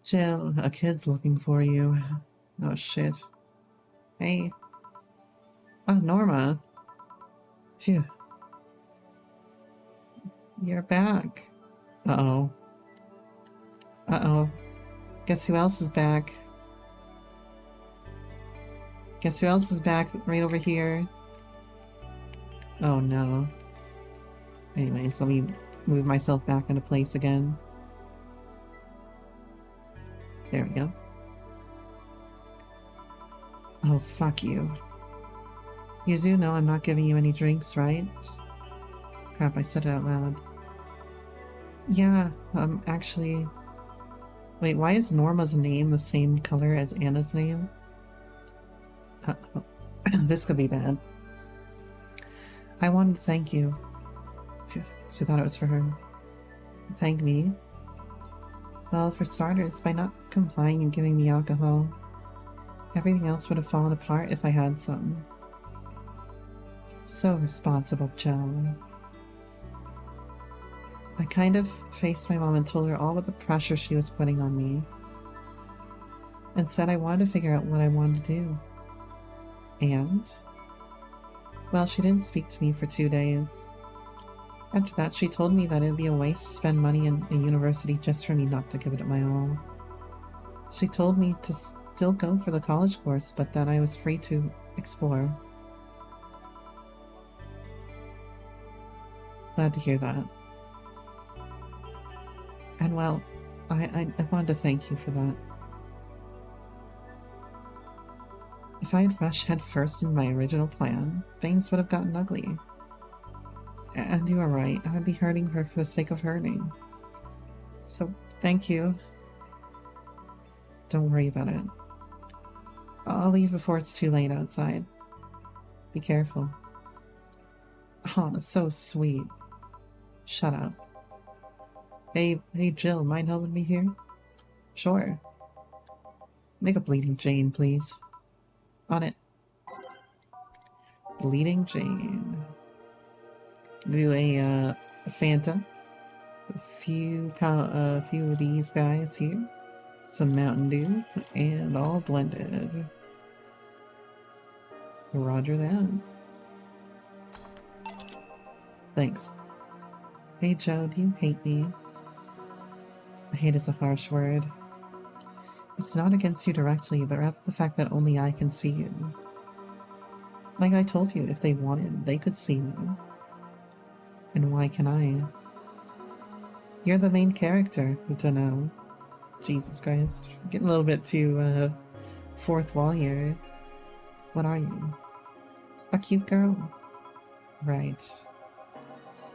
Jill, a kid's looking for you. Oh, shit. Hey. Oh, Norma. Phew. You're back. Uh-oh. Uh-oh. Guess who else is back? Guess who else is back right over here? Oh, no. Anyways, let me move myself back into place again. There we go. Oh, fuck you. You do know I'm not giving you any drinks, right? Crap, I said it out loud. Yeah, actually... Wait, why is Norma's name the same color as Anna's name? Uh-oh. This could be bad. I wanted to thank you. She thought it was for her. Thank me? Well, for starters, by not complying and giving me alcohol. Everything else would have fallen apart if I had some. So responsible, Joe. I kind of faced my mom and told her all about the pressure she was putting on me. And said I wanted to figure out what I wanted to do. And? Well, she didn't speak to me for 2 days. After that, she told me that it would be a waste to spend money in a university just for me not to give it my all. She told me to still go for the college course, but that I was free to explore. Glad to hear that. And well, I wanted to thank you for that. If I had rushed head first in my original plan, things would have gotten ugly. And you are right, I would be hurting her for the sake of hurting. So, thank you. Don't worry about it. I'll leave before it's too late outside. Be careful. Oh, that's so sweet. Shut up. Hey Jill, mind helping me here? Sure. Make a Bleeding Jane, please. On it. Bleeding Jane. Do a Fanta. A few of these guys here. Some Mountain Dew, and all blended. Roger that. Thanks. Hey Joe, do you hate me? Hate is a harsh word. It's not against you directly, but rather the fact that only I can see you. Like I told you, if they wanted, they could see me. And why can I? You're the main character, you dunno. Jesus Christ. Getting a little bit too, fourth wall here. What are you? A cute girl. Right.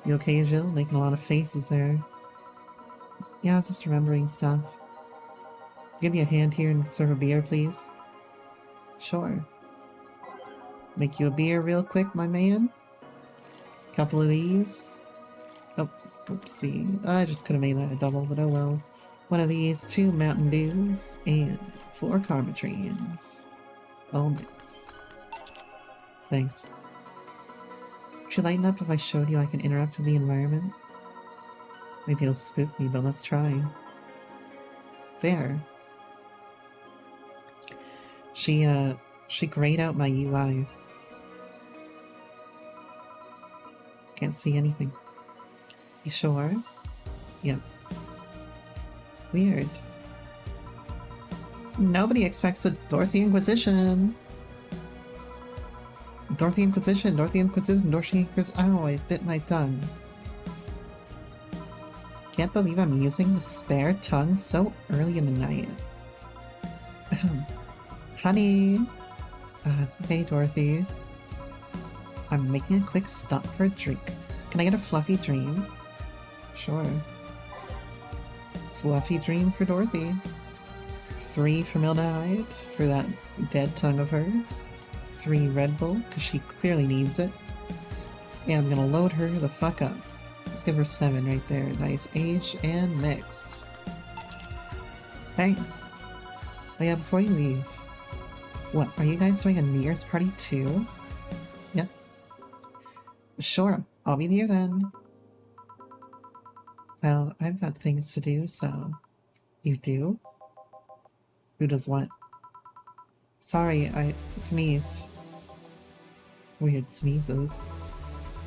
You okay, Jill? Making a lot of faces there. Yeah, I was just remembering stuff. Give me a hand here and serve a beer, please. Sure. Make you a beer real quick, my man. Couple of these. Oh, oopsie. I just could have made that a double, but oh well. One of these, 2 Mountain Dews, and 4 Karmatrines. All mixed. Thanks. Would you lighten up if I showed you I can interact with the environment? Maybe it'll spook me, but let's try. There. She grayed out my UI. Can't see anything. You sure? Yep. Weird. Nobody expects the Dorothy Inquisition. Dorothy Inquisition, Dorothy Inquisition, Dorothy Inquisition. Ow, I bit my tongue. Can't believe I'm using the spare tongue so early in the night. Honey. Hey, Dorothy. I'm making a quick stop for a drink. Can I get a fluffy dream? Sure. Fluffy dream for Dorothy. 3 formaldehyde for that dead tongue of hers. 3 Red Bull, because she clearly needs it. And I'm gonna load her the fuck up. Let's give her 7 right there. Nice. Age and mix. Thanks. Oh yeah, before you leave. What, are you guys doing a New Year's party too? Yep. Sure, I'll be there then. Well, I've got things to do, so... You do? Who does what? Sorry, I sneezed. Weird sneezes.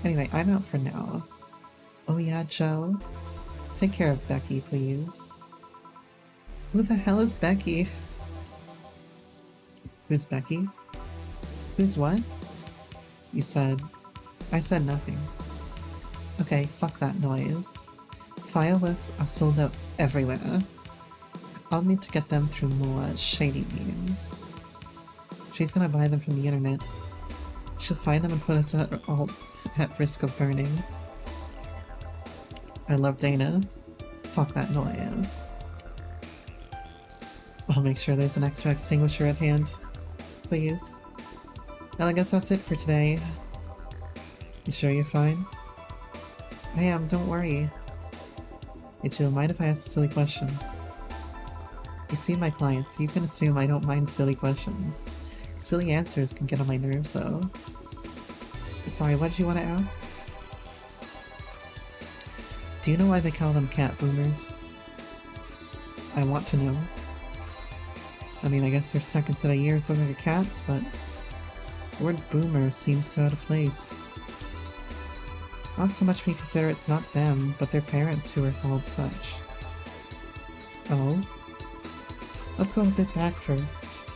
Anyway, I'm out for now. Oh yeah, Joe? Take care of Becky, please. Who the hell is Becky? Who's Becky? Who's what? You said... I said nothing. Okay, fuck that noise. Fireworks are sold out everywhere. I'll need to get them through more shady means. She's gonna buy them from the internet. She'll find them and put us all at risk of burning. I love Dana. Fuck that noise. I'll make sure there's an extra extinguisher at hand. Please. Well, I guess that's it for today. You sure you're fine? I am, don't worry. Hey Jill, mind if I ask a silly question? You see my clients, you can assume I don't mind silly questions. Silly answers can get on my nerves though. Sorry, what did you want to ask? Do you know why they call them cat boomers? I want to know. I mean, I guess their second set of years look like cats, but the word boomer seems so out of place. Not so much we consider it's not them, but their parents who are called such. Oh? Let's go a bit back first.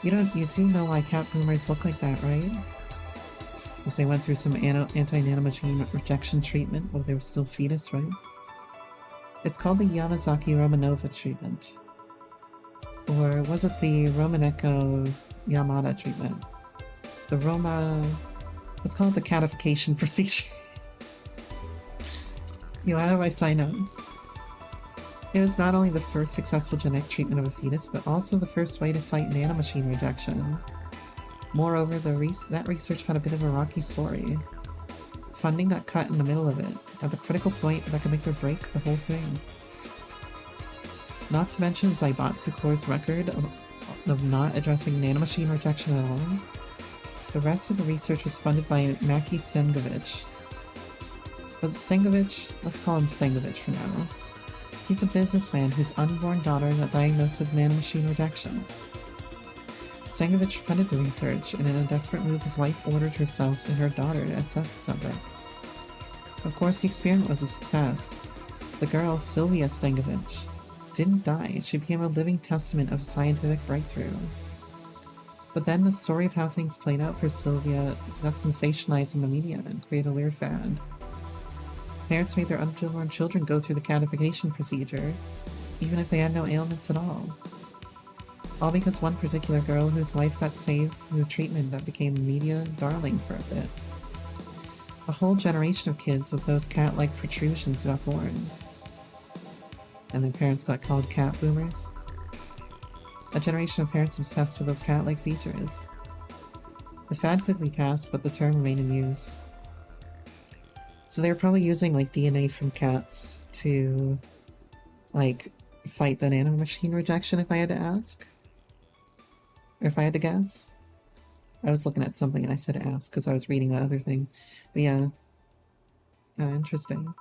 You do know why cat boomers look like that, right? Because they went through some anti-nanomachine rejection treatment while they were still fetus, right? It's called the Yamazaki-Romanova treatment. Or was it the Romaneko-Yamada treatment? The Let's call it the catification procedure. How do I sign up? It was not only the first successful genetic treatment of a fetus, but also the first way to fight nanomachine rejection. Moreover, that research had a bit of a rocky story. Funding got cut in the middle of it, at the critical point that could make or break the whole thing. Not to mention Zaibatsu Corps' record of not addressing nanomachine rejection at all. The rest of the research was funded by Maki Stengovich. Was it Stengovich? Let's call him Stengovich for now. He's a businessman whose unborn daughter got diagnosed with nanomachine rejection. Stengovich funded the research, and in a desperate move his wife ordered herself and her daughter as test subjects. Of course the experiment was a success. The girl, Sylvia Stengovich, didn't die. She became a living testament of scientific breakthrough. But then the story of how things played out for Sylvia got sensationalized in the media and created a weird fad. Parents made their unborn children go through the catification procedure, even if they had no ailments at all. All because one particular girl whose life got saved through the treatment that became a media darling for a bit. A whole generation of kids with those cat-like protrusions got born. And their parents got called cat boomers. A generation of parents obsessed with those cat-like features. The fad quickly passed, but the term remained in use. So they were probably using, like, DNA from cats to, like, fight the nanomachine rejection, if I had to ask? Or if I had to guess? I was looking at something and I said ask because I was reading the other thing. But yeah. Interesting.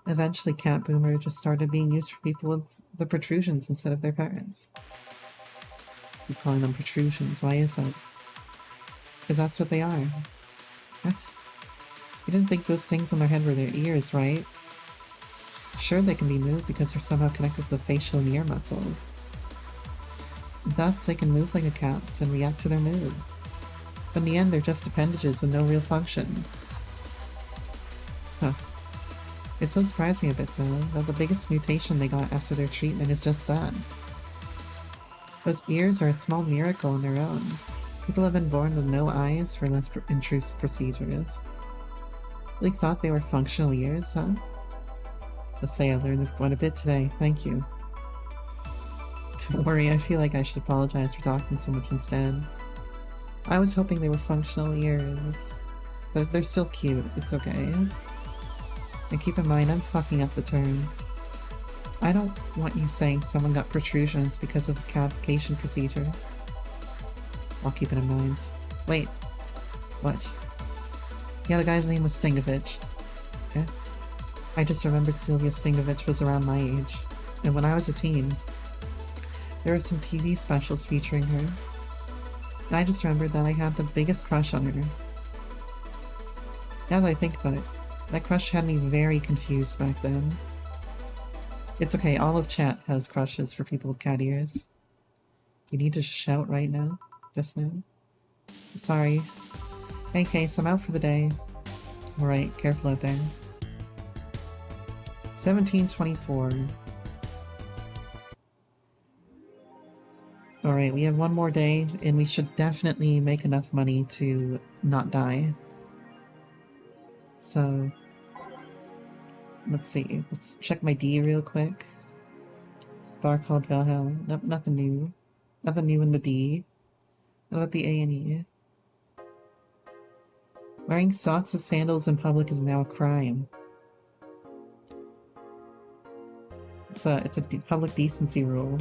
Eventually, cat boomer just started being used for people with the protrusions instead of their parents. I'm calling them protrusions. Why is that? Because that's what they are. You didn't think those things on their head were their ears, right? Sure, they can be moved because they're somehow connected to the facial and ear muscles. Thus, they can move like a cat's and react to their mood. But in the end, they're just appendages with no real function. Huh. It so surprised me a bit, though, that the biggest mutation they got after their treatment is just that. Those ears are a small miracle on their own. People have been born with no eyes for less intrusive procedures. Really thought they were functional ears, huh? Let's say I learned quite a bit today, thank you. Don't worry, I feel like I should apologize for talking so much instead. I was hoping they were functional ears. But if they're still cute, it's okay. And keep in mind, I'm fucking up the terms. I don't want you saying someone got protrusions because of a cavitation procedure. I'll keep it in mind. Wait. What? Yeah, the guy's name was Stingovich. Yeah? I just remembered Sylvia Stingovich was around my age. And when I was a teen, there were some TV specials featuring her. And I just remembered that I had the biggest crush on her. Now that I think about it, that crush had me very confused back then. It's okay, all of chat has crushes for people with cat ears. You need to shout right now? Just now? Sorry. Hey Case, I'm out for the day. Alright, careful out there. 1724. Alright, we have one more day, and we should definitely make enough money to not die. So, let's see. Let's check my D real quick. Bar called Valhalla. Nope, nothing new. Nothing new in the D. What about the A and E? Wearing socks with sandals in public is now a crime. It's a public decency rule.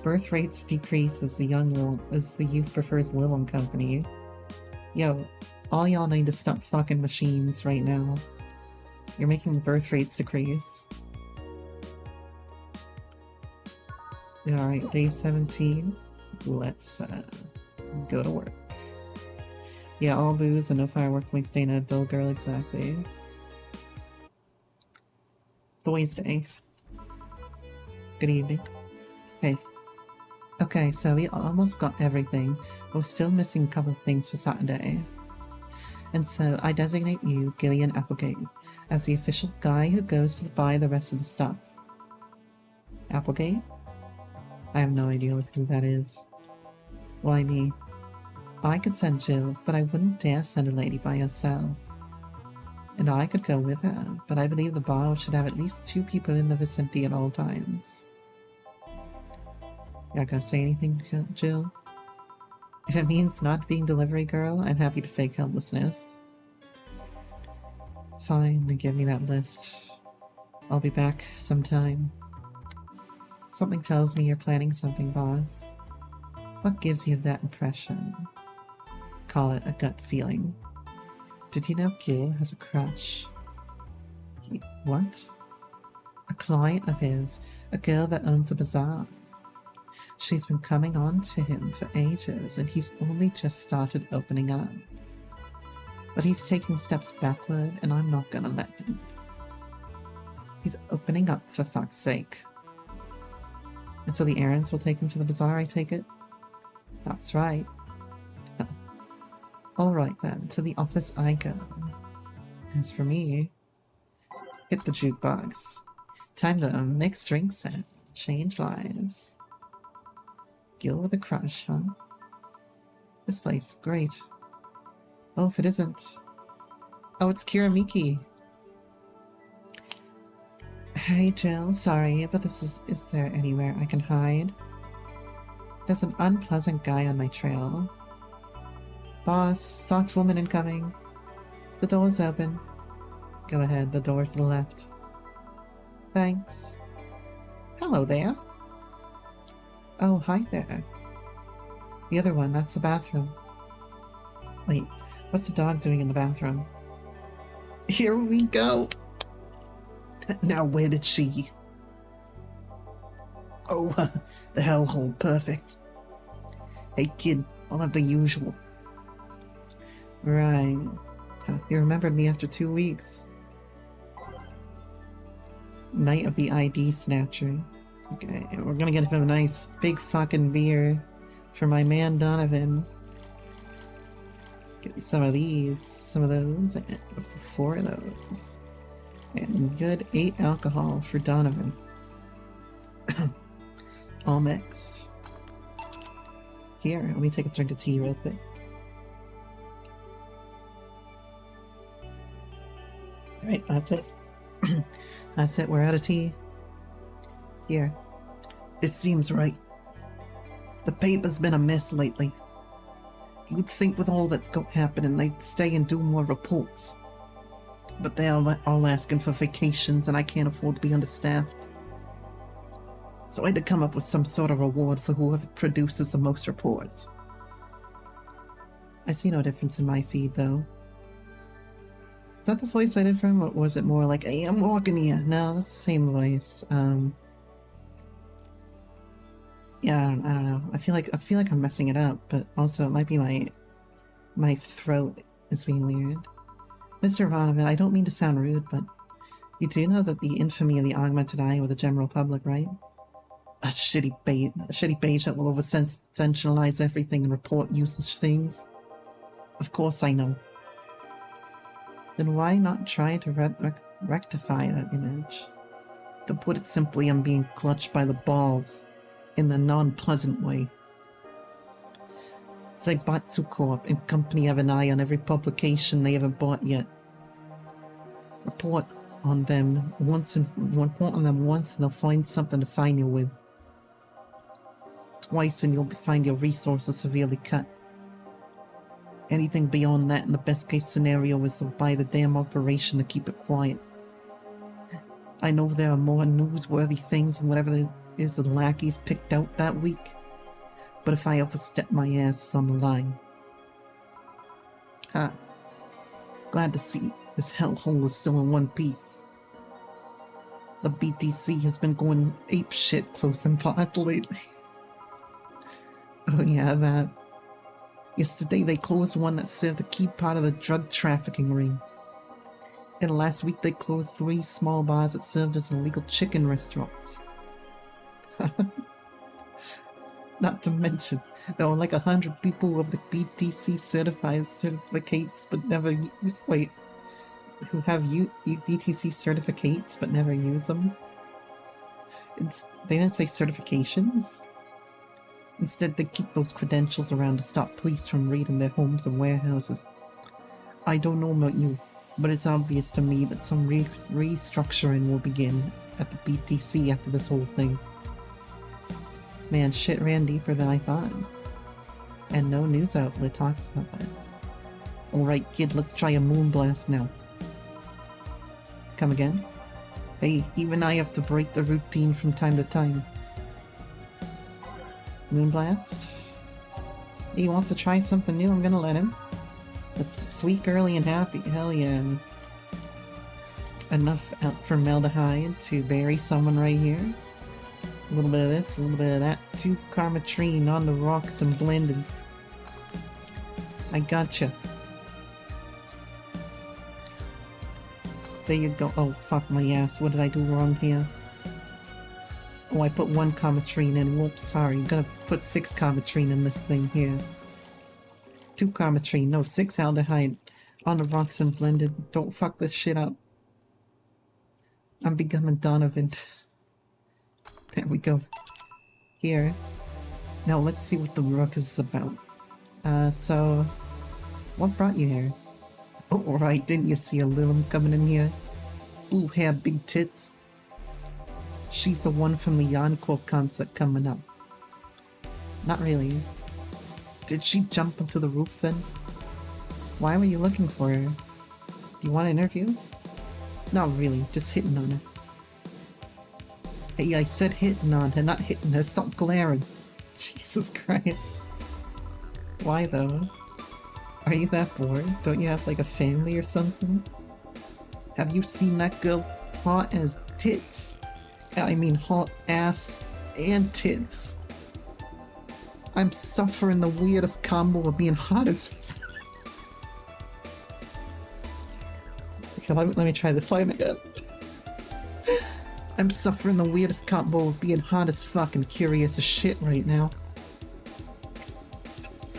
Birth rates decrease as the youth prefers Lil and company. Yo, all y'all need to stop fucking machines right now. You're making the birth rates decrease. Alright, day 17. Let's go to work. Yeah, all booze and no fireworks makes Dana a dull girl, exactly. Boys' Day. Good evening. Hey. Okay, so we almost got everything, but we're still missing a couple of things for Saturday. And so I designate you, Gillian Applegate, as the official guy who goes to buy the rest of the stuff. Applegate? I have no idea who that is. Why me? I could send Jill, but I wouldn't dare send a lady by herself. And I could go with her, but I believe the bar should have at least 2 people in the vicinity at all times. You're not gonna say anything, Jill? If it means not being delivery girl, I'm happy to fake helplessness. Fine, give me that list. I'll be back sometime. Something tells me you're planning something, boss. What gives you that impression? Call it a gut feeling. Did you know Gil has a crush? What? A client of his, a girl that owns a bazaar. She's been coming on to him for ages, and he's only just started opening up. But he's taking steps backward, and I'm not gonna let him. He's opening up, for fuck's sake. And so the errands will take him to the bazaar, I take it? That's right. Alright then, to the office I go. As for me, hit the jukebox. Time to mix drinks and change lives. Gil with a crush, huh? This place, great. Oh, if it isn't. Oh, it's Kiramiki. Hey Jill, sorry, but is there anywhere I can hide? There's an unpleasant guy on my trail. Boss, stalked woman incoming. The door's open. Go ahead, the door's to the left. Thanks. Hello there. Oh, hi there. The other one, that's the bathroom. Wait, what's the dog doing in the bathroom? Here we go! Now where did she? Oh, the hellhole, perfect. Hey kid, I'll have the usual. Right. You remembered me after 2 weeks. Night of the ID Snatcher. Okay, we're gonna get him a nice big fucking beer for my man Donovan. Get some of these, some of those, and 4 of those. And good 8 alcohol for Donovan. All mixed. Here, let me take a drink of tea real quick. Alright, that's it. That's it, we're out of tea. Here. This seems right. The paper's been a mess lately. You'd think with all that's happening they'd stay and do more reports. But they're all asking for vacations and I can't afford to be understaffed. So I had to come up with some sort of reward for whoever produces the most reports. I see no difference in my feed though. Is that the voice I did from, or was it more like, hey, I'm walking here? No, that's the same voice. Yeah, I don't know. I feel like I'm messing it up, but also it might be my throat is being weird. Mr. Donovan, I don't mean to sound rude, but you do know that the infamy of the augmented eye with the general public, right? A shitty page that will over-sensationalize everything and report useless things. Of course I know. Then why not try to rectify that image? To put it simply, I'm being clutched by the balls. In a non-pleasant way. Zaibatsu Corp and company have an eye on every publication they haven't bought yet. Report on them once and they'll find something to fine you with. Twice and you'll find your resources severely cut. Anything beyond that in the best case scenario is to buy the damn operation to keep it quiet. I know there are more newsworthy things than whatever there is the lackeys picked out that week, but if I overstep my ass on the line. Ha. Glad to see this hellhole is still in one piece. The BTC has been going apeshit close and pots lately. Oh yeah, that. Yesterday they closed one that served a key part of the drug trafficking ring. And last week they closed 3 small bars that served as illegal chicken restaurants. Not to mention, there were like 100 people who have the BTC certificates but never use. Wait, who have BTC certificates but never use them? They didn't say certifications. Instead, they keep those credentials around to stop police from raiding their homes and warehouses. I don't know about you, but it's obvious to me that some restructuring will begin at the BTC after this whole thing. Man, shit ran deeper than I thought. And no news outlet talks about that. Alright kid, let's try a moonblast now. Come again? Hey, even I have to break the routine from time to time. Moonblast? He wants to try something new, I'm gonna let him. It's sweet, girly, and happy. Hell yeah. Enough formaldehyde to bury someone right here. A little bit of this, a little bit of that. 2 Karmatrine on the rocks and blended. I gotcha. There you go. Oh, fuck my ass. What did I do wrong here? Oh, I put 1 Karmatrine in. Whoops, sorry. I'm gonna put 6 Karmatrine in this thing here. 2 Karmatrine. No, 6 aldehyde on the rocks and blended. Don't fuck this shit up. I'm becoming Donovan. There we go. Here. Now let's see what the ruckus is about. So... what brought you here? Oh, right, didn't you see a little coming in here? Blue hair, big tits. She's the one from the Encore concert coming up. Not really. Did she jump into the roof then? Why were you looking for her? Do you want an interview? Not really, just hitting on her. Hey, I said hitting on her, not hitting her. Stop glaring. Jesus Christ. Why though? Are you that bored? Don't you have like a family or something? Have you seen that girl hot as tits? I mean hot ass and tits. I'm suffering the weirdest combo of being hot as Okay, let me try this line again. I'm suffering the weirdest combo of being hot as fuck and curious as shit right now.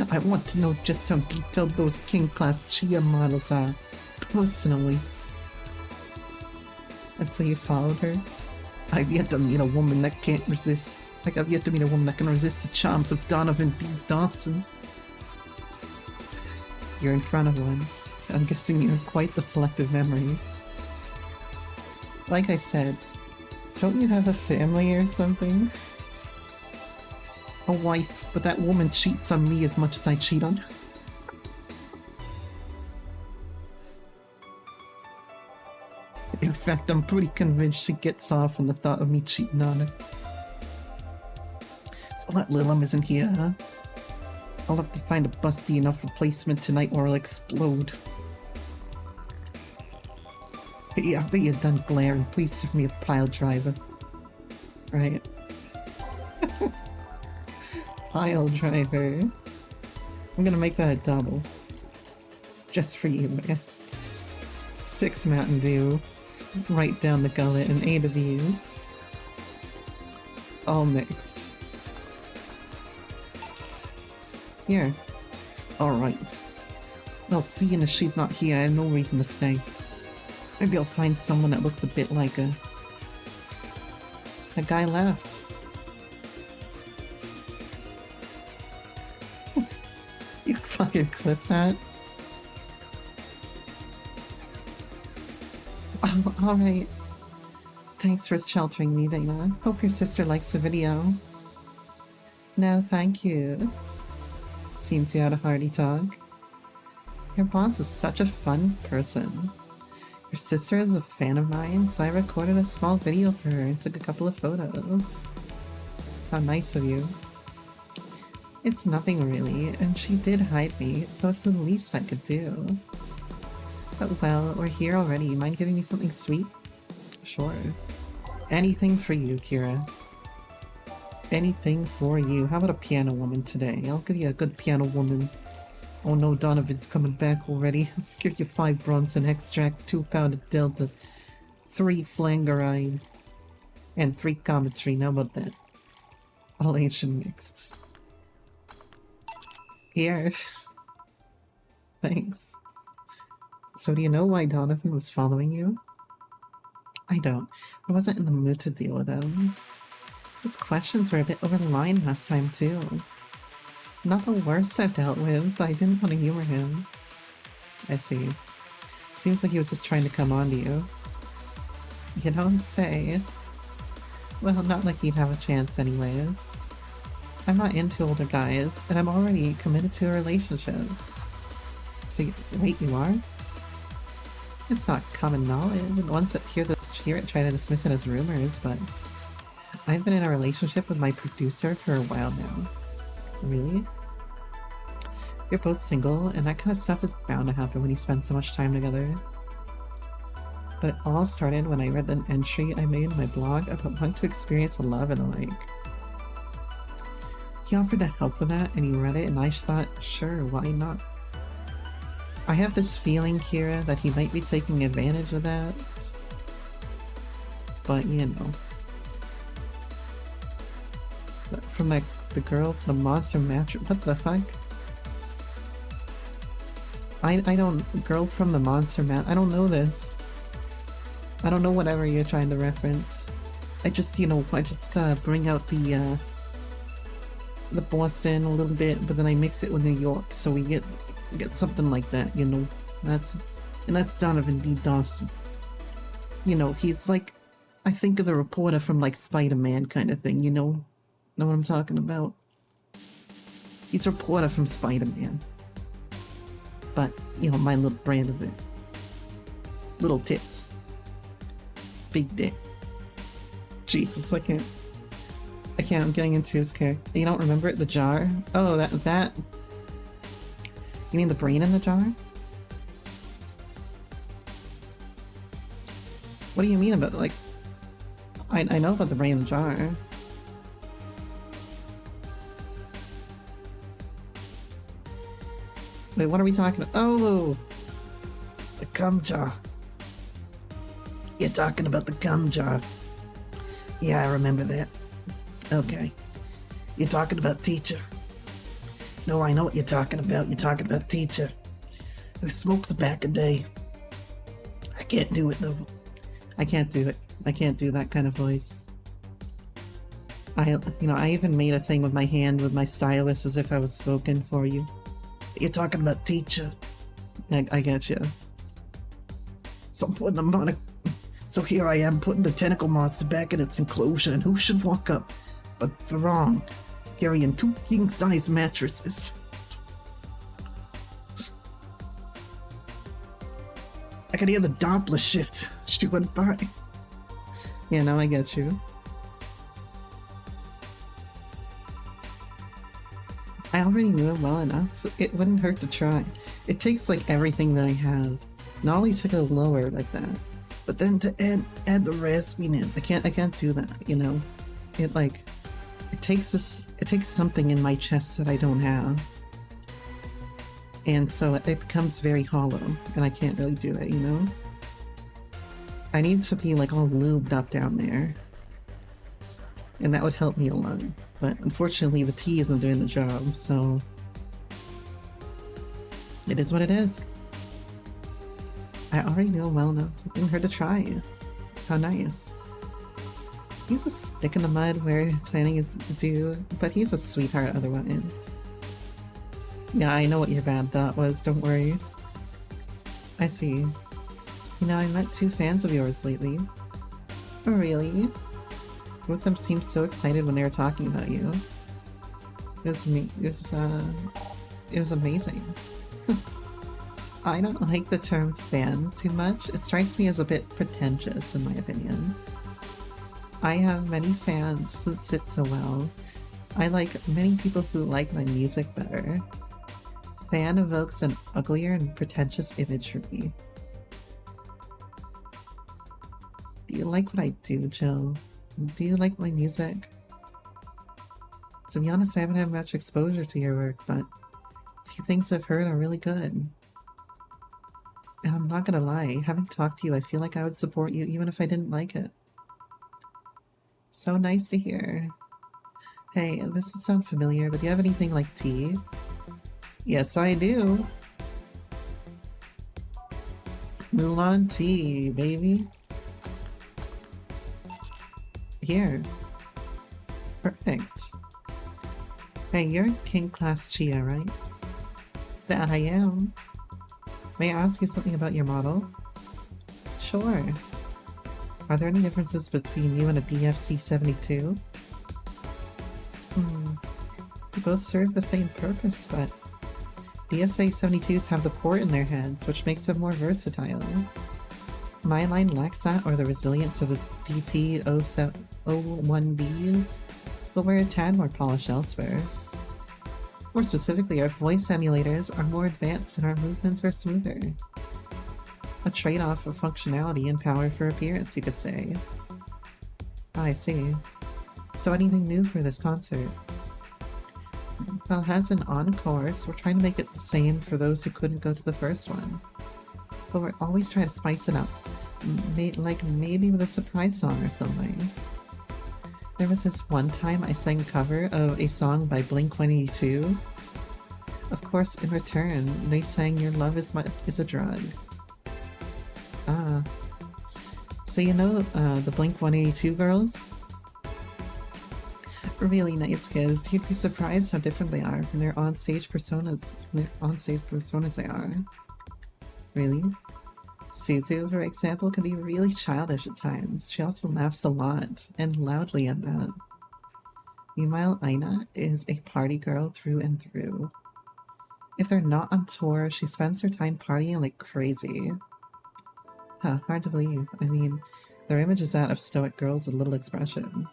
I want to know just how detailed those king-class Chia models are, personally. And so you followed her? I've yet to meet a woman that can't resist. Like, I've yet to meet a woman that can resist the charms of Donovan D. Dawson. You're in front of one. I'm guessing you have quite the selective memory. Like I said, don't you have a family or something? A wife, but that woman cheats on me as much as I cheat on her. In fact, I'm pretty convinced she gets off on the thought of me cheating on her. So that Lilum isn't here, huh? I'll have to find a busty enough replacement tonight or I'll explode. Hey, after you're done glaring, please serve me a pile driver. Right. Pile driver. I'm gonna make that a double. Just for you, man. 6 Mountain Dew. Right down the gullet and 8 of these. All mixed. Here. Alright. Well, seeing as she's not here, I have no reason to stay. Maybe I'll find someone that looks a bit like her. That guy left. You fucking clip that? Oh, alright. Thanks for sheltering me, Dana. Hope your sister likes the video. No, thank you. Seems you had a hearty talk. Your boss is such a fun person. Your sister is a fan of mine, so I recorded a small video for her and took a couple of photos. How nice of you. It's nothing really, and she did hide me, so it's the least I could do. But well, we're here already. Mind giving me something sweet? Sure. Anything for you, Kira. Anything for you. How about a piano woman today? I'll give you a good piano woman. Oh no, Donovan's coming back already. Give you 5 Bronson extract, 2 pounded Delta, 3 Flangerine, and 3 Cometry. How about that? All Asian mixed. Here. Thanks. So do you know why Donovan was following you? I don't. I wasn't in the mood to deal with him. His questions were a bit over the line last time too. Not the worst I've dealt with, but I didn't want to humor him. I see. Seems like he was just trying to come on to you. You don't say. Well, not like he'd have a chance anyways. I'm not into older guys, and I'm already committed to a relationship. Wait, you are? It's not common knowledge, and ones that hear it try to dismiss it as rumors, but I've been in a relationship with my producer for a while now. Really? You're both single, and that kind of stuff is bound to happen when you spend so much time together. But it all started when I read an entry I made in my blog about wanting to experience love and the like. He offered to help with that, and he read it, and I just thought, sure, why not? I have this feeling, Kira, that he might be taking advantage of that. But, you know. From the girl, the monster mattress. What the fuck? I don't. Girl from the monster mat. I don't know this. I don't know whatever you're trying to reference. I just, you know, bring out the Boston a little bit, but then I mix it with New York, so we get something like that, you know. That's Donovan D. Dawson. You know, he's like, I think of the reporter from like Spider-Man kind of thing, you know? Know what I'm talking about? He's a reporter from Spider-Man. But, you know, my little brand of it. Little tits. Big dick. Jesus, I can't, I'm getting into his character. You don't remember it? The jar? Oh, that... You mean the brain in the jar? What do you mean about, like... I know about the brain in the jar. Wait, what are we talking about? Oh! The cum jar. You're talking about the gum jar. Yeah, I remember that. Okay. You're talking about teacher. No, I know what you're talking about. You're talking about teacher who smokes back a day. I can't do it though. I can't do it. I can't do that kind of voice. I even made a thing with my hand with my stylus as if I was spoken for you. You're talking about teacher. I get you. So I'm putting them on a... So here I am putting the tentacle monster back in its enclosure, and who should walk up but Throng, carrying 2 king-size mattresses. I could hear the Doppler shift. She went by. Yeah, now I get you. I already knew it well enough. It wouldn't hurt to try. It takes like everything that I have, not only to go lower like that, but then to add the raspiness. I can't do that, you know? It takes something in my chest that I don't have. And so it becomes very hollow, and I can't really do it, you know? I need to be like all lubed up down there. And that would help me a lot. But unfortunately the tea isn't doing the job, so... It is what it is. I already know well enough, so it didn't hurt to try. How nice. He's a stick in the mud where planning is due, but he's a sweetheart otherwise. Yeah, I know what your bad thought was, don't worry. I see. You know, I met 2 fans of yours lately. Oh, really? Both of them seemed so excited when they were talking about you. It was amazing. I don't like the term fan too much. It strikes me as a bit pretentious, in my opinion. I have many fans doesn't sit so well. I like many people who like my music better. Fan evokes an uglier and pretentious image for me. Do you like what I do, Jill? Do you like my music? To be honest, I haven't had much exposure to your work, but a few things I've heard are really good. And I'm not gonna lie, having talked to you, I feel like I would support you even if I didn't like it. So nice to hear. Hey, this will sound familiar, but do you have anything like tea? Yes, I do. Mulan tea, baby. Here. Perfect. Hey, you're King Class Chia, right? That I am. May I ask you something about your model? Sure. Are there any differences between you and a DFC-72? They both serve the same purpose, but DFC-72s have the port in their heads, which makes them more versatile. My line lacks that or the resilience of the DT-01Bs, but we're a tad more polished elsewhere. More specifically, our voice emulators are more advanced and our movements are smoother. A trade-off of functionality and power for appearance, you could say. I see. So anything new for this concert? Well, as an encore, so we're trying to make it the same for those who couldn't go to the first one. But we're always trying to spice it up. Like maybe with a surprise song or something. There was this one time I sang a cover of a song by Blink-182. Of course, in return, they sang Your Love is a Drug. Ah. So you know the Blink-182 girls? Really nice kids. You'd be surprised how different they are from their onstage personas. They are. Really? Suzu, for example, can be really childish at times. She also laughs a lot, and loudly at that. Meanwhile, Aina is a party girl through and through. If they're not on tour, she spends her time partying like crazy. Huh, hard to believe. I mean, their image is that of stoic girls with little expression.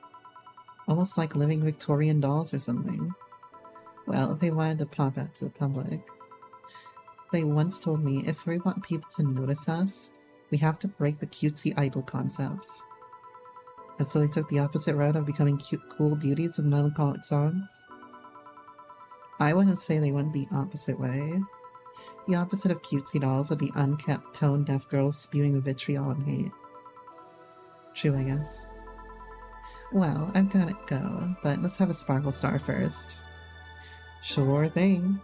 Almost like living Victorian dolls or something. Well, they wanted to pop out to the public. They once told me if we want people to notice us, we have to break the cutesy idol concept. And so they took the opposite route of becoming cute, cool beauties with melancholic songs. I wouldn't say they went the opposite way. The opposite of cutesy dolls would be unkept, tone-deaf girls spewing vitriol and hate. True, I guess. Well, I've gotta go, but let's have a Sparkle Star first. Sure thing.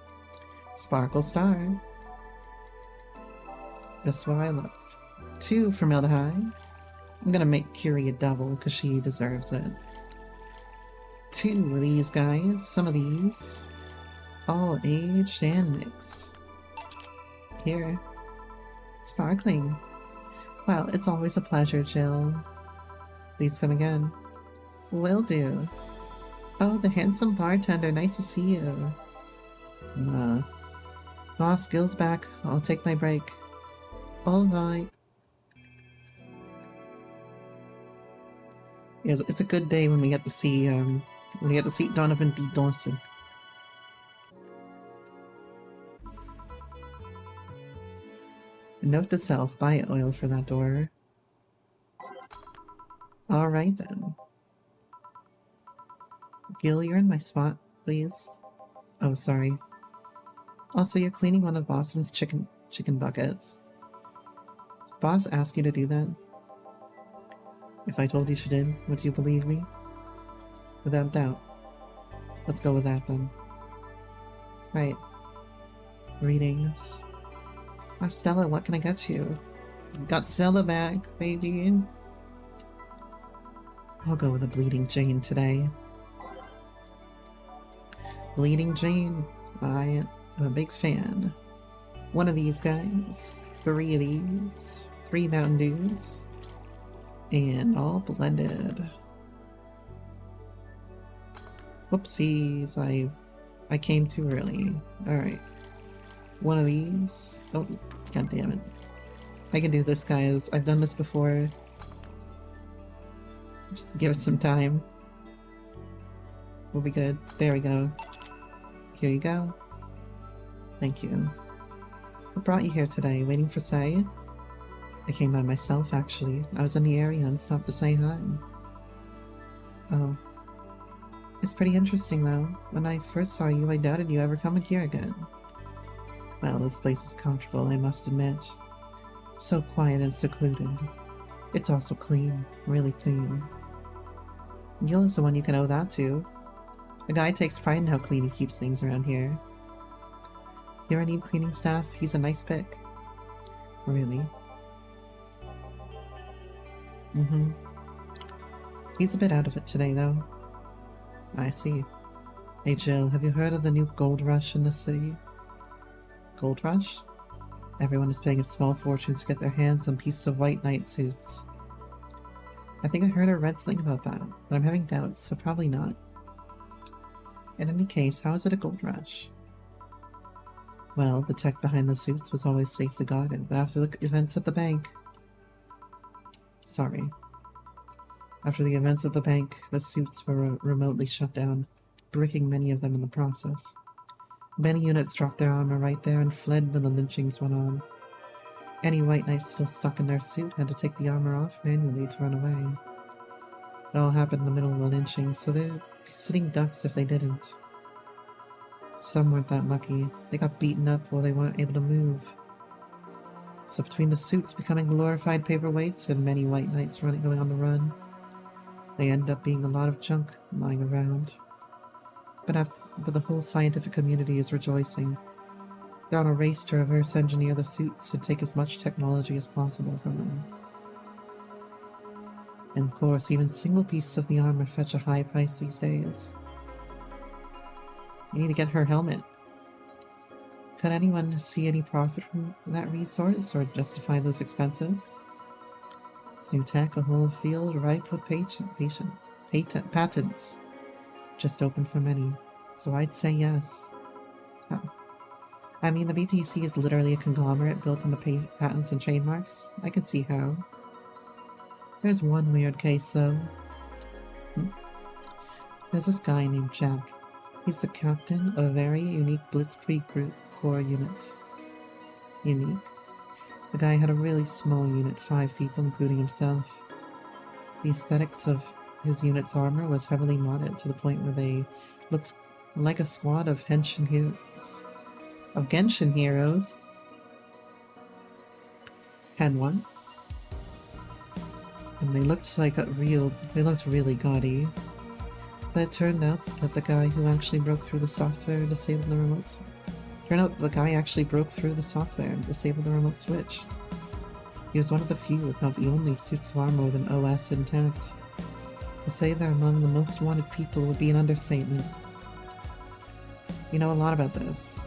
Sparkle Star. Just what I love. 2 formaldehyde. I'm gonna make Curie a double because she deserves it. 2 of these guys. Some of these. All aged and mixed. Here. Sparkling. Well, it's always a pleasure, Jill. Please come again. Will do. Oh, the handsome bartender. Nice to see you. Boss, Gil's back. I'll take my break. Alright. Yeah, it's a good day when we get to see Donovan B. Dawson. Note to self, buy oil for that door. Alright then. Gil, you're in my spot, please. Oh, sorry. Also, you're cleaning one of Boston's chicken buckets. Did Boss ask you to do that? If I told you she did, would you believe me? Without doubt. Let's go with that then. Right. Greetings. Ah, Stella, what can I get you? Got Stella back, baby. I'll go with a Bleeding Jane today. Bleeding Jane, I am a big fan. 1 of these guys, 3 of these, 3 Mountain Dews, and all blended. Whoopsies, I came too early. Alright. 1 of these. Oh, god damn it. I can do this, guys. I've done this before. Just give it some time. We'll be good. There we go. Here you go. Thank you. What brought you here today? Waiting for Say? I came by myself, actually. I was in the area and stopped to say hi. Oh. It's pretty interesting, though. When I first saw you, I doubted you ever coming here again. Well, this place is comfortable, I must admit. So quiet and secluded. It's also clean. Really clean. Gil is the one you can owe that to. The guy takes pride in how clean he keeps things around here. You ever need cleaning staff? He's a nice pick. Really? Mm-hmm. He's a bit out of it today, though. I see. Hey Jill, have you heard of the new gold rush in the city? Gold rush? Everyone is paying a small fortune to get their hands on pieces of white knight suits. I think I heard or read something about that, but I'm having doubts, so probably not. In any case, how is it a gold rush? Well, the tech behind the suits was always safely guarded, but after the events at the bank... Sorry. After the events at the bank, the suits were remotely shut down, bricking many of them in the process. Many units dropped their armor right there and fled when the lynchings went on. Any white knights still stuck in their suit had to take the armor off manually to run away. It all happened in the middle of the lynching, so they'd be sitting ducks if they didn't. Some weren't that lucky. They got beaten up while they weren't able to move. So between the suits becoming glorified paperweights and many white knights going on the run, they end up being a lot of junk lying around. But the whole scientific community is rejoicing. They're on a race to reverse engineer the suits and take as much technology as possible from them. And of course, even single pieces of the armor fetch a high price these days. You need to get her helmet. Could anyone see any profit from that resource or justify those expenses? It's new tech, a whole field ripe with patents. Just open for many, so I'd say yes. Oh. I mean, the BTC is literally a conglomerate built on the patents and trademarks. I can see how. There's one weird case, though. There's this guy named Jack. He's the captain of a very unique Blitzkrieg group core unit. Unique? The guy had a really small unit, 5 people, including himself. The aesthetics of his unit's armor was heavily modded to the point where they looked like a squad of Genshin heroes. Had one. And they looked like they looked really gaudy. But it turned out that the guy who actually broke through the software and disabled the remote switch. Turned out the guy actually broke through the software and disabled the remote switch. He was one of the few, if not the only, suits of armor with an OS intact. To say they're among the most wanted people would be an understatement. You know a lot about this.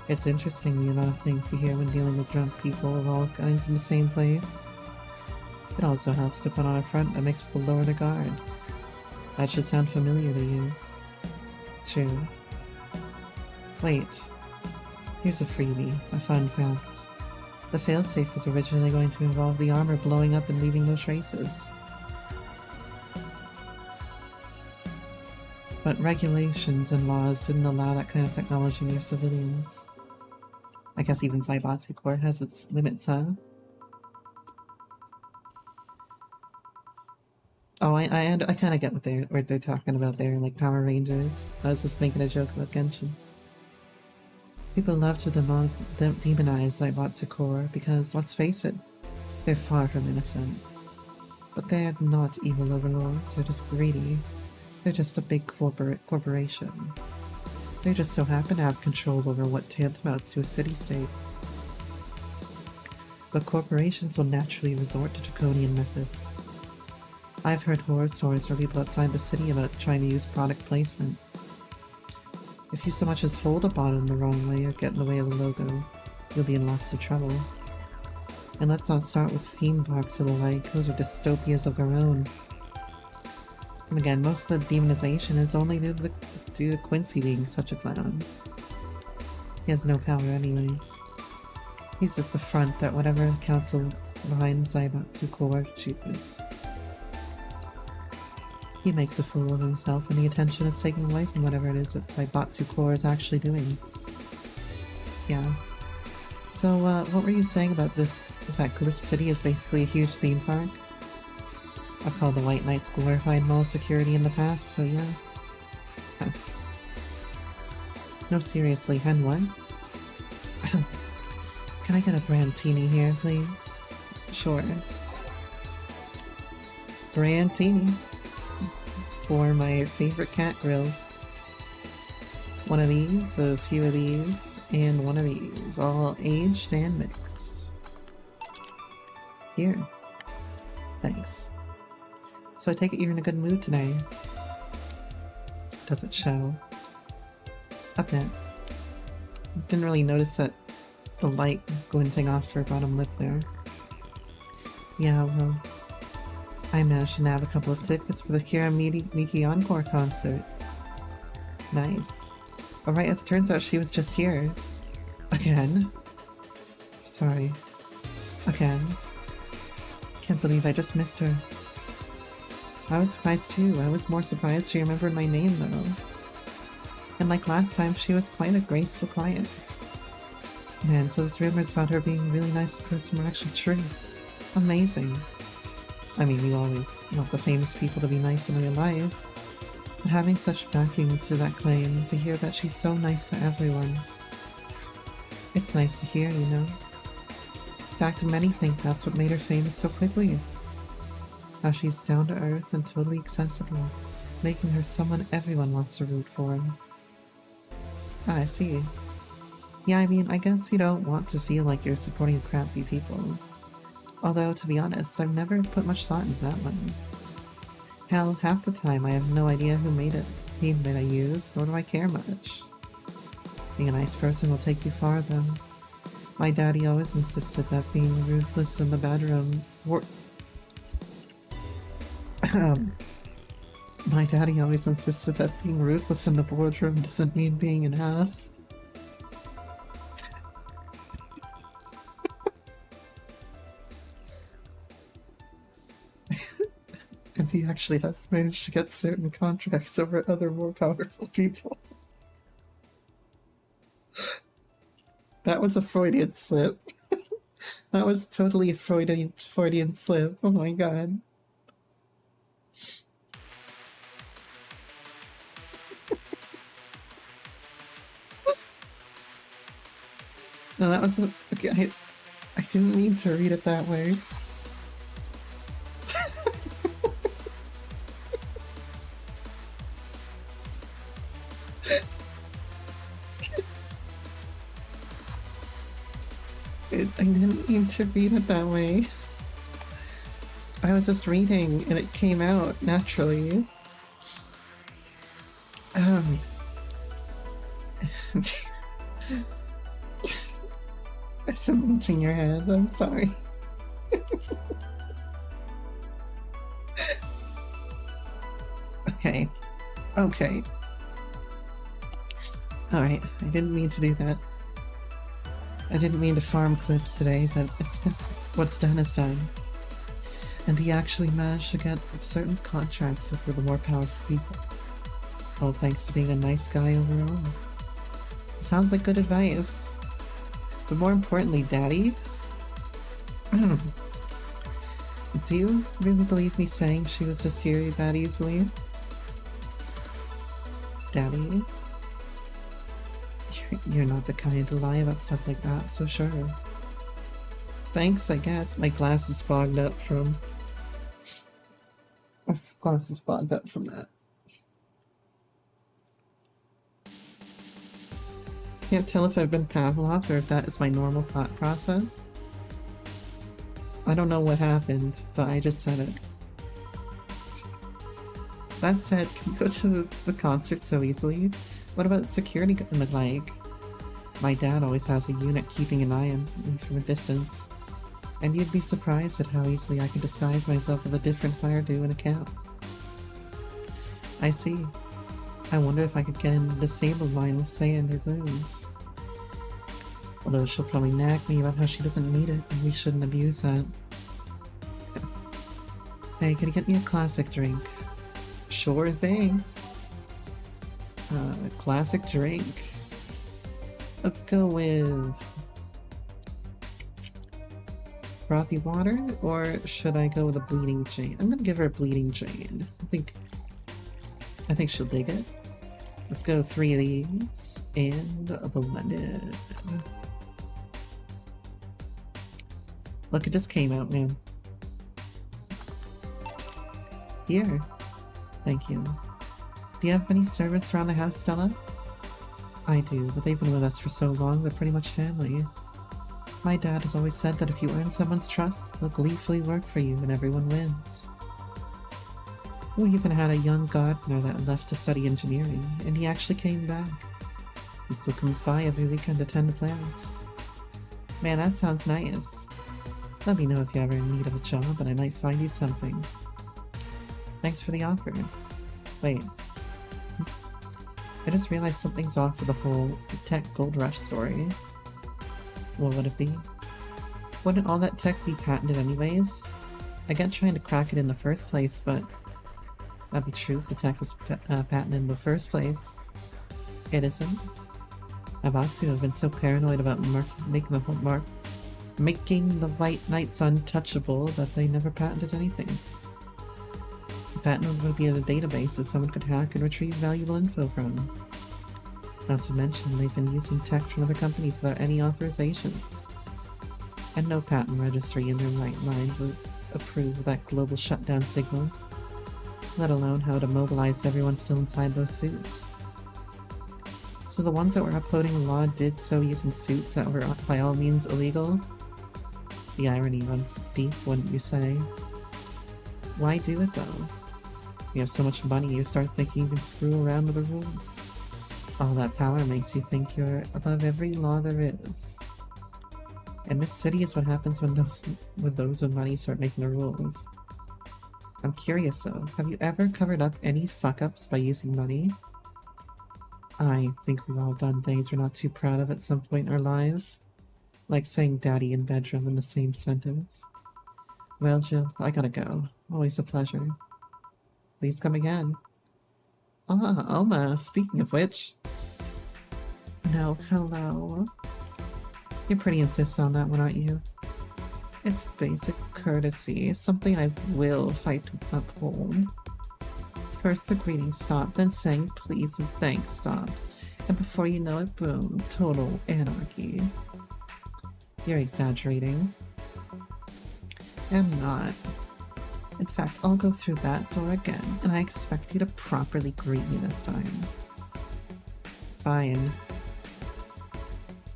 It's interesting the amount of things you hear when dealing with drunk people of all kinds in the same place. It also helps to put on a front that makes people lower their guard. That should sound familiar to you. True. Wait. Here's a freebie, a fun fact. The failsafe was originally going to involve the armor blowing up and leaving no traces. But regulations and laws didn't allow that kind of technology near civilians. I guess even Zaibatsu Corps has its limits, huh? Oh, I kind of get what they're talking about there, like Power Rangers. I was just making a joke about Genshin. People love to demonize Zaibatsu Corps because, let's face it, they're far from innocent. But they're not evil overlords, they're just greedy. They're just a big corporation. They just so happen to have control over what tantamounts to a city-state. But corporations will naturally resort to draconian methods. I've heard horror stories from people outside the city about trying to use product placement. If you so much as hold a bottle the wrong way or get in the way of the logo, you'll be in lots of trouble. And let's not start with theme parks or the like, those are dystopias of their own. And again, most of the demonization is only due to Quincy being such a clown. He has no power anyways. He's just the front that whatever council behind Zaibatsu Corps chooses. He makes a fool of himself and the attention is taken away from whatever it is that Zaibatsu Corps is actually doing. Yeah. So, what were you saying about this, that Glitch City is basically a huge theme park? I've called the White Knights glorified mall security in the past, so yeah. Huh. No, seriously, hen what? Can I get a Brandtini here, please? Sure. Brandtini. For my favorite cat grill. One of these, a few of these, and one of these, all aged and mixed. Here. Thanks. So I take it you're in a good mood today. Does it show? A bit. Didn't really notice that the light glinting off her bottom lip there. Yeah, well, I managed to nab a couple of tickets for the Kira Miki Encore concert. Nice. Alright, as it turns out, she was just here. Again. Sorry. Again. Can't believe I just missed her. I was surprised too. I was more surprised she remembered my name though. And like last time, she was quite a graceful client. Man, so those rumors about her being a really nice person were actually true. Amazing. I mean, you always want the famous people to be nice in real life. But having such backing to that claim, to hear that she's so nice to everyone. It's nice to hear, you know? In fact, many think that's what made her famous so quickly. How she's down to earth and totally accessible, making her someone everyone wants to root for. Ah, I see. Yeah, I mean, I guess you don't want to feel like you're supporting crappy people. Although, to be honest, I've never put much thought into that one. Hell, half the time I have no idea who made it, even that I use, nor do I care much. Being a nice person will take you far, though. My daddy always insisted that being ruthless in the bedroom My daddy always insisted that being ruthless in the boardroom doesn't mean being an ass. And he actually has managed to get certain contracts over other more powerful people. That was a Freudian slip. That was totally a Freudian slip. Oh my god. No, that was okay. I didn't mean to read it that way. I didn't mean to read it that way. I was just reading and it came out naturally. I'm reaching your head, I'm sorry. Okay. Okay. Alright, I didn't mean to do that. I didn't mean to farm clips today, but it's been, what's done is done. And he actually managed to get certain contracts for the more powerful people. All thanks to being a nice guy overall. Sounds like good advice. But more importantly, Daddy, do you really believe me saying she was just here that easily? Daddy? You're not the kind to lie about stuff like that, so sure. Thanks, I guess. My glass is fogged up from... My glass is fogged up from that. Can't tell if I've been Pavlov or if that is my normal thought process. I don't know what happened, but I just said it. That said, can you go to the concert so easily? What about security and the like? My dad always has a unit keeping an eye on me from a distance. And you'd be surprised at how easily I can disguise myself with a different hairdo and a cap. I see. I wonder if I could get in the disabled line with sand or boons. Although she'll probably nag me about how she doesn't need it, and we shouldn't abuse that. Hey, can you get me a classic drink? Sure thing. Classic drink. Let's go with... frothy water, or should I go with a bleeding Jane? I'm gonna give her a bleeding Jane. I think she'll dig it. Let's go 3 of these and a blended. Look, it just came out, man. Here. Thank you. Do you have many servants around the house, Stella? I do, but they've been with us for so long, they're pretty much family. My dad has always said that if you earn someone's trust, they'll gleefully work for you and everyone wins. We even had a young gardener that left to study engineering, and he actually came back. He still comes by every weekend to tend to plants. Man, that sounds nice. Let me know if you're ever in need of a job, and I might find you something. Thanks for the offer. Wait. I just realized something's off with the whole tech gold rush story. What would it be? Wouldn't all that tech be patented anyways? I get trying to crack it in the first place, but that'd be true if the tech was patented in the first place. It isn't. Abatsu have been so paranoid about making the White Knights untouchable that they never patented anything. The patent would be in a database that someone could hack and retrieve valuable info from. Not to mention, they've been using tech from other companies without any authorization. And no patent registry in their right mind would approve of that global shutdown signal, let alone how to mobilize everyone still inside those suits. So the ones that were uploading the law did so using suits that were by all means illegal? The irony runs deep, wouldn't you say? Why do it though? You have so much money you start thinking you can screw around with the rules. All that power makes you think you're above every law there is. And this city is what happens when those with money start making the rules. I'm curious though, have you ever covered up any fuck-ups by using money? I think we've all done things we're not too proud of at some point in our lives. Like saying daddy in bedroom in the same sentence. Well, Jill, I gotta go. Always a pleasure. Please come again. Ah, Oma, speaking of which. No, hello. You're pretty insistent on that one, aren't you? It's basic courtesy, something I will fight to uphold. First the greeting stop, then saying please and thanks stops, and before you know it, boom, total anarchy. You're exaggerating. I'm not. In fact, I'll go through that door again, and I expect you to properly greet me this time. fine.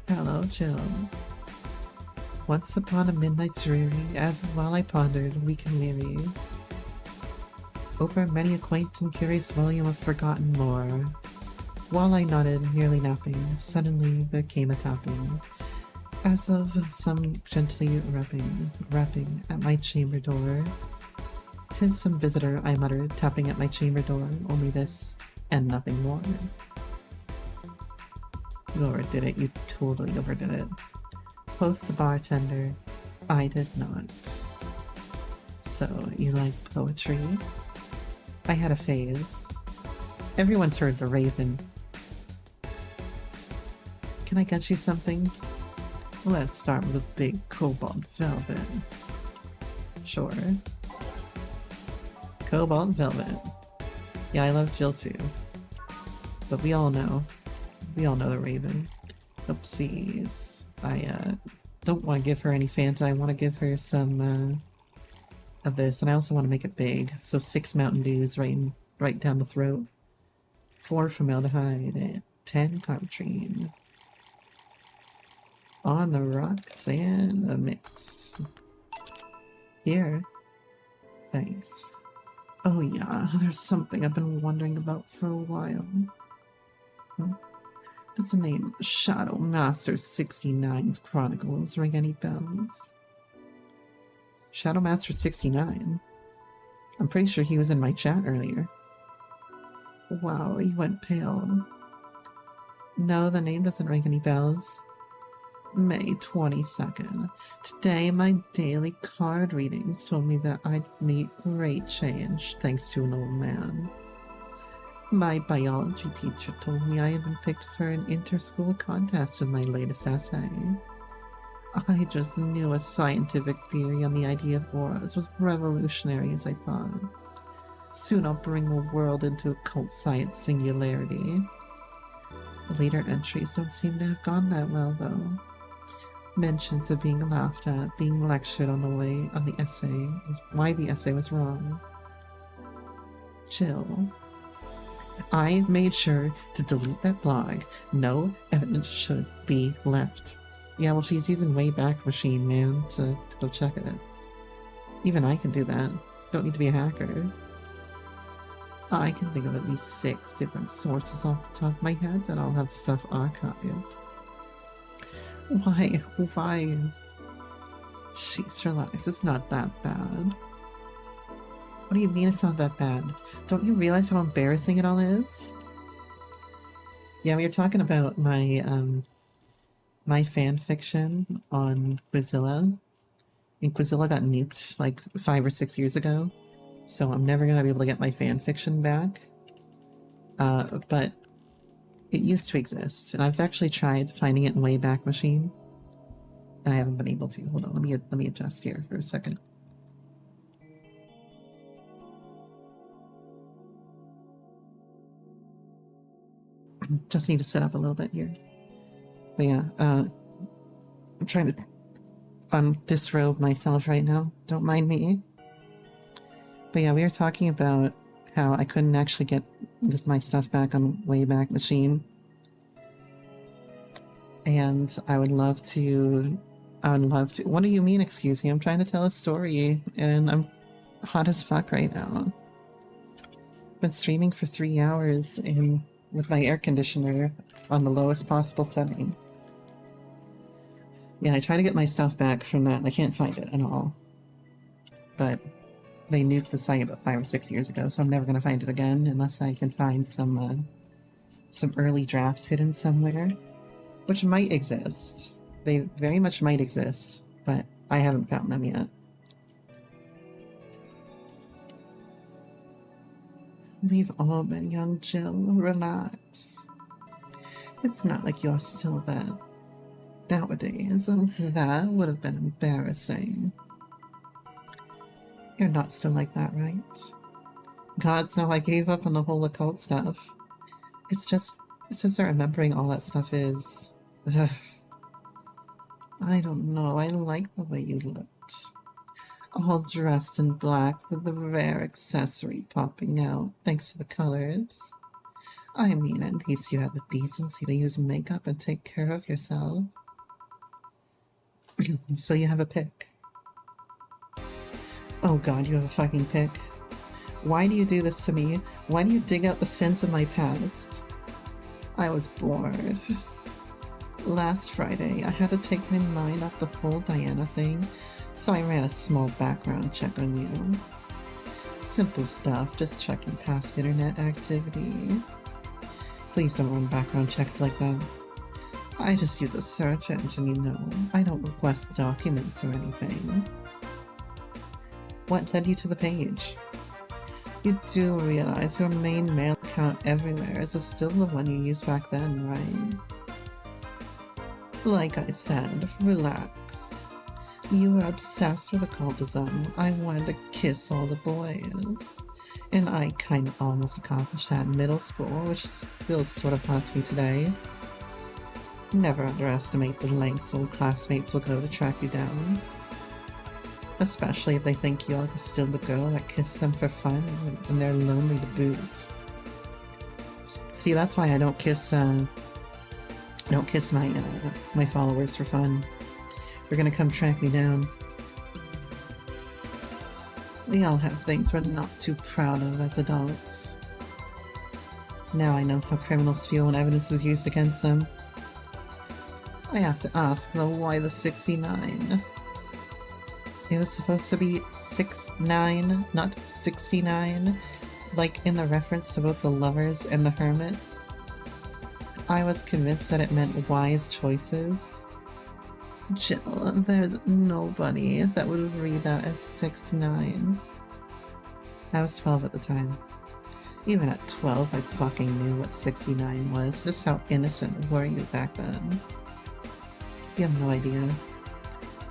Hello, Jill. Once upon a midnight dreary, as while I pondered, weak and weary, over many a quaint and curious volume of forgotten lore. While I nodded, nearly napping, suddenly there came a tapping, as of some gently rapping at my chamber door. "'Tis some visitor," I muttered, tapping at my chamber door, "only this, and nothing more." You overdid it, you totally overdid it. Quoth the bartender, "I did not." "So, you like poetry?" I had a phase. Everyone's heard the Raven. "Can I get you something?" "Let's start with a big cobalt velvet." "Sure." Cobalt velvet. Yeah, I love Jill too. But we all know the Raven. Oopsies. I don't want to give her any Fanta. I want to give her some of this, and I also want to make it big. So 6 Mountain Dews right down the throat. 4 formaldehyde and 10 Cartrine. On the rocks and a mix. Here. Thanks. Oh yeah, there's something I've been wondering about for a while. Does the name Shadow Master 69's Chronicles ring any bells? Shadow Master 69? I'm pretty sure he was in my chat earlier. Wow, he went pale. No, the name doesn't ring any bells. May 22nd. Today, my daily card readings told me that I'd meet great change thanks to an old man. My biology teacher told me I had been picked for an inter-school contest with my latest essay. I just knew a scientific theory on the idea of auras was revolutionary as I thought. Soon I'll bring the world into occult science singularity. Later entries don't seem to have gone that well, though. Mentions of being laughed at, being lectured on the essay, why the essay was wrong. Jill. I made sure to delete that blog. No evidence should be left. Yeah, well, she's using Wayback Machine, man, to go check it. Even I can do that. Don't need to be a hacker. I can think of at least 6 different sources off the top of my head that all have stuff archived. Why? Sheesh, relax, it's not that bad. What do you mean it's not that bad? Don't you realize how embarrassing it all is? Yeah, we were talking about my, my fan fiction on Quizilla. And Quizilla got nuked like 5 or 6 years ago. So I'm never gonna be able to get my fan fiction back. But it used to exist, and I've actually tried finding it in Wayback Machine, and I haven't been able to. Hold on, let me adjust here for a second. Just need to set up a little bit here. But yeah, I'm trying to disrobe myself right now. Don't mind me. But yeah, we were talking about how I couldn't actually get my stuff back on Wayback Machine. And I would love to... What do you mean, excuse me? I'm trying to tell a story, and I'm hot as fuck right now. Been streaming for 3 hours with my air conditioner on the lowest possible setting. Yeah, I try to get my stuff back from that, and I can't find it at all. But they nuked the site about 5 or 6 years ago, so I'm never gonna find it again unless I can find some early drafts hidden somewhere, which might exist. They very much might exist, but I haven't found them yet. We've all been young, Jill. Relax. It's not like you're still that. Nowadays, that would have been embarrassing. You're not still like that, right? God, no, I gave up on the whole occult stuff. It's just that remembering all that stuff is... Ugh. I don't know, I like the way you looked. All dressed in black with the rare accessory popping out, thanks to the colors. I mean, at least you had the decency to use makeup and take care of yourself. So you have a pick. Oh god, you have a fucking pick. Why do you do this to me? Why do you dig out the sins of my past? I was bored. Last Friday, I had to take my mind off the whole Diana thing, so I ran a small background check on you. Simple stuff, just checking past internet activity. Please don't run background checks like that. I just use a search engine, you know. I don't request documents or anything. What led you to the page? You do realize your main mail account everywhere is still the one you used back then, right? Like I said, relax. You were obsessed with occultism. I wanted to kiss all the boys. And I kind of almost accomplished that in middle school, which still sort of haunts me today. Never underestimate the lengths old classmates will go to track you down. Especially if they think you're still the girl that kissed them for fun and they're lonely to boot. See, that's why I don't kiss my followers for fun. They're gonna come track me down. We all have things we're not too proud of as adults. Now I know how criminals feel when evidence is used against them. I have to ask, though, why the 69? It was supposed to be 6'9", not 69, like in the reference to both the lovers and the hermit. I was convinced that it meant wise choices. Jill, there's nobody that would read that as 6'9". I was 12 at the time. Even at 12, I fucking knew what 69 was. Just how innocent were you back then? You have no idea.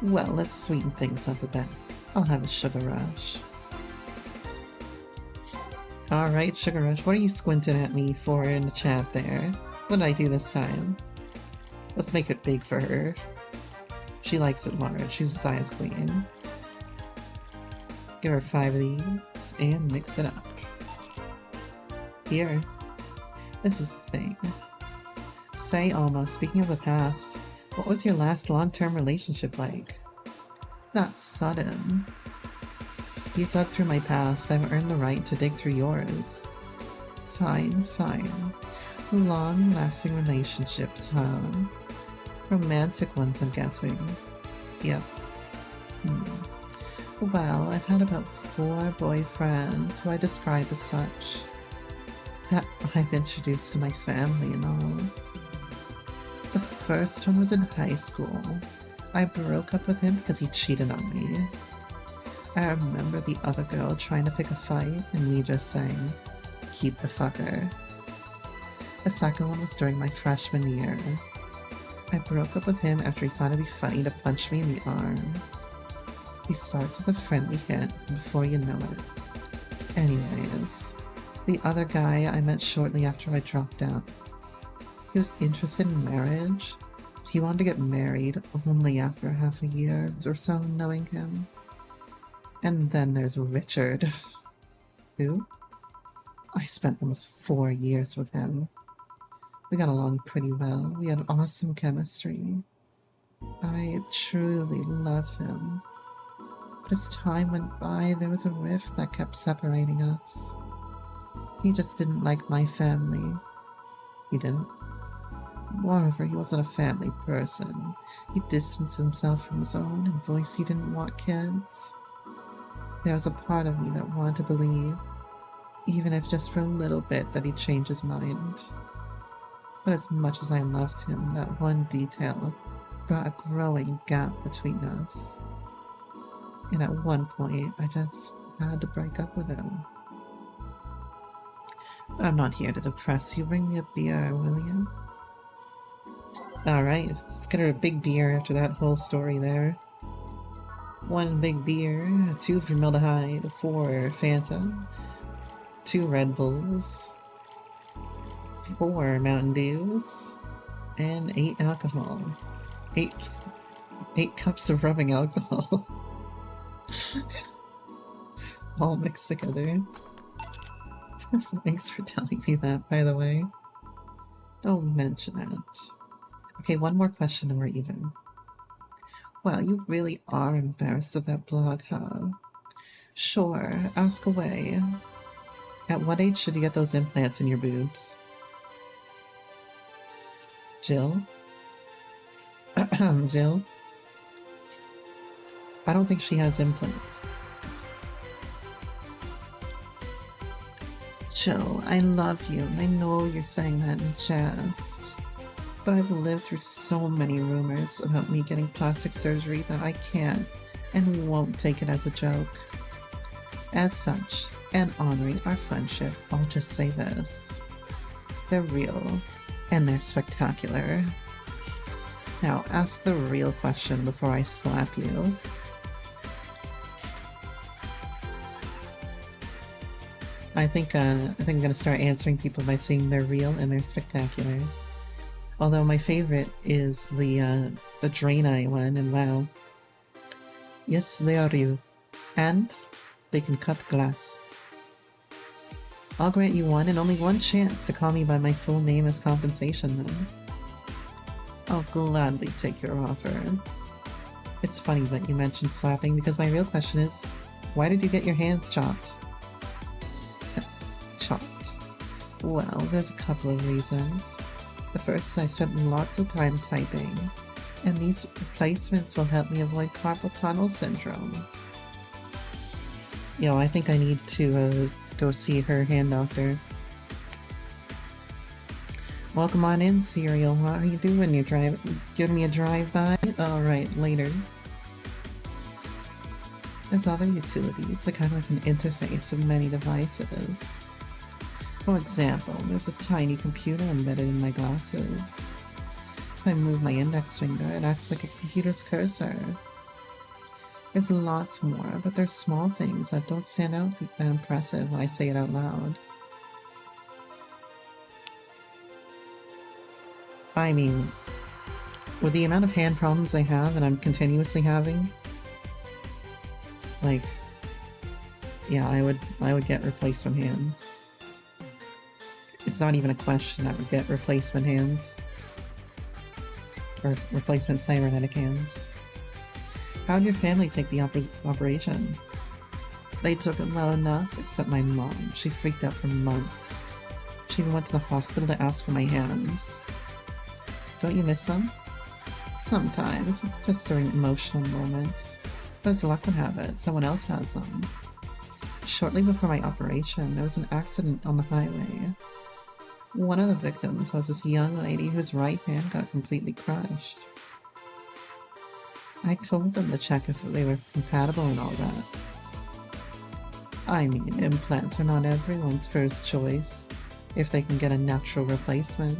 Well, let's sweeten things up a bit. I'll have a sugar rush. Alright, sugar rush, what are you squinting at me for in the chat there? What did I do this time? Let's make it big for her. She likes it large. She's a size queen. Give her 5 of these and mix it up. Here. This is the thing. Say, Alma, speaking of the past, what was your last long-term relationship like? That's sudden. You dug through my past. I've earned the right to dig through yours. Fine, fine. Long-lasting relationships, huh? Romantic ones, I'm guessing. Yep. Well, I've had about 4 boyfriends who I describe as such. That I've introduced to my family and all. The first one was in high school. I broke up with him because he cheated on me. I remember the other girl trying to pick a fight and me just saying, keep the fucker. The second one was during my freshman year. I broke up with him after he thought it'd be funny to punch me in the arm. He starts with a friendly hit, and before you know it. Anyways, the other guy I met shortly after I dropped out. He was interested in marriage. He wanted to get married only after half a year or so knowing him. And then there's Richard. Who? I spent almost 4 years with him. We got along pretty well. We had awesome chemistry. I truly loved him. But as time went by, there was a rift that kept separating us. He just didn't like my family. He didn't. Moreover, he wasn't a family person. He distanced himself from his own and voiced he didn't want kids. There was a part of me that wanted to believe, even if just for a little bit, that he'd change his mind. But as much as I loved him, that one detail brought a growing gap between us. And at one point, I just had to break up with him. But I'm not here to depress you. Bring me a beer, will you? Alright, let's get her a big beer after that whole story there. 1 big beer, 2 formaldehyde, 4 Fanta, 2 Red Bulls, 4 Mountain Dews, and 8 alcohol. 8 cups of rubbing alcohol. All mixed together. Thanks for telling me that, by the way. Don't mention it. Okay, one more question and we're even. Wow, you really are embarrassed of that blog, huh? Sure, ask away. At what age should you get those implants in your boobs? Jill? Jill? I don't think she has implants. Jill, I love you, and I know you're saying that in jest. But I've lived through so many rumors about me getting plastic surgery that I can't and won't take it as a joke. As such, and honoring our friendship, I'll just say this. They're real, and they're spectacular. Now, ask the real question before I slap you. I think I'm gonna start answering people by saying they're real and they're spectacular. Although my favorite is the Drain Eye one, and wow. Yes, they are real. And they can cut glass. I'll grant you one and only one chance to call me by my full name as compensation then. I'll gladly take your offer. It's funny that you mentioned slapping because my real question is, why did you get your hands chopped? Chopped. Well, there's a couple of reasons. The first, I spent lots of time typing, and these replacements will help me avoid carpal tunnel syndrome. Yo, I think I need to go see her hand doctor. Welcome on in, Serial. How are you doing? You giving me a drive-by? Alright, later. There's other utilities, they're kind of like an interface with many devices. For example, there's a tiny computer embedded in my glasses. If I move my index finger, it acts like a computer's cursor. There's lots more, but they're small things that don't stand out that impressive when I say it out loud. I mean, with the amount of hand problems I have and I'm continuously having, like, yeah, I would get replacement hands. It's not even a question, I would get replacement hands. Or replacement cybernetic hands. How did your family take the operation? They took it well enough, except my mom. She freaked out for months. She even went to the hospital to ask for my hands. Don't you miss them? Sometimes, just during emotional moments. But as luck would have it, someone else has them. Shortly before my operation, there was an accident on the highway. One of the victims was this young lady whose right hand got completely crushed. I told them to check if they were compatible and all that. I mean, implants are not everyone's first choice, if they can get a natural replacement.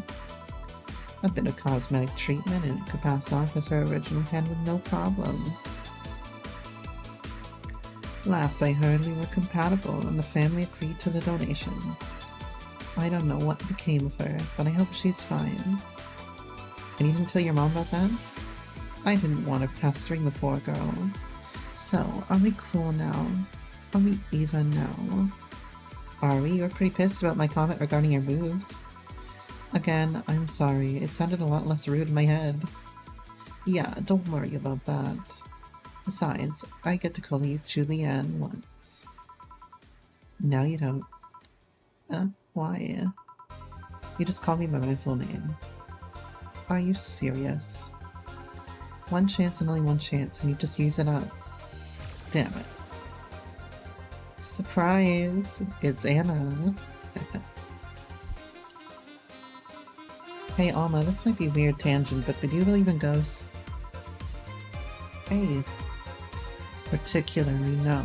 A bit of cosmetic treatment and it could pass off as her original hand with no problem. Last I heard, we were compatible and the family agreed to the donation. I don't know what became of her, but I hope she's fine. And you didn't tell your mom about that? I didn't want her pestering the poor girl. So, are we cool now? Are we even now? Are we? You're pretty pissed about my comment regarding your boobs. Again, I'm sorry. It sounded a lot less rude in my head. Yeah, don't worry about that. Besides, I get to call you Julianne once. Now you don't. Why? You just call me by my full name. Are you serious? One chance and only one chance, and you just use it up. Damn it. Surprise! It's Anna. Hey Alma, this might be a weird tangent, but do you believe in ghosts? Hey. Particularly no.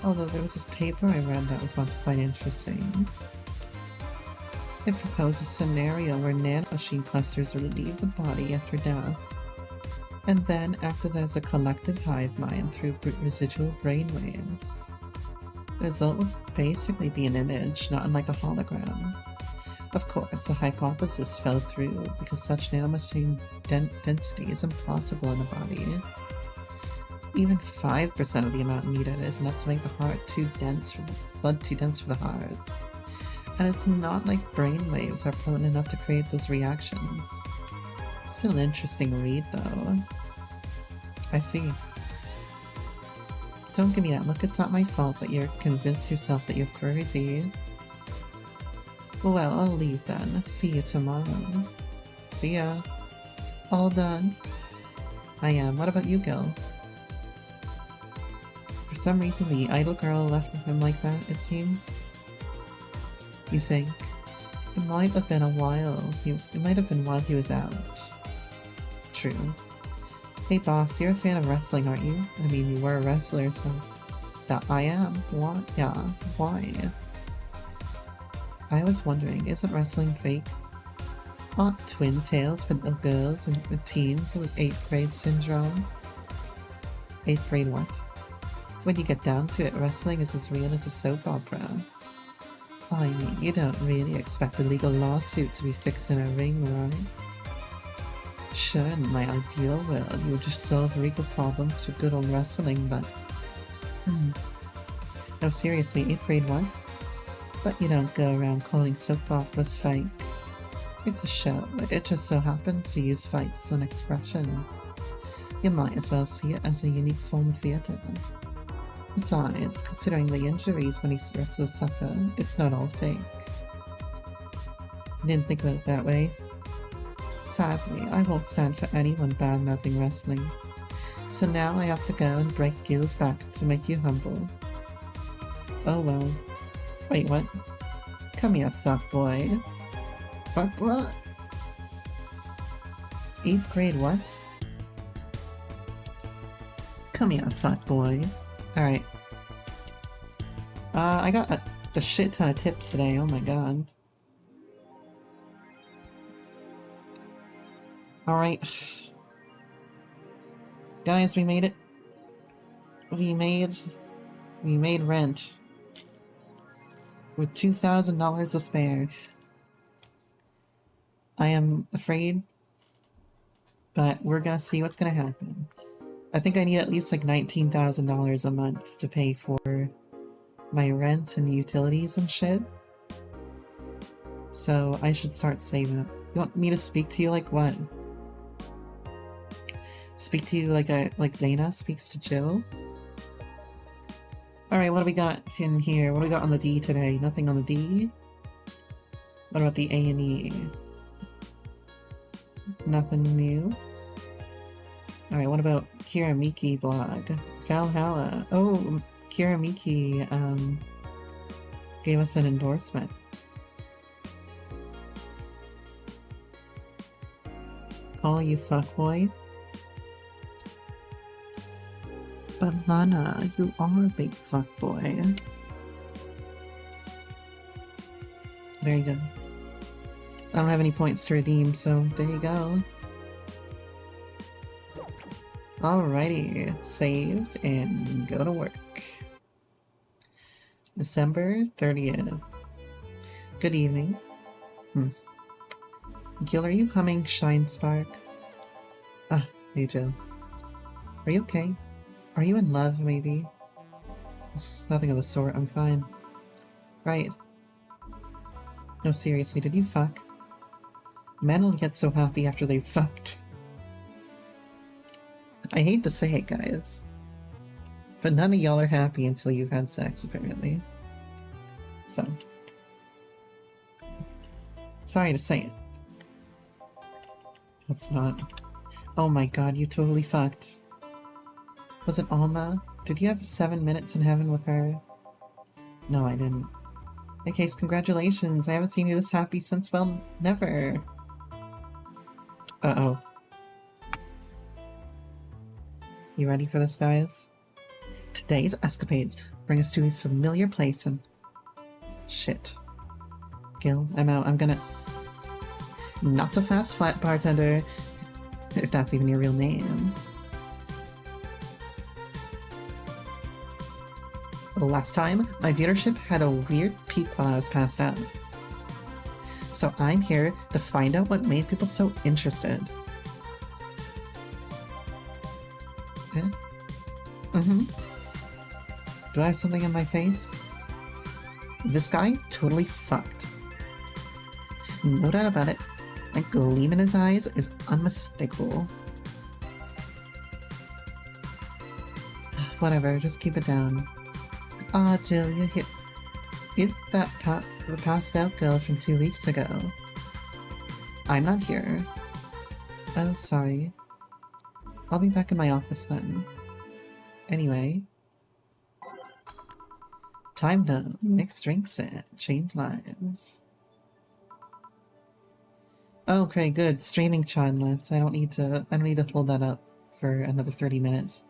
Although there was this paper I read that was once quite interesting. It proposed a scenario where nanomachine clusters would leave the body after death, and then acted as a collective hive mind through residual brainwaves. The result would basically be an image, not unlike a hologram. Of course, the hypothesis fell through because such nanomachine density is impossible in a body. Even 5% of the amount needed is enough to make the heart too dense for the blood too dense for the heart. And it's not like brainwaves are potent enough to create those reactions. Still an interesting read, though. I see. Don't give me that look, it's not my fault that you're convinced yourself that you're crazy. Well, I'll leave then. See you tomorrow. See ya. All done. I am. What about you, Gil? For some reason, the idle girl left him like that, it seems. You think? It might have been a while. It might have been while he was out. True. Hey boss, you're a fan of wrestling, aren't you? I mean, you were a wrestler, so... That I am. What? Yeah. Why? I was wondering, isn't wrestling fake? Aren't twin tails for little girls and teens with 8th grade syndrome? 8th grade what? When you get down to it, wrestling is as real as a soap opera. I mean, you don't really expect a legal lawsuit to be fixed in a ring, right? Sure, in my ideal world, you would just solve legal problems through good old wrestling, but... No, seriously, 8th grade what? But you don't go around calling soap operas fake. It's a show, it just so happens to use fights as an expression. You might as well see it as a unique form of theatre. Besides, considering the injuries many wrestlers suffer, it's not all fake. I didn't think of it that way. Sadly, I won't stand for anyone bad-mouthing wrestling. So now I have to go and break Gil's back to make you humble. Oh well. Wait, what? Come here, fuckboy. Fuck what? 8th grade what? Come here, fuckboy. Alright. I got a shit ton of tips today, oh my god. Alright. Guys, we made it. We made rent. With $2,000 to spare. I am afraid, but we're gonna see what's gonna happen. I think I need at least like $19,000 a month to pay for my rent and utilities and shit. So I should start saving up. You want me to speak to you like what? Speak to you like Dana speaks to Jill? Alright, what do we got in here? What do we got on the D today? Nothing on the D? What about the A and E? Nothing new. Alright, what about Kira Miki blog? Valhalla. Oh, Kira Miki gave us an endorsement. Call you fuckboy? But Lana, you are a big fuckboy. There you go. I don't have any points to redeem, so there you go. Alrighty, saved and go to work. December 30th. Good evening. Gil, are you humming Shine Spark? Ah, hey Jill. Are you okay? Are you in love, maybe? Nothing of the sort, I'm fine. Right. No, seriously, did you fuck? Men will get so happy after they've fucked. I hate to say it, guys. But none of y'all are happy until you've had sex, apparently. So. Sorry to say it. It's not. Oh my god, you totally fucked. Was it Alma? Did you have 7 minutes in heaven with her? No, I didn't. In case, congratulations. I haven't seen you this happy since, well, never. Uh-oh. You ready for this, guys? Today's escapades bring us to a familiar place and... Shit. Gil, I'm out. I'm gonna... Not so fast, flat bartender. If that's even your real name. Last time, my viewership had a weird peak while I was passed out. So I'm here to find out what made people so interested. Mm-hmm. Do I have something in my face? This guy totally fucked. No doubt about it. That gleam in his eyes is unmistakable. Whatever, just keep it down. Ah, Jill, you're here. Is that the passed out girl from 2 weeks ago? I'm not here. Oh, sorry. I'll be back in my office then. Anyway. Time to mix drinks and change lives. Oh, okay, good. Streaming time left. I don't need to hold that up for another 30 minutes.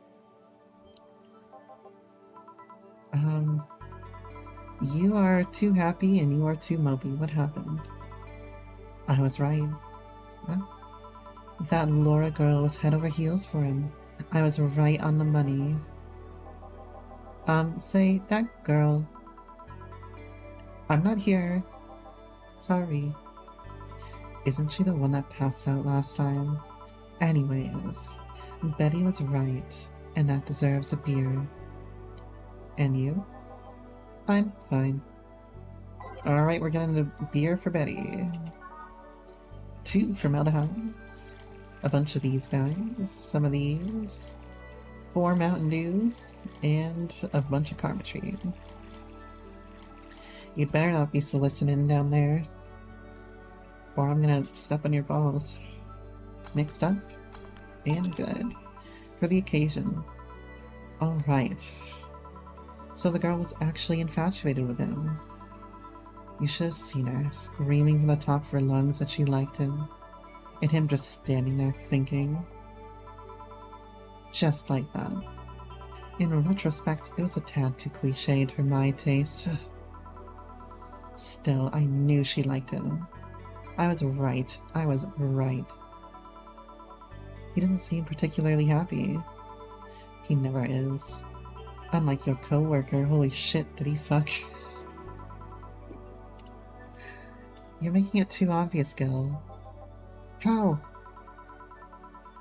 You are too happy and you are too mopey. What happened? I was right. Well, that Laura girl was head over heels for him. I was right on the money. Say, that girl. I'm not here. Sorry. Isn't she the one that passed out last time? Anyways, Betty was right, and that deserves a beer. And you? I'm fine. Alright, we're getting the beer for Betty. 2 formaldehydes. A bunch of these guys. Some of these. 4 Mountain Dews. And a bunch of Karma Tree. You better not be soliciting down there, or I'm gonna step on your balls. Mixed up and good for the occasion. Alright. So the girl was actually infatuated with him. You should have seen her, screaming from the top of her lungs that she liked him, and him just standing there thinking. Just like that. In retrospect, it was a tad too cliched for my taste. Still, I knew she liked him. I was right. I was right. He doesn't seem particularly happy. He never is. Unlike your co-worker, holy shit, did he fuck? You're making it too obvious, Gil. How?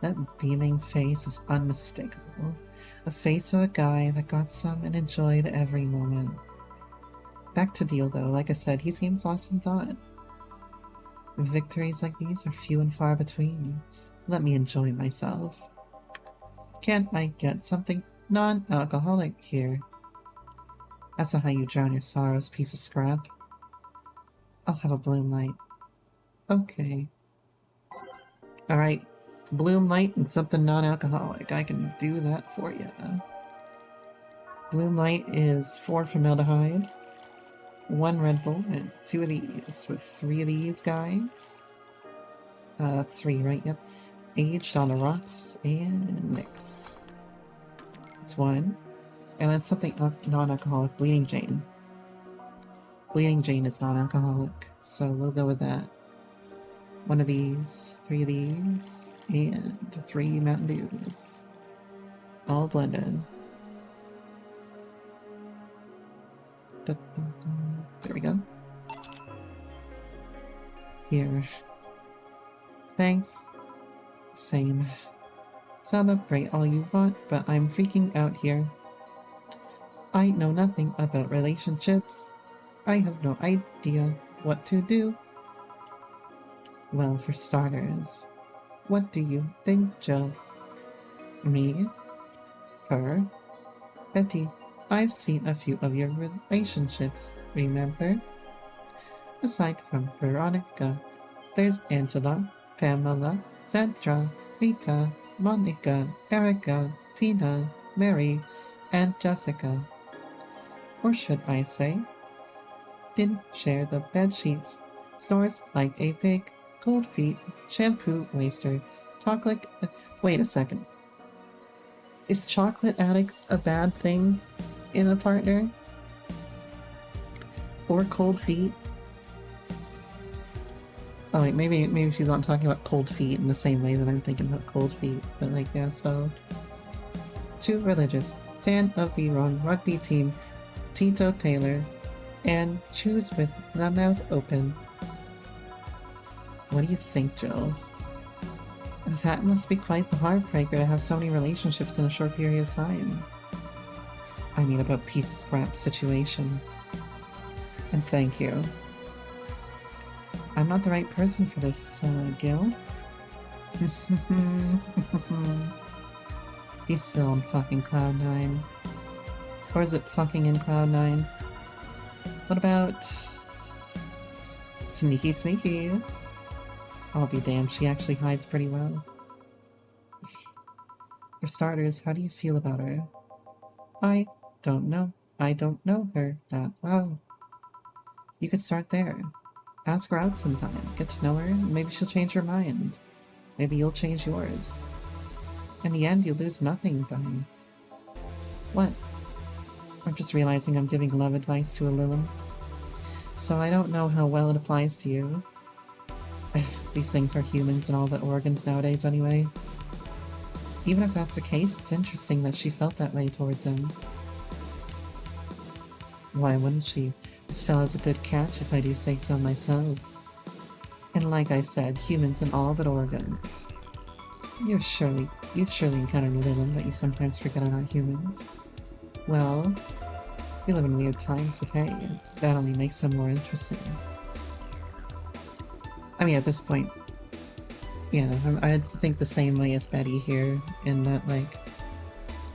That beaming face is unmistakable. A face of a guy that got some and enjoyed every moment. Back to deal though, like I said, he seems lost in thought. Victories like these are few and far between. Let me enjoy myself. Can't I get something non-alcoholic here? That's not how you drown your sorrows, piece of scrap. I'll have a Bloom Light. Okay. Alright, Bloom Light and something non-alcoholic. I can do that for you. Bloom Light is 4 formaldehyde, 1 Red Bull, and 2 of these, with 3 of these guys. That's 3, right? Yep. Aged on the rocks and mixed. It's 1. And then something non-alcoholic, Bleeding Jane. Bleeding Jane is non-alcoholic, so we'll go with that. 1 of these, 3 of these, and 3 Mountain Dews. All blended. There we go. Here. Thanks. Same. Celebrate all you want, but I'm freaking out here. I know nothing about relationships. I have no idea what to do. Well, for starters, what do you think, Joe? Me? Her? Betty, I've seen a few of your relationships, remember? Aside from Veronica, there's Angela, Pamela, Sandra, Rita, Monica, Erica, Tina, Mary, and Jessica. Or should I say, didn't share the bed sheets, snores like a pig, cold feet, shampoo waster, chocolate. Wait a second. Is chocolate addict a bad thing in a partner? Or cold feet? Oh wait, maybe she's not talking about cold feet in the same way that I'm thinking about cold feet, but like, yeah, so. Too religious, fan of the wrong rugby team, Tito Taylor, and choose with the mouth open. What do you think, Joe? That must be quite the heartbreaker to have so many relationships in a short period of time. I mean about piece of scrap situation. And thank you. I'm not the right person for this, Gil. He's still on fucking Cloud 9. Or is it fucking in Cloud 9? What about... Sneaky Sneaky? I'll be damned, she actually hides pretty well. For starters, how do you feel about her? I don't know. I don't know her that well. You could start there. Ask her out sometime, get to know her, and maybe she'll change her mind. Maybe you'll change yours. In the end, you lose nothing by... What? I'm just realizing I'm giving love advice to a Lilum. So I don't know how well it applies to you. These things are humans and all the organs nowadays anyway. Even if that's the case, it's interesting that she felt that way towards him. Why wouldn't she? This fellow's a good catch if I do say so myself. And like I said, humans and all but organs. You've surely encountered a Lilum that you sometimes forget are not humans. Well, we live in weird times, but hey, that only makes them more interesting. I mean, at this point, yeah, I think the same way as Betty here, in that, like,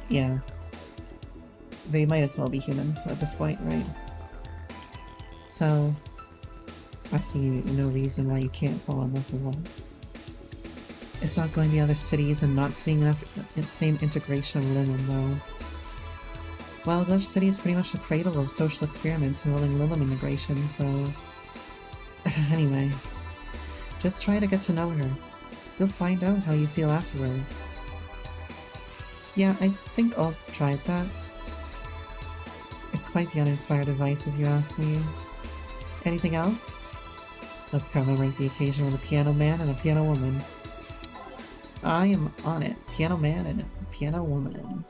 yeah, they might as well be humans at this point, right? So, I see no reason why you can't fall in love with one. It's not going to other cities and not seeing enough same integration of Lilum, though. Well, Glitch City is pretty much the cradle of social experiments involving Lilum integration, so... Anyway, just try to get to know her. You'll find out how you feel afterwards. Yeah, I think I'll try that. It's quite the uninspired advice if you ask me. Anything else? Let's commemorate the occasion with a piano man and a piano woman. I am on it. Piano man and a piano woman.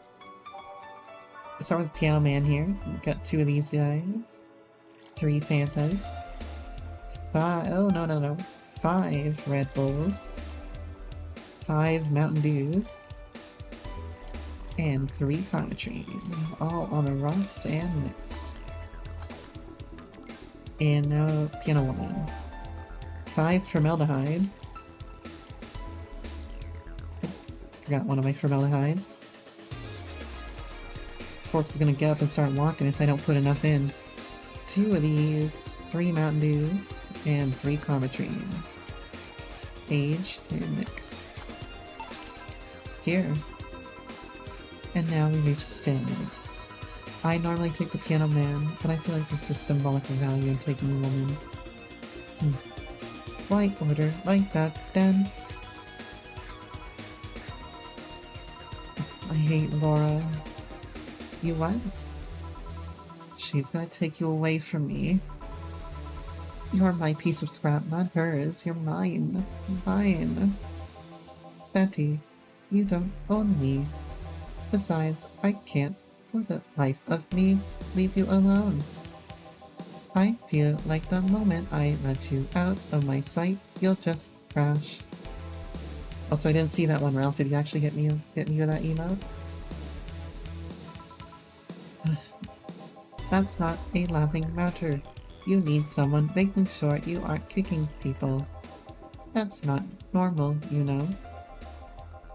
We'll start with piano man here. We've got 2 of these guys. 3 Fantas. 5 Red Bulls. 5 Mountain Dews. And 3 Carnitrine. All on the rocks and mixed. And now piano woman. 5 Formaldehyde. Forgot one of my formaldehydes. Corpse is gonna get up and start walking if I don't put enough in. 2 of these, 3 Mountain Dews, and 3 Carnitrine. Aged and mixed. Here. And now we reach a stalemate. I normally take the piano man, but I feel like this is symbolic of value in taking a woman. Why order like that, then? I hate Laura. You what? She's gonna take you away from me. You're my piece of scrap, not hers. You're mine. Mine. Betty, you don't own me. Besides, I can't, for the life of me, leave you alone. I feel like the moment I let you out of my sight, you'll just crash. Also, I didn't see that one, Ralph. Did you actually hit me with that emote? That's not a laughing matter. You need someone making sure you aren't kicking people. That's not normal, you know.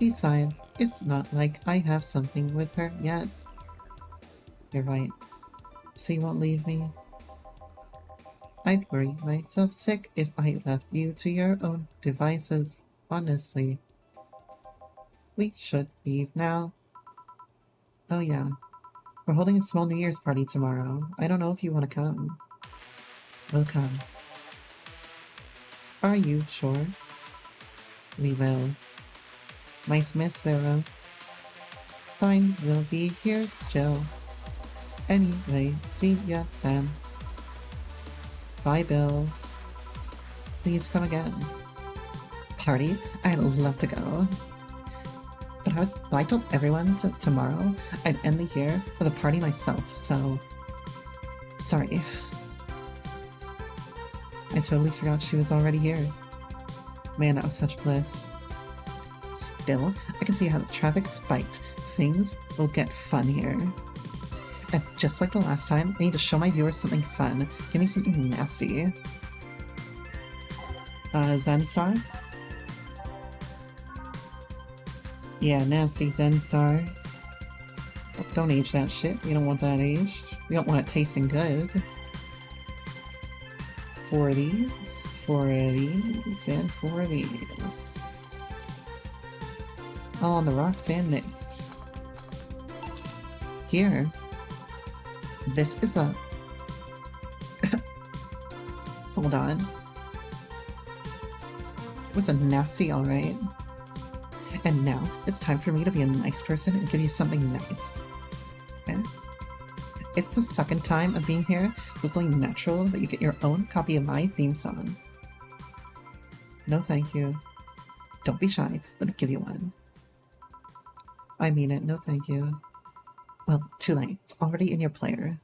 Besides, it's not like I have something with her yet. You're right. So you won't leave me? I'd worry myself sick if I left you to your own devices, honestly. We should leave now. Oh yeah. We're holding a small New Year's party tomorrow. I don't know if you want to come. We'll come. Are you sure? We will. Nice miss, Sarah. Fine, we'll be here, Jill. Anyway, see ya then. Bye, Bill. Please come again. Party? I'd love to go. But I told everyone tomorrow I'd end the year with a party myself, so... Sorry. I totally forgot she was already here. Man, that was such bliss. Still, I can see how the traffic spiked. Things will get fun here. And just like the last time, I need to show my viewers something fun. Give me something nasty. Zenstar? Yeah, nasty Zenstar. Oh, don't age that shit. We don't want that aged. We don't want it tasting good. 4 of these, 4 of these, and 4 of these. All on the rocks and mixed. Here. This is a... Hold on. It was a nasty, alright. And now, it's time for me to be a nice person and give you something nice. Okay? It's the second time of being here, so it's only natural that you get your own copy of my theme song. No thank you. Don't be shy, let me give you one. I mean it, no thank you. Well, too late. It's already in your player.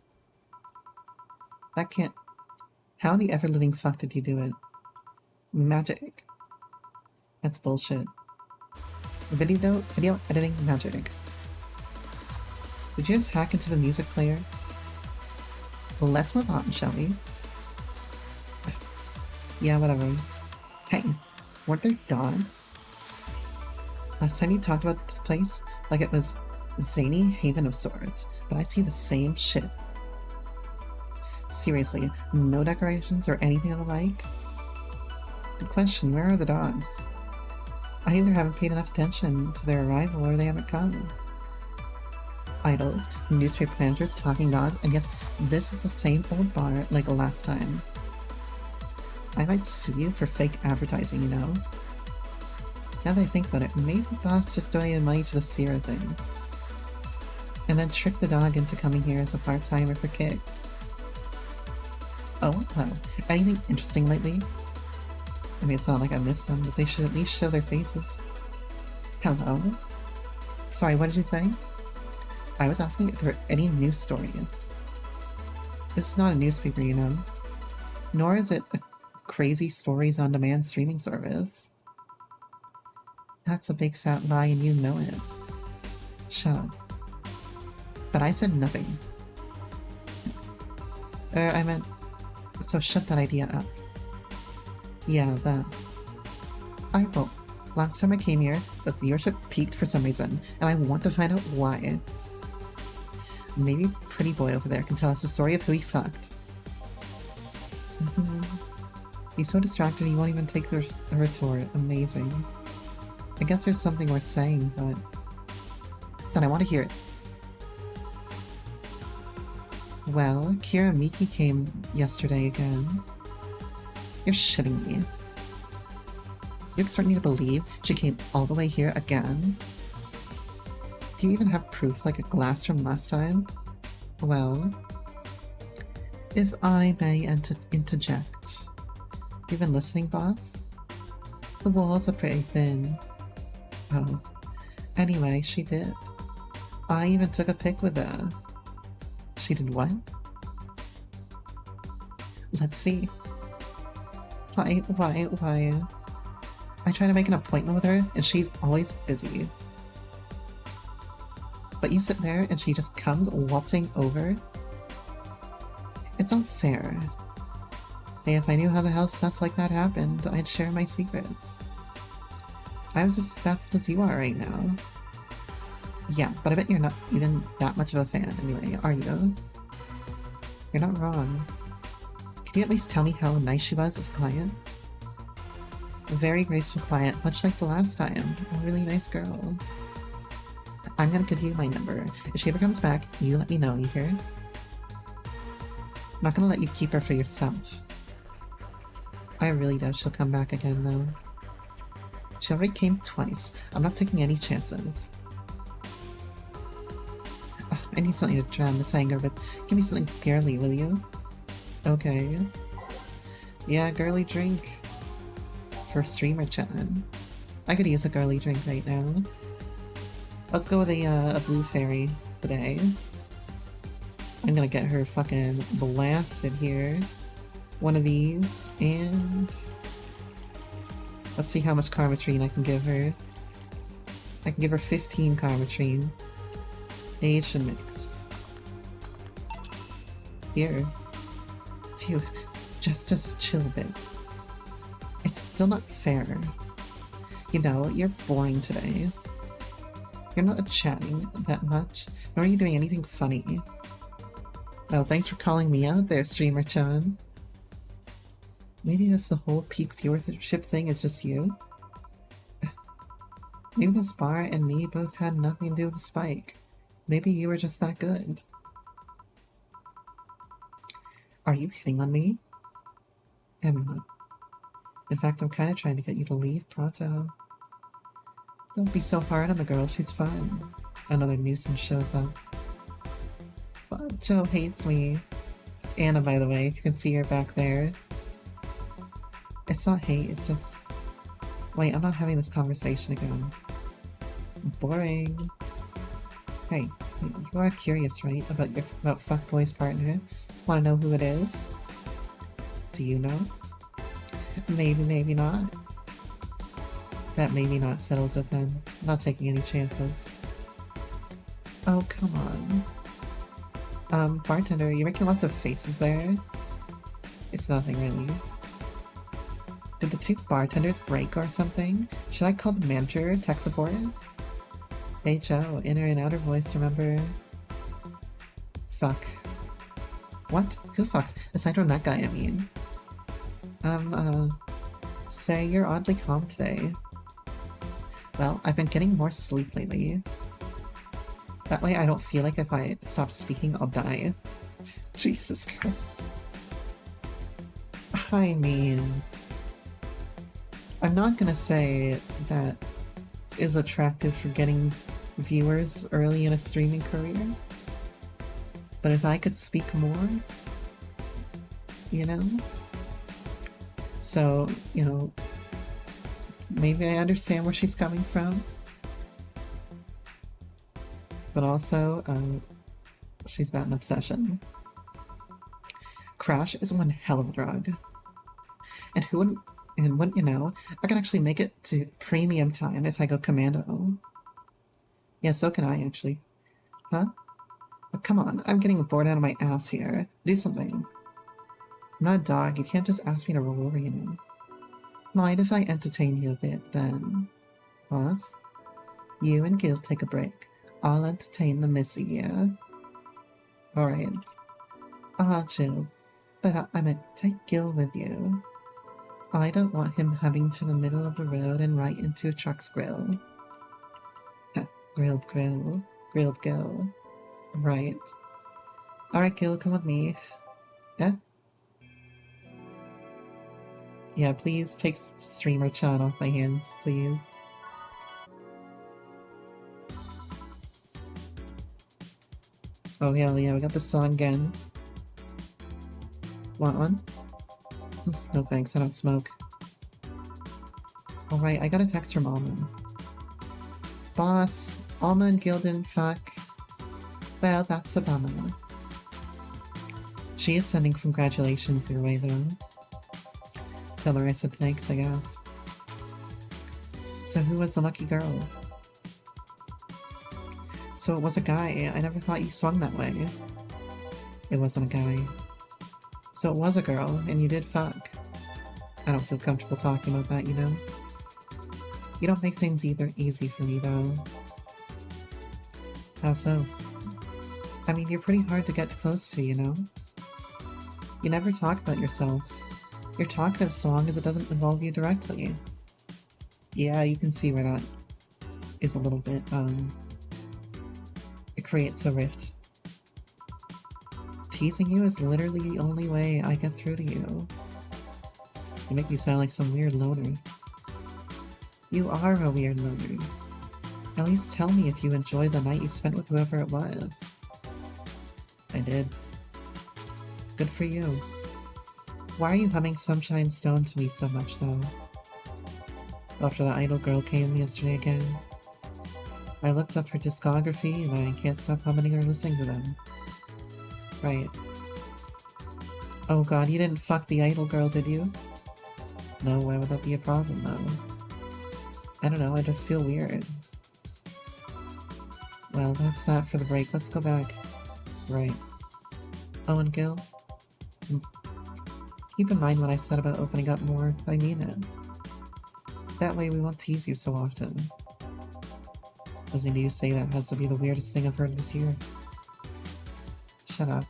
That can't... How in the ever-living fuck did you do it? Magic. That's bullshit. Video editing magic. Did you just hack into the music player? Well, let's move on, shall we? Yeah, whatever. Hey, weren't there dogs? Last time you talked about this place like it was zany haven of sorts, but I see the same shit. Seriously, no decorations or anything of the like? Good question, where are the dogs? I either haven't paid enough attention to their arrival or they haven't come. Idols, newspaper managers, talking dogs, and yes, this is the same old bar like last time. I might sue you for fake advertising, you know? Now that I think about it, maybe the boss just donated money to the Sierra thing. And then tricked the dog into coming here as a part-timer for kicks. Oh, hello. Anything interesting lately? I mean, it's not like I missed them, but they should at least show their faces. Hello? Sorry, what did you say? I was asking if there were any news stories. This is not a newspaper, you know. Nor is it a crazy stories on demand streaming service. That's a big fat lie and you know it. Shut up. But I said nothing. I meant... So shut that idea up. Yeah, that. I will. Last time I came here, the viewership peaked for some reason, and I want to find out why. Maybe Pretty Boy over there can tell us the story of who he fucked. He's so distracted he won't even take the retort. Amazing. I guess there's something worth saying, but... Then I want to hear it. Well, Kira Miki came yesterday again. You're shitting me. You expect me to believe she came all the way here again? Do you even have proof like a glass from last time? Well, if I may interject. You been listening, boss? The walls are pretty thin. Oh. Anyway, she did. I even took a pic with her. She did what? Let's see. Why? I try to make an appointment with her, and she's always busy. But you sit there, and she just comes waltzing over? It's not fair. Hey, if I knew how the hell stuff like that happened, I'd share my secrets. I was as baffled as you are right now. Yeah, but I bet you're not even that much of a fan anyway, are you? You're not wrong. Can you at least tell me how nice she was as a client? A very graceful client, much like the last time. A really nice girl. I'm gonna give you my number. If she ever comes back, you let me know, you hear? I'm not gonna let you keep her for yourself. I really doubt she'll come back again, though. She already came twice. I'm not taking any chances. I need something to drown this anger with. Give me something girly, will you? Okay. Yeah, girly drink. For streamer chatting. I could use a girly drink right now. Let's go with a blue fairy today. I'm gonna get her fucking blasted here. One of these, and... Let's see how much Karmatrine I can give her. I can give her 15 Karmatrine. Aged and mixed. Here. Phew. Just chill a bit. It's still not fair. You know, you're boring today. You're not chatting that much, nor are you doing anything funny. Well, thanks for calling me out there, Streamer-chan. Maybe this the whole peak viewership thing is just you? Maybe this bar and me both had nothing to do with the spike. Maybe you were just that good. Are you hitting on me? I'm not. In fact, I'm kind of trying to get you to leave pronto. Don't be so hard on the girl, she's fun. Another nuisance shows up. But Joe hates me. It's Anna, by the way, if you can see her back there. It's not hate, it's just... Wait, I'm not having this conversation again. Boring. Hey, you are curious, right? About fuckboy's partner? Want to know who it is? Do you know? Maybe, maybe not. That maybe not settles it then. I'm not taking any chances. Oh, come on. Bartender, you're making lots of faces there. It's nothing really. Did the two bartenders break or something? Should I call the manager, tech support? Hey Joe, inner and outer voice, remember? Fuck. What? Who fucked? Aside from that guy, I mean. Say you're oddly calm today. Well, I've been getting more sleep lately. That way I don't feel like if I stop speaking, I'll die. Jesus Christ. I mean... I'm not gonna say that is attractive for getting viewers early in a streaming career. But if I could speak more, you know? So, you know, maybe I understand where she's coming from. But also, she's got an obsession. Crash is one hell of a drug. And wouldn't you know, I can actually make it to premium time if I go commando. Yeah, so can I actually. Huh? But come on, I'm getting bored out of my ass here. Do something. I'm not a dog, you can't just ask me to roll over, you know. Mind if I entertain you a bit, then? Boss? You and Gil take a break. I'll entertain the missy, yeah? Alright. Jill. But I meant take Gil with you. I don't want him heading to the middle of the road and right into a truck's grill. Grilled grill. Grilled Gil. Right. Alright, Gil, come with me. Eh? Yeah, please take Streamer-chan off my hands, please. Oh hell yeah, we got the song again. Want one? No thanks, I don't smoke. Alright, I got a text from Alma. Boss, Alma and Gil didn't fuck. Well, that's a bummer. She is sending congratulations your way though. Tell her I said thanks, I guess. So who was the lucky girl? So it was a guy. I never thought you swung that way. It wasn't a guy. So it was a girl, and you did fuck. I don't feel comfortable talking about that, you know? You don't make things either easy for me, though. How so? I mean, you're pretty hard to get close to, you know? You never talk about yourself. You're talkative so long as it doesn't involve you directly. Yeah, you can see where that is a little bit, it creates a rift. Teasing you is literally the only way I get through to you. You make me sound like some weird loner. You are a weird loner. At least tell me if you enjoyed the night you spent with whoever it was. I did. Good for you. Why are you humming Sunshine Stone to me so much, though? After the idol girl came yesterday again. I looked up her discography and I can't stop humming or listening to them. Right. Oh god, you didn't fuck the idol girl, did you? No, why would that be a problem, though? I don't know, I just feel weird. Well, that's that for the break. Let's go back. Right. Oh, and Gil, keep in mind what I said about opening up more. I mean it. That way we won't tease you so often. Listening to you say that has to be the weirdest thing I've heard this year. Shut up.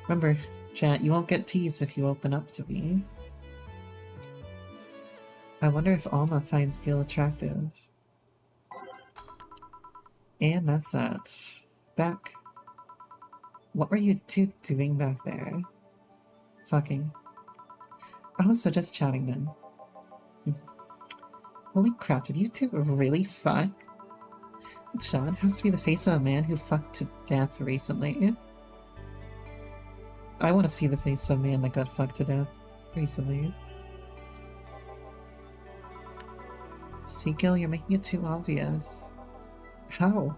Remember, chat, you won't get teased if you open up to me. I wonder if Alma finds Gil attractive. And that's that. Back. What were you two doing back there? Fucking. Oh, so just chatting then. Holy crap, did you two really fuck? John has to be the face of a man who fucked to death recently. I want to see the face of a man that got fucked to death recently. See, Gil, you're making it too obvious. How?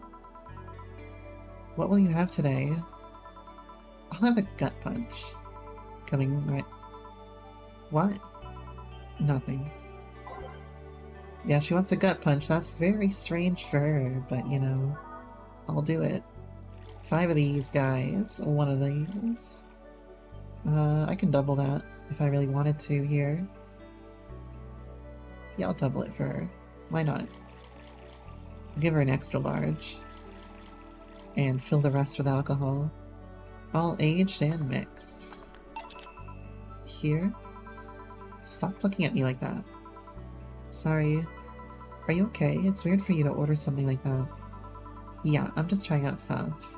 What will you have today? I'll have a gut punch. Coming right... What? Nothing. Yeah, she wants a gut punch. That's very strange for her, but you know, I'll do it. 5 of these guys. 1 of these. I can double that if I really wanted to here. Yeah, I'll double it for her. Why not? I'll give her an extra large. And fill the rest with alcohol. All aged and mixed. Here. Stop looking at me like that. Sorry. Are you okay? It's weird for you to order something like that. Yeah, I'm just trying out stuff.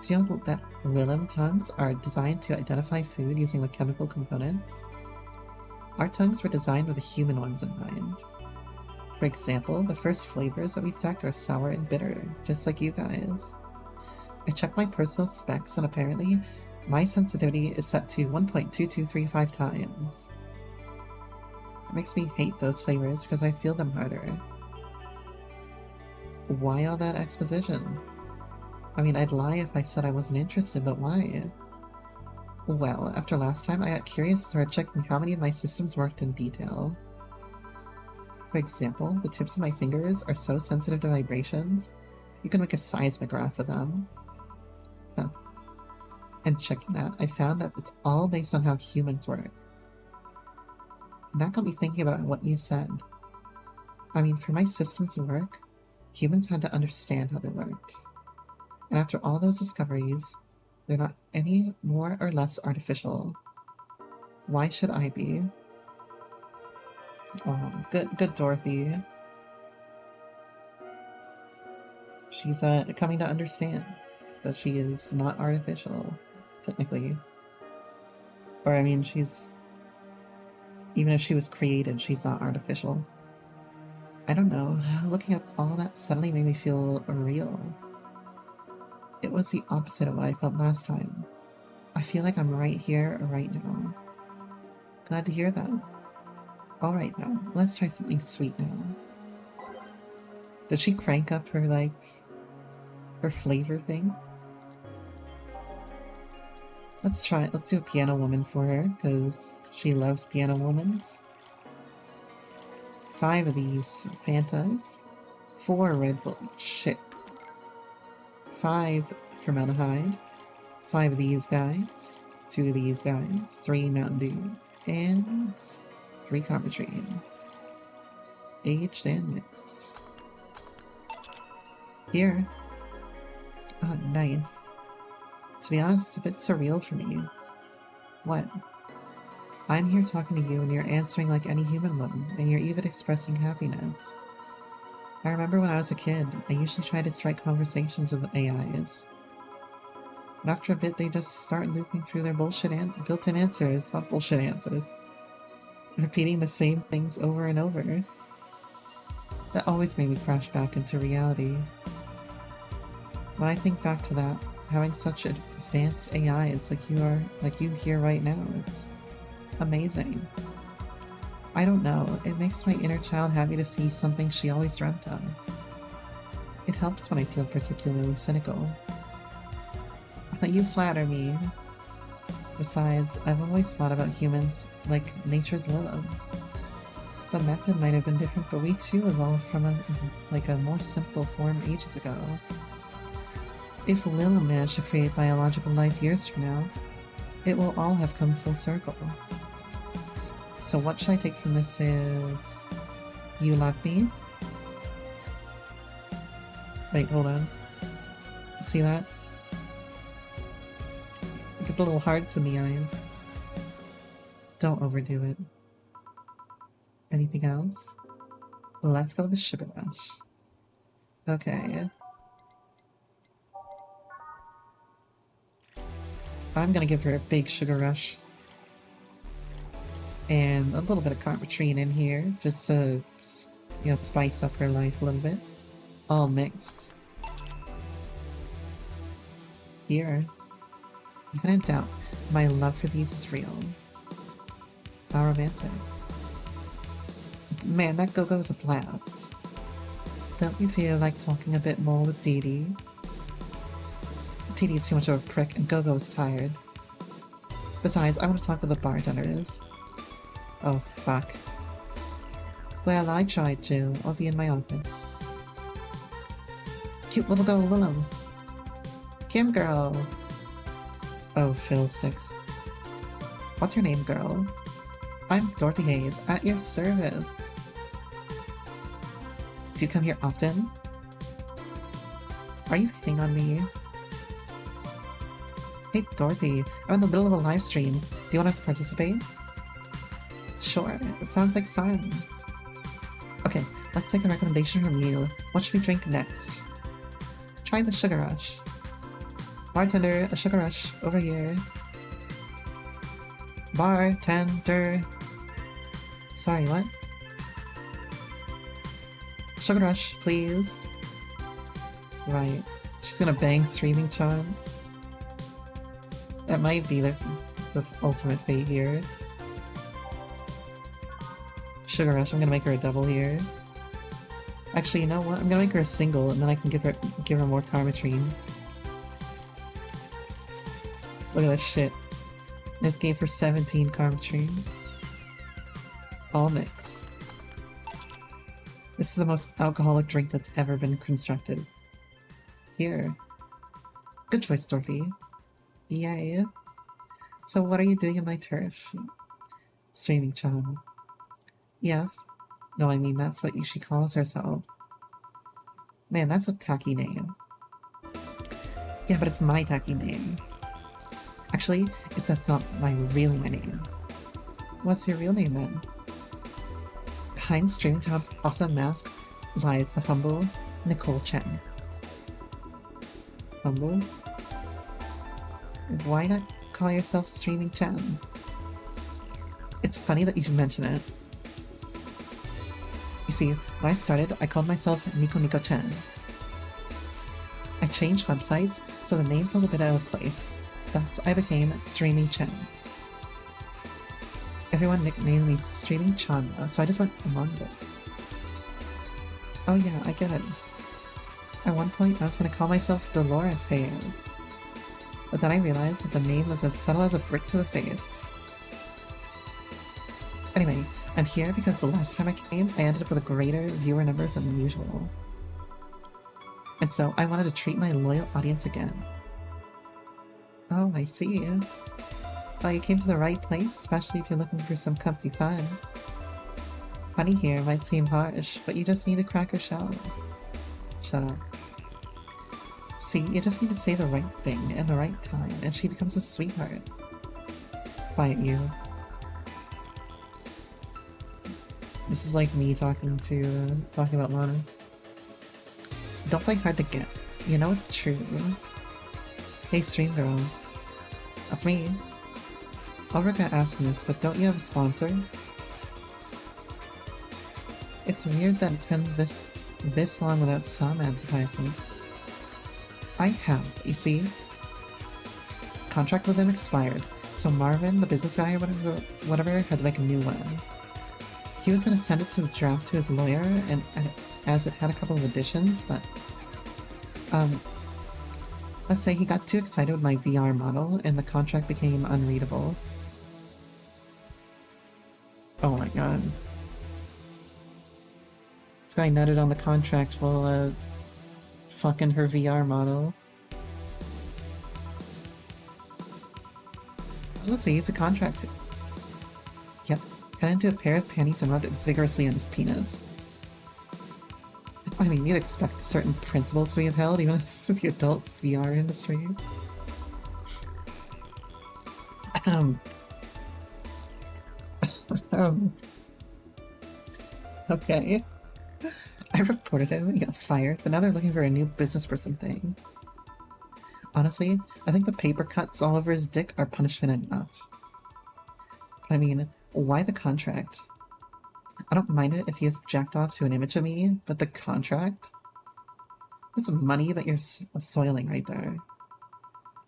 Do you know that Lilim tongues are designed to identify food using the chemical components? Our tongues were designed with the human ones in mind. For example, the first flavors that we detect are sour and bitter, just like you guys. I checked my personal specs and apparently my sensitivity is set to 1.2235 times. It makes me hate those flavors because I feel them harder. Why all that exposition? I mean, I'd lie if I said I wasn't interested, but why? Well, after last time, I got curious and started checking how many of my systems worked in detail. For example, the tips of my fingers are so sensitive to vibrations, you can make a seismograph of them. Huh. And checking that, I found that it's all based on how humans work. And that got me thinking about what you said. I mean, for my systems to work, humans had to understand how they worked. And after all those discoveries, they're not any more or less artificial. Why should I be? Oh, good Dorothy. She's coming to understand that she is not artificial, technically. Or I mean, even if she was created, she's not artificial. I don't know, looking up all that suddenly made me feel real. It was the opposite of what I felt last time. I feel like I'm right here, right now. Glad to hear that. Alright now, let's try something sweet now. Did she crank up her, her flavor thing? Let's do a piano woman for her, because she loves piano womans. 5 of these Fantas. 4 Red Bull. Shit. 5 formaldehyde. 5 of these guys. 2 of these guys. 3 Mountain Dew. And 3 Carbotrine. Aged and mixed. Here. Oh, nice. To be honest, it's a bit surreal for me. What? I'm here talking to you and you're answering like any human would, and you're even expressing happiness. I remember when I was a kid, I usually tried to strike conversations with AIs. But after a bit, they just start looping through their bullshit built-in answers, not bullshit answers. Repeating the same things over and over. That always made me crash back into reality. When I think back to that, having such advanced AIs like you here right now, it's amazing. I don't know, it makes my inner child happy to see something she always dreamt of. It helps when I feel particularly cynical. You flatter me. Besides, I've always thought about humans like nature's Lilim. The method might have been different, but we too evolved from a more simple form ages ago. If Lil managed to create biological life years from now, it will all have come full circle. So what should I take from this is... You love me? Wait, hold on. See that? Get the little hearts in the eyes. Don't overdo it. Anything else? Let's go with the sugar rush. Okay. I'm gonna give her a big sugar rush. And a little bit of carpetrine in here, just to, you know, spice up her life a little bit. All mixed. Here. Even in doubt, my love for these is real. How romantic. Man, that Go-Go is a blast. Don't you feel like talking a bit more with Dee Dee? Dee Dee's too much of a prick and Go-Go's tired. Besides, I want to talk with the bartenders. Oh, fuck. Well, I tried to. I'll be in my office. Cute little girl, Lilo. Kim girl. Oh, fiddlesticks. What's your name, girl? I'm Dorothy Hayes, at your service. Do you come here often? Are you hitting on me? Hey, Dorothy, I'm in the middle of a live stream. Do you want to participate? Sure, it sounds like fun. Okay, let's take a recommendation from you. What should we drink next? Try the Sugar Rush. Bartender, a Sugar Rush, over here. Bartender. Sorry, what? Sugar Rush, please. Right. She's gonna bang Streaming Charm. That might be the ultimate fate here. Sugar Rush, I'm gonna make her a double here. Actually, you know what? I'm gonna make her a single, and then I can give her more Karmatrine. Look at this shit. This game for 17 Karmatrine. All mixed. This is the most alcoholic drink that's ever been constructed. Here. Good choice, Dorothy. Yay. So what are you doing in my turf? Streaming Charm. Yes. No, I mean that's what she calls herself. Man, that's a tacky name. Yeah, but it's my tacky name. Actually, if that's not really my name. What's your real name then? Behind Streaming Charm's awesome mask lies the humble Nicole Chen. Humble? Why not call yourself Streaming Chen? It's funny that you should mention it. You see, when I started, I called myself Nico Nico Chen. I changed websites, so the name felt a bit out of place. Thus, I became Streaming Chen. Everyone nicknamed me Streaming Chanma, so I just went along with it. Oh yeah, I get it. At one point, I was gonna call myself Dolores Hayes. But then I realized that the name was as subtle as a brick to the face. Anyway, I'm here because the last time I came, I ended up with a greater viewer numbers than usual. And so I wanted to treat my loyal audience again. Oh, I see. Well, you came to the right place, especially if you're looking for some comfy fun. Funny here might seem harsh, but you just need to crack her shell. Shut up. See, you just need to say the right thing at the right time, and she becomes a sweetheart. Quiet you. This is like me talking about Lana. Don't play hard to get. You know it's true. Hey, stream girl. That's me. I'll regret asking this, but don't you have a sponsor? It's weird that it's been this long without some advertisement. I have, you see? Contract with them expired, so Marvin, the business guy or whatever, had to make a new one. He was gonna send it to the draft to his lawyer, and as it had a couple of additions, but let's say he got too excited with my VR model, and the contract became unreadable. Oh my god. This guy nutted on the contract while fucking her VR model. Oh, so use a contract. Yep, cut into a pair of panties and rubbed it vigorously on his penis. I mean, you'd expect certain principles to be upheld, even for the adult VR industry. Um, okay. I reported him, he got fired, but now they're looking for a new business person thing. Honestly, I think the paper cuts all over his dick are punishment enough. I mean, why the contract? I don't mind it if he has jacked off to an image of me, but the contract? That's money that you're soiling right there.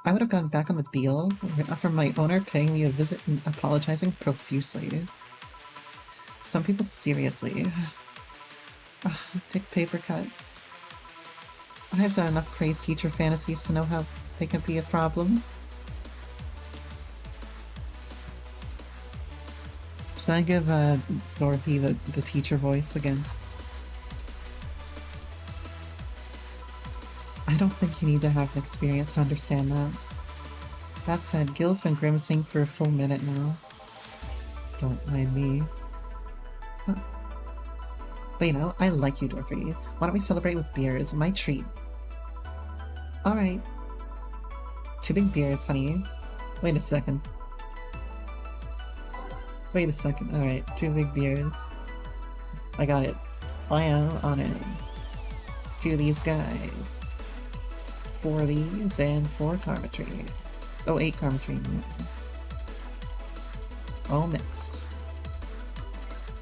I would have gone back on the deal from my owner paying me a visit and apologizing profusely. Some people seriously. Dick paper cuts. I've done enough crazed teacher fantasies to know how they can be a problem. Should I give Dorothy the teacher voice again? I don't think you need to have experience to understand that. That said, Gil's been grimacing for a full minute now. Don't mind me. Huh. But you know, I like you, Dorothy. Why don't we celebrate with beers? My treat. Alright. 2 big beers, honey. Wait a second. Wait a second. Alright, 2 big beers. I got it. I am on it. 2 of these guys. 4 of these, and 4 Karma Tree. Oh, 8 Karma Tree. All mixed.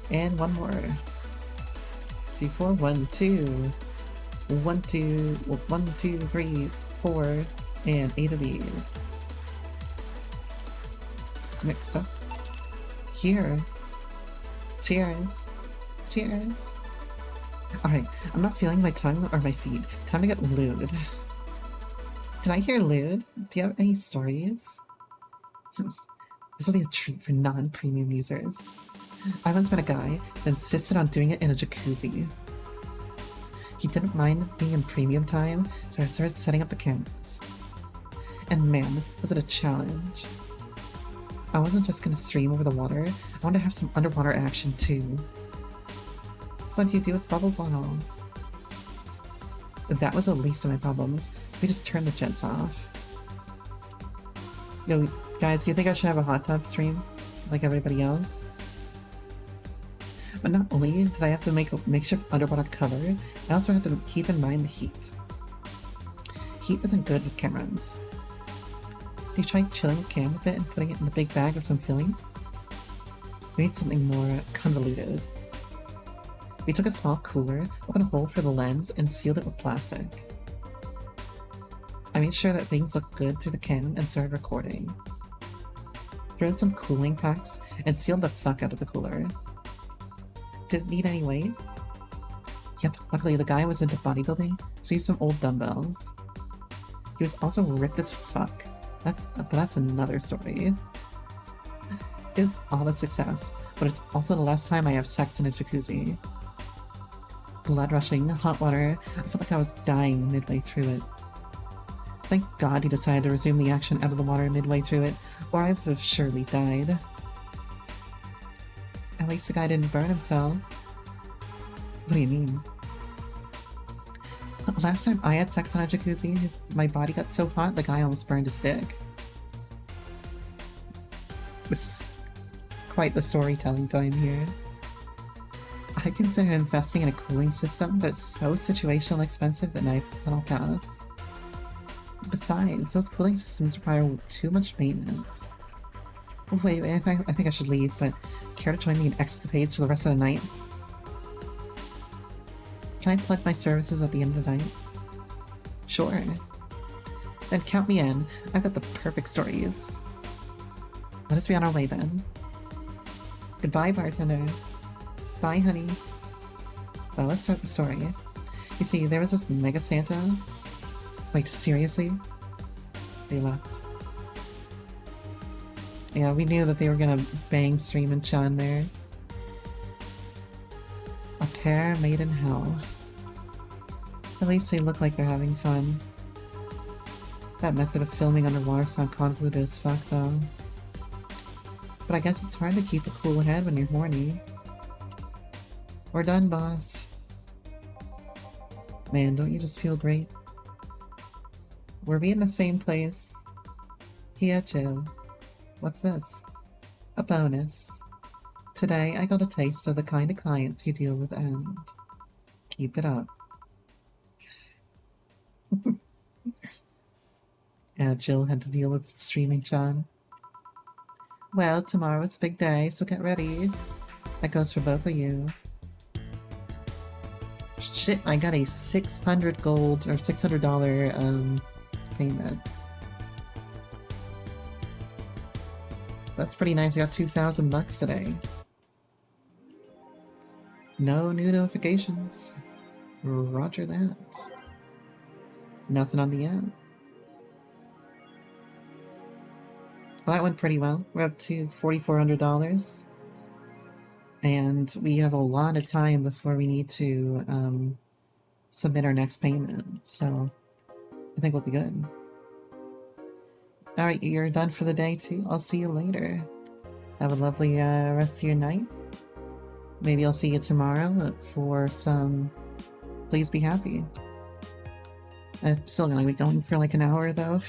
And 1 more. 2, 4, 1, 2. 1, 2, 1, 2, 3, 4, and 8 of these. Mixed up. Here. Cheers. Cheers. Alright, I'm not feeling my tongue or my feet. Time to get lewd. Did I hear lewd? Do you have any stories? This will be a treat for non-premium users. I once met a guy that insisted on doing it in a jacuzzi. He didn't mind being in premium time, so I started setting up the cameras. And man, was it a challenge. I wasn't just gonna stream over the water, I wanted to have some underwater action too. What do you do with bubbles on all? That was the least of my problems. We just turned the jets off. Yo, guys, do you think I should have a hot tub stream? Like everybody else? But not only did I have to make a makeshift underwater cover, I also had to keep in mind the heat. Heat isn't good with cameras. Have you tried chilling the cam with it and putting it in the big bag with some filling? We made something more convoluted. We took a small cooler, opened a hole for the lens, and sealed it with plastic. I made sure that things looked good through the cam and started recording. Threw in some cooling packs and sealed the fuck out of the cooler. Didn't need any weight? Yep, luckily the guy was into bodybuilding, so he used some old dumbbells. He was also ripped as fuck. But that's another story. It was all a success, but it's also the last time I have sex in a jacuzzi. Blood rushing, hot water, I felt like I was dying midway through it. Thank God he decided to resume the action out of the water midway through it, or I would have surely died. At least the guy didn't burn himself. What do you mean? Last time I had sex on a jacuzzi, my body got so hot the guy almost burned his dick. This is quite the storytelling time here. I consider investing in a cooling system, but it's so situational expensive that I'll pass. Besides, those cooling systems require too much maintenance. Wait, I think I should leave, but care to join me in escapades for the rest of the night? Can I plug my services at the end of the night? Sure. Then count me in. I've got the perfect stories. Let us be on our way then. Goodbye, bartender. Bye, honey. Well, let's start the story. You see, there was this Mega Santa. Wait, seriously? They left. Yeah, we knew that they were gonna bang Stream and Chan there. A pair made in hell. At least they look like they're having fun. That method of filming underwater sounds convoluted as fuck, though. But I guess it's hard to keep a cool head when you're horny. We're done, boss. Man, don't you just feel great? We're in the same place. Here, Joe. What's this? A bonus. Today, I got a taste of the kind of clients you deal with, and keep it up. Yeah, Jill had to deal with streaming John. Well, tomorrow's a big day, so get ready. That goes for both of you. Shit, I got a 600 gold or $600 payment. That's pretty nice. I got 2,000 bucks today. No new notifications. Roger that. Nothing on the app. Well, that went pretty well. We're up to $4,400. And we have a lot of time before we need to submit our next payment. So I think we'll be good. Alright, you're done for the day too. I'll see you later. Have a lovely rest of your night. Maybe I'll see you tomorrow for some Please Be Happy. I'm still gonna be going for like an hour though,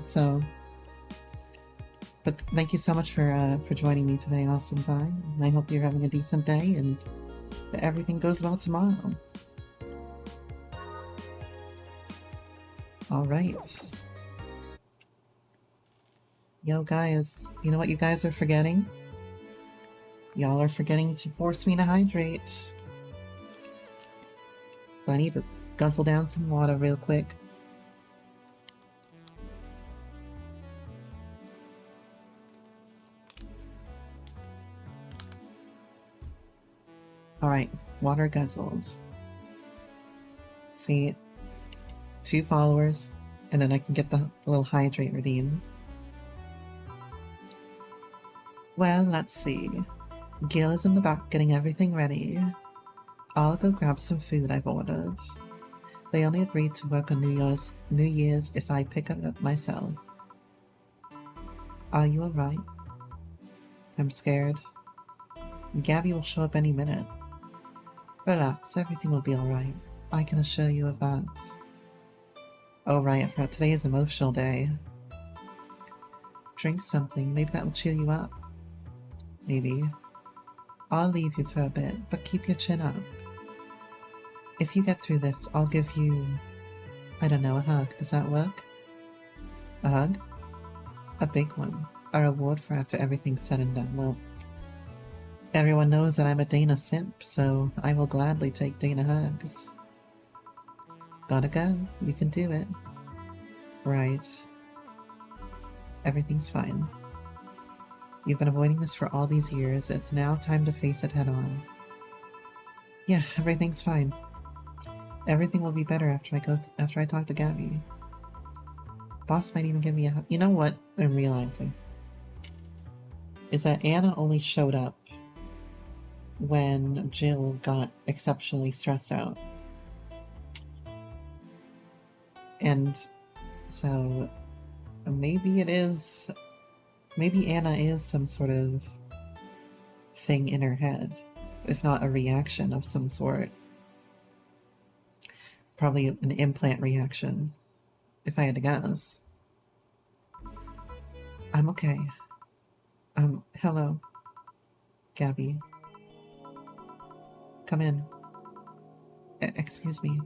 so... But thank you so much for joining me today, Awesome Pie. And I hope you're having a decent day and that everything goes well tomorrow. Alright. Yo guys, you know what you guys are forgetting? Y'all are forgetting to force me to hydrate. So I need to guzzle down some water real quick. Alright, water guzzled. See, 2 followers, and then I can get the little hydrate redeem. Well, let's see. Gil is in the back getting everything ready. I'll go grab some food I've ordered. They only agreed to work on New Year's if I pick it up myself. Are you alright? I'm scared. Gabby will show up any minute. Relax, everything will be alright. I can assure you of that. Oh right, I forgot today is emotional day. Drink something, maybe that will cheer you up. Maybe. I'll leave you for a bit, but keep your chin up. If you get through this, I'll give you, I don't know, a hug. Does that work? A hug? A big one. A reward for after everything's said and done. Well, everyone knows that I'm a Dana simp, so I will gladly take Dana hugs. Gotta go. You can do it. Right. Everything's fine. You've been avoiding this for all these years. It's now time to face it head on. Yeah, everything's fine. Everything will be better after I talk to Gabby. Boss might even give me a hug. You know what I'm realizing? Is that Anna only showed up when Jill got exceptionally stressed out. And so maybe Anna is some sort of thing in her head, if not a reaction of some sort. Probably an implant reaction, if I had to guess. I'm okay. Hello. Gabby. Come in. Excuse me.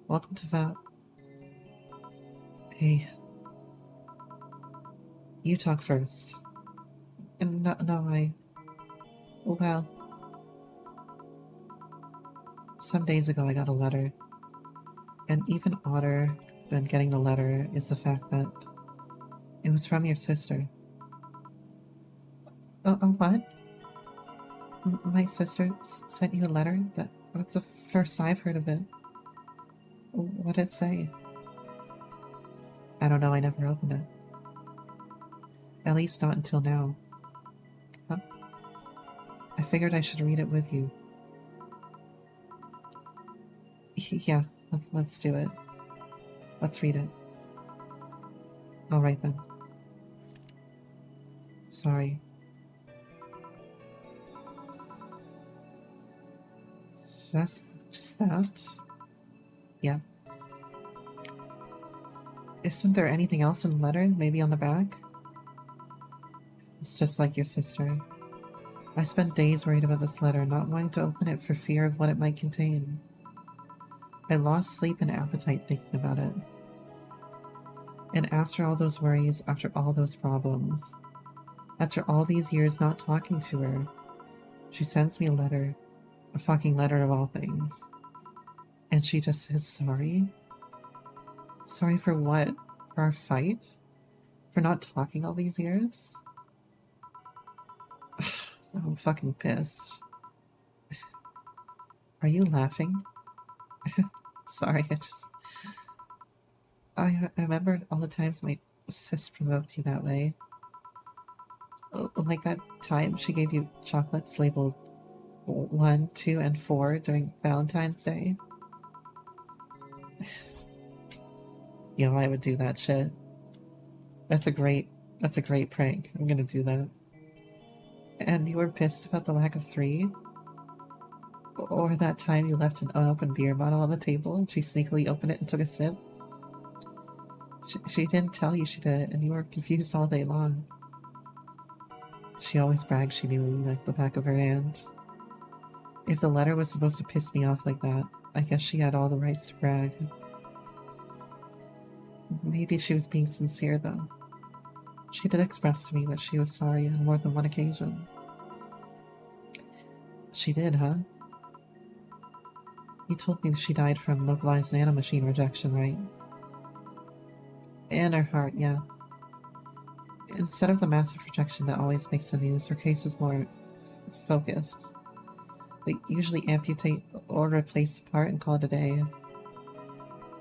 Welcome to VA. Hey. You talk first. No, well... Some days ago I got a letter. And even odder than getting the letter is the fact that it was from your sister. What? My sister sent you a letter? That's the first I've heard of it. What did it say? I don't know, I never opened it. At least not until now. Huh? I figured I should read it with you. Yeah, let's do it. Let's read it. Alright then. Sorry. Just that? Yeah. Isn't there anything else in the letter? Maybe on the back? It's just like your sister. I spent days worried about this letter, not wanting to open it for fear of what it might contain. I lost sleep and appetite thinking about it. And after all those worries, after all those problems, after all these years not talking to her, she sends me a letter, a fucking letter of all things. And she just says sorry? Sorry for what? For our fight? For not talking all these years? I'm fucking pissed. Are you laughing? Sorry, I remembered all the times my sis provoked you that way. Like that time she gave you chocolates labeled 1, 2, and 4 during Valentine's Day. You know, I would do that shit. That's a great prank. I'm gonna do that. And you were pissed about the lack of 3? Or that time you left an unopened beer bottle on the table and she sneakily opened it and took a sip? She didn't tell you she did it, and you were confused all day long. She always bragged she knew you like the back of her hand. If the letter was supposed to piss me off like that, I guess she had all the rights to brag. Maybe she was being sincere, though. She did express to me that she was sorry on more than one occasion. She did, huh? You told me she died from localized nanomachine rejection, right? In her heart, yeah. Instead of the massive rejection that always makes the news, her case was more focused. They usually amputate or replace the part and call it a day.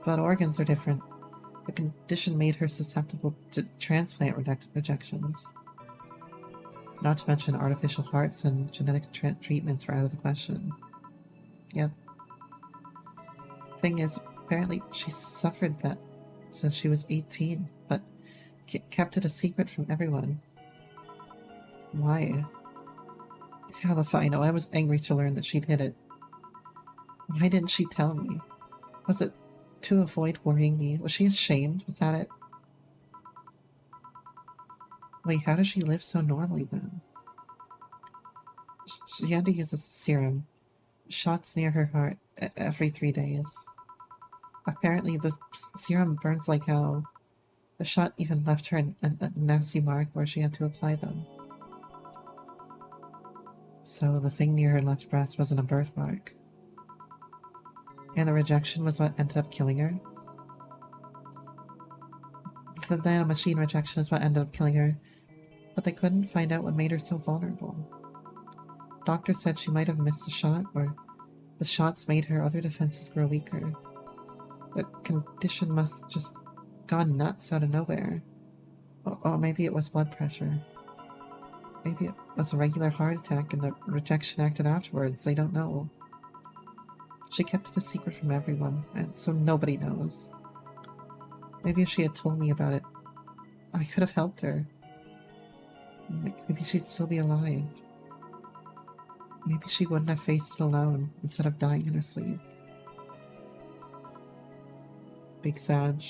But organs are different. The condition made her susceptible to transplant rejections. Not to mention artificial hearts and genetic treatments were out of the question. Yep. Thing is, apparently she suffered that since she was 18, but kept it a secret from everyone. Why? Hell if I know. I was angry to learn that she'd hid it. Why didn't she tell me? Was it to avoid worrying me? Was she ashamed? Was that it? Wait, how does she live so normally then? She had to use a serum. Shots near her heart every 3 days. Apparently the serum burns like hell. The shot even left her a nasty mark where she had to apply them. So the thing near her left breast wasn't a birthmark. And the rejection was what ended up killing her? The nanomachine rejection is what ended up killing her, but they couldn't find out what made her so vulnerable. Doctor said she might have missed a shot, or the shots made her other defenses grow weaker. The condition must just gone nuts out of nowhere. Or maybe it was blood pressure. Maybe it was a regular heart attack and the rejection acted afterwards, they don't know. She kept it a secret from everyone, and so nobody knows. Maybe if she had told me about it, I could have helped her. Maybe she'd still be alive. Maybe she wouldn't have faced it alone instead of dying in her sleep. Big Sag.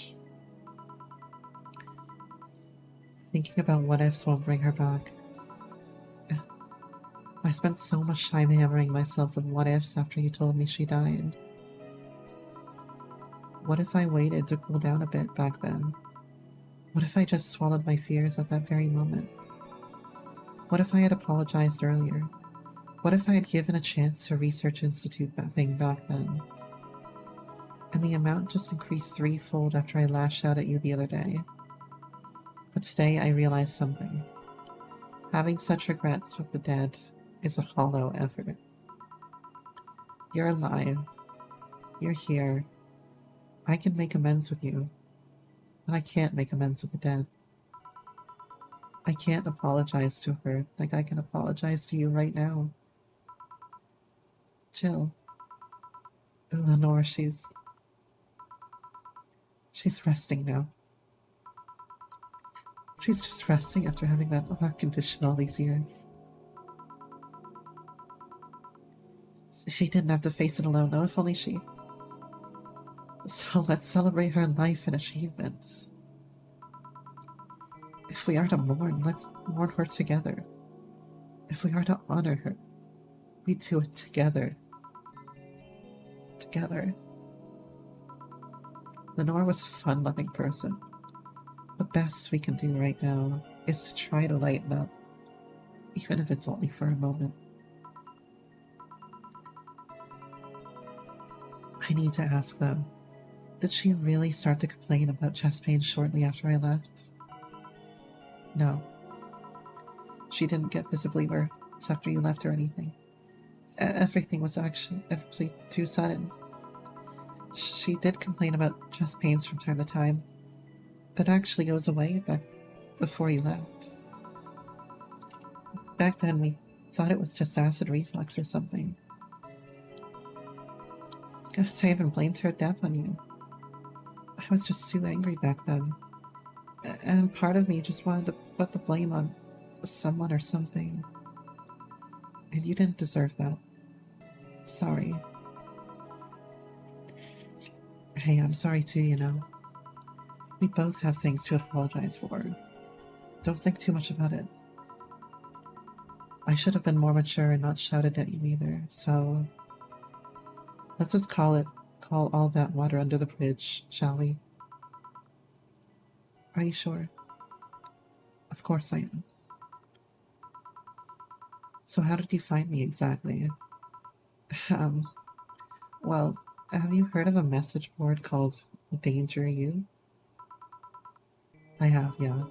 Thinking about what ifs won't bring her back. I spent so much time hammering myself with what ifs after you told me she died. What if I waited to cool down a bit back then? What if I just swallowed my fears at that very moment? What if I had apologized earlier? What if I had given a chance to Research Institute thing back then? And the amount just increased threefold after I lashed out at you the other day. But today I realized something. Having such regrets with the dead is a hollow effort. You're alive. You're here. I can make amends with you. But I can't make amends with the dead. I can't apologize to her like I can apologize to you right now. Jill. Lenore, she's resting now. She's just resting after having that heart condition all these years. She didn't have to face it alone, though, if only she. So let's celebrate her life and achievements. If we are to mourn, let's mourn her together. If we are to honor her, we do it together. Together. Lenore was a fun-loving person. The best we can do right now is to try to lighten up, even if it's only for a moment. I need to ask, though, did she really start to complain about chest pains shortly after I left? No. She didn't get visibly worse after you left or anything. Everything was actually too sudden. She did complain about chest pains from time to time, but actually goes away back before you left. Back then, we thought it was just acid reflux or something. Guess I even blamed her death on you. I was just too angry back then. And part of me just wanted to put the blame on someone or something. And you didn't deserve that. Sorry. Hey, I'm sorry too, you know. We both have things to apologize for. Don't think too much about it. I should have been more mature and not shouted at you either, so... let's just call all that water under the bridge, shall we? Are you sure? Of course I am. So how did you find me exactly? Well, have you heard of a message board called Danger You? I have, yeah.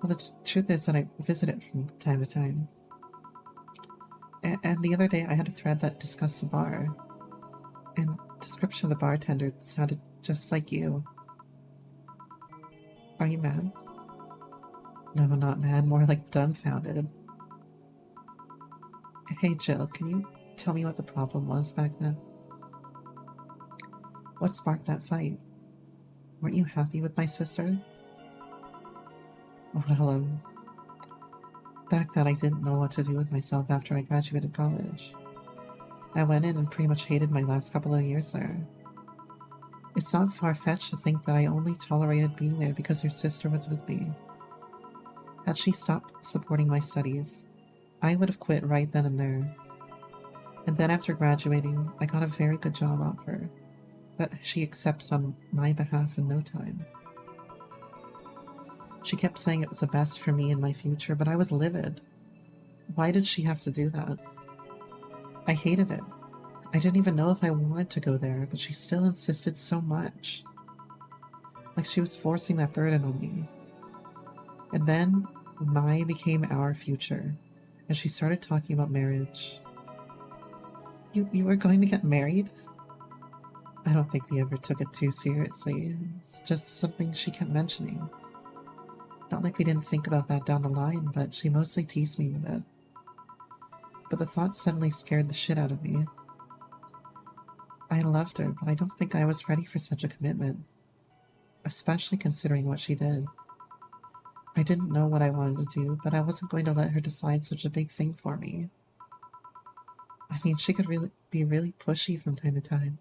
Well, the truth is that I visit it from time to time. And the other day I had a thread that discussed the bar. And description of the bartender sounded just like you. Are you mad? No, not mad, more like dumbfounded. Hey Jill, can you tell me what the problem was back then? What sparked that fight? Weren't you happy with my sister? Well, back then I didn't know what to do with myself after I graduated college. I went in and pretty much hated my last couple of years there. It's not far-fetched to think that I only tolerated being there because her sister was with me. Had she stopped supporting my studies, I would have quit right then and there. And then after graduating, I got a very good job offer that she accepted on my behalf in no time. She kept saying it was the best for me and my future, but I was livid. Why did she have to do that? I hated it. I didn't even know if I wanted to go there, but she still insisted so much. Like she was forcing that burden on me. And then, my became our future, and she started talking about marriage. You were going to get married? I don't think we ever took it too seriously. It's just something she kept mentioning. Not like we didn't think about that down the line, but she mostly teased me with it. But the thought suddenly scared the shit out of me. I loved her, but I don't think I was ready for such a commitment. Especially considering what she did. I didn't know what I wanted to do, but I wasn't going to let her decide such a big thing for me. I mean, she could be really pushy from time to time.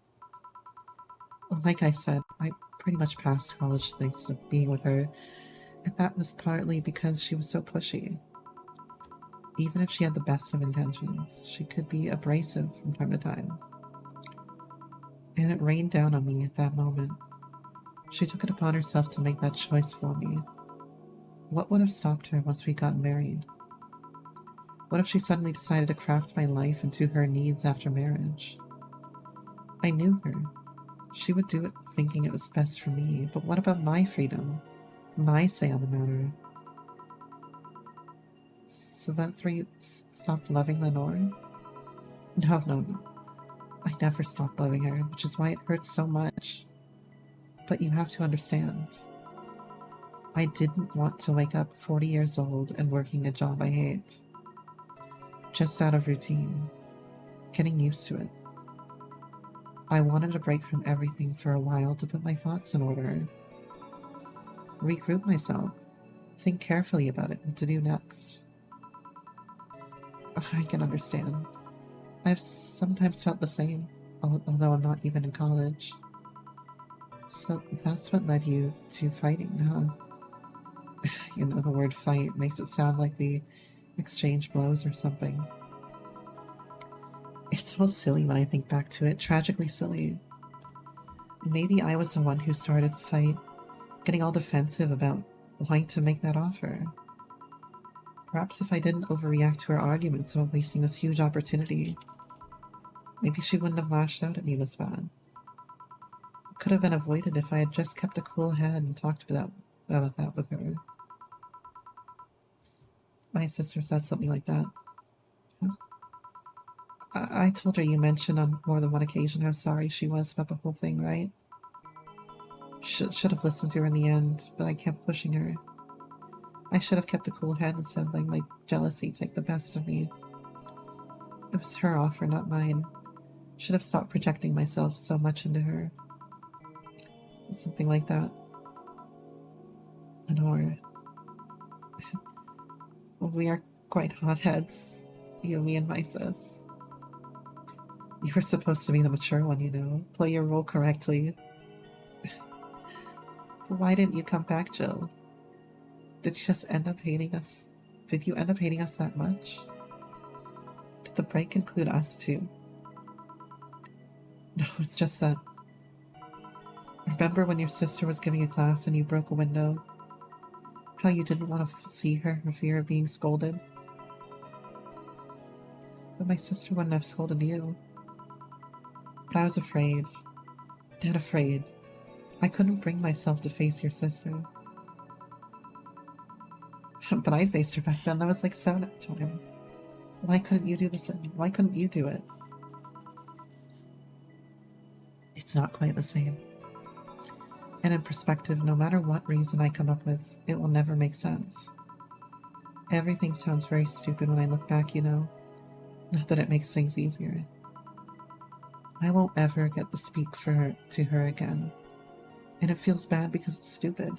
Like I said, I pretty much passed college thanks to being with her, and that was partly because she was so pushy. Even if she had the best of intentions, she could be abrasive from time to time. And it rained down on me at that moment. She took it upon herself to make that choice for me. What would have stopped her once we got married? What if she suddenly decided to craft my life into her needs after marriage? I knew her. She would do it thinking it was best for me, but what about my freedom? My say on the matter? So that's where you stopped loving Lenore? No. I never stopped loving her, which is why it hurts so much. But you have to understand. I didn't want to wake up 40 years old and working a job I hate. Just out of routine. Getting used to it. I wanted a break from everything for a while to put my thoughts in order. Regroup myself. Think carefully about it, what to do next. I can understand. I've sometimes felt the same, although I'm not even in college. So that's what led you to fighting, huh? You know, the word fight makes it sound like we exchange blows or something. It's all silly when I think back to it, tragically silly. Maybe I was the one who started the fight, getting all defensive about wanting to make that offer. Perhaps if I didn't overreact to our arguments about wasting this huge opportunity, maybe she wouldn't have lashed out at me this bad. It could have been avoided if I had just kept a cool head and talked about that with her. My sister said something like that. Huh? I told her you mentioned on more than one occasion how sorry she was about the whole thing, right? Should have listened to her in the end, but I kept pushing her. I should have kept a cool head instead of letting my jealousy take the best of me. It was her offer, not mine. Should have stopped projecting myself so much into her. Something like that. Lenore. Well, we are quite hotheads. You, me, and my sis. You were supposed to be the mature one, you know. Play your role correctly. But why didn't you come back, Jill? Did you just end up hating us? Did you end up hating us that much? Did the break include us too? No, it's just that. Remember when your sister was giving a class and you broke a window? How you didn't want to see her for fear of being scolded? But my sister wouldn't have scolded you. But I was afraid. Dead afraid. I couldn't bring myself to face your sister. But I faced her back then. I was like 7 at the time. Why couldn't you do the same? Why couldn't you do it? It's not quite the same. And in perspective, no matter what reason I come up with, it will never make sense. Everything sounds very stupid when I look back, you know. Not that it makes things easier. I won't ever get to speak to her again. And it feels bad because it's stupid.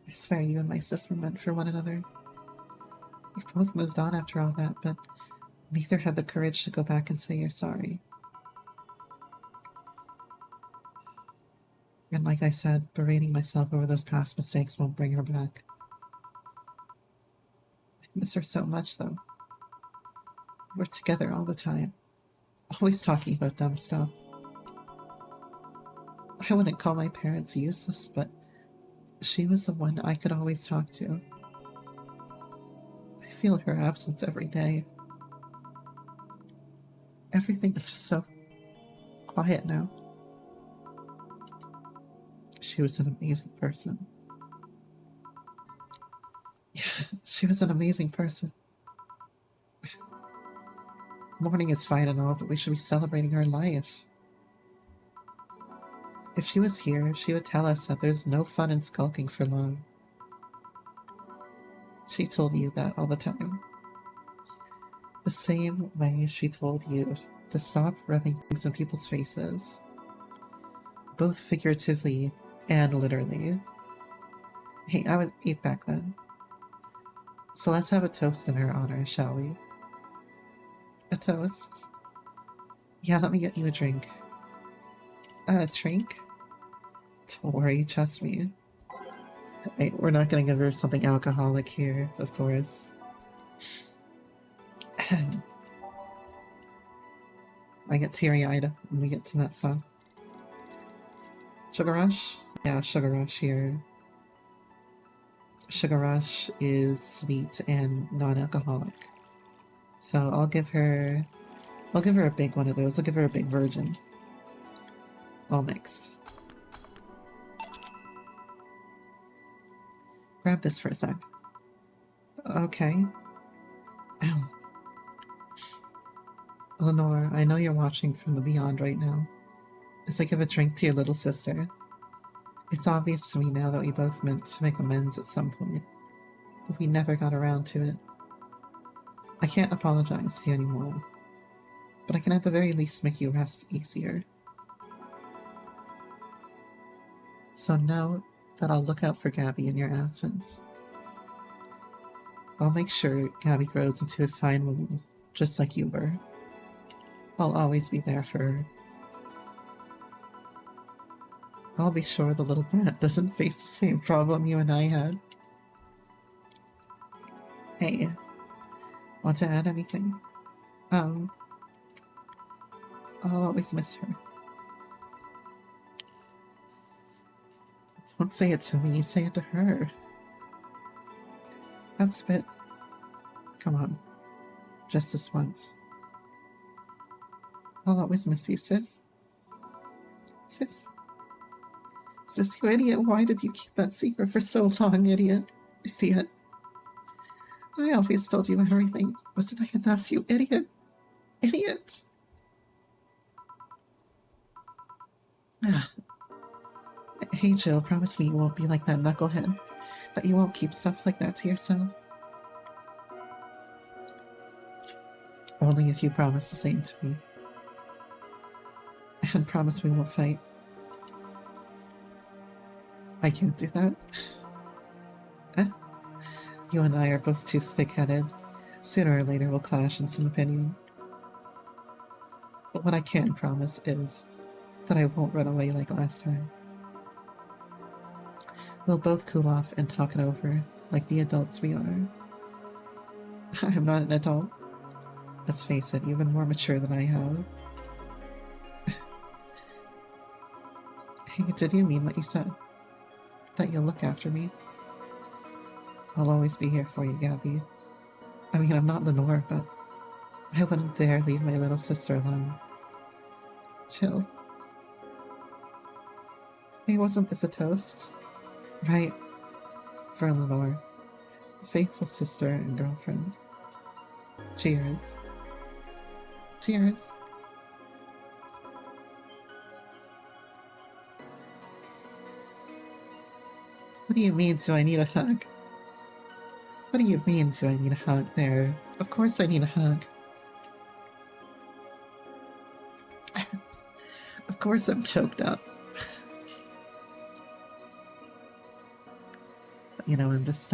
I swear you and my sister were meant for one another. We both moved on after all that, but neither had the courage to go back and say you're sorry. And like I said, berating myself over those past mistakes won't bring her back. I miss her so much, though. We're together all the time, always talking about dumb stuff. I wouldn't call my parents useless, but she was the one I could always talk to. I feel her absence every day. Everything is just so quiet now. She was an amazing person. Yeah, she was an amazing person. Mourning is fine and all, but we should be celebrating her life. If she was here, she would tell us that there's no fun in skulking for long. She told you that all the time. The same way she told you to stop rubbing things in people's faces. Both figuratively and literally. Hey, I was 8 back then. So let's have a toast in her honor, shall we? A toast? Yeah, let me get you a drink. A drink? Don't worry, trust me. Hey, we're not gonna give her something alcoholic here, of course. I get teary-eyed when we get to that song. Sugar Rush? Yeah, Sugar Rush here. Sugar Rush is sweet and non-alcoholic. So I'll give her a big one of those. I'll give her a big virgin. All mixed. Grab this for a sec. Okay. Ow. Lenore, I know you're watching from the beyond right now. As I give a drink to your little sister. It's obvious to me now that we both meant to make amends at some point, but we never got around to it. I can't apologize to you anymore, but I can at the very least make you rest easier. So know that I'll look out for Gabby in your absence. I'll make sure Gabby grows into a fine woman, just like you were. I'll always be there for her. I'll be sure the little brat doesn't face the same problem you and I had. Hey, want to add anything? I'll always miss her. Don't say it to me, say it to her. That's a bit... Come on. Just this once. I'll always miss you, sis. Sis. Sis, you idiot, why did you keep that secret for so long, idiot? Idiot. I always told you everything. Wasn't I enough, you idiot? Idiot! Hey, Jill, promise me you won't be like that knucklehead. That you won't keep stuff like that to yourself. Only if you promise the same to me. And promise we won't fight. I can't do that. You and I are both too thick-headed. Sooner or later we'll clash in some opinion. But what I can promise is that I won't run away like last time. We'll both cool off and talk it over, like the adults we are. I'm not an adult. Let's face it, you've been more mature than I have. Hey, did you mean what you said? That you'll look after me? I'll always be here for you, Gabby. I mean, I'm not Lenore, but I wouldn't dare leave my little sister alone. Chill. Hey, wasn't this a toast? Right. For Lenore. A faithful sister and girlfriend. Cheers. Cheers. What do you mean, do I need a hug? What do you mean, do I need a hug there? Of course I need a hug. Of course I'm choked up. You know, I'm just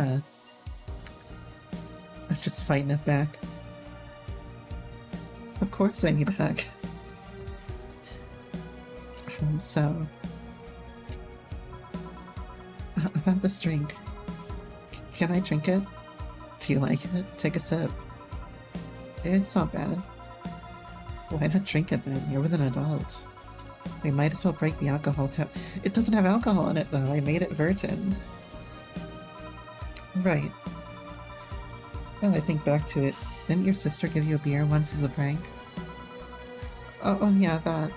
fighting it back. Of course I need a hug. So... about this drink. Can I drink it? Do you like it? Take a sip. It's not bad. Why not drink it then? You're with an adult. We might as well break the alcohol tap. It doesn't have alcohol in it though. I made it virgin. Right. Well, I think back to it. Didn't your sister give you a beer once as a prank? Oh yeah, that.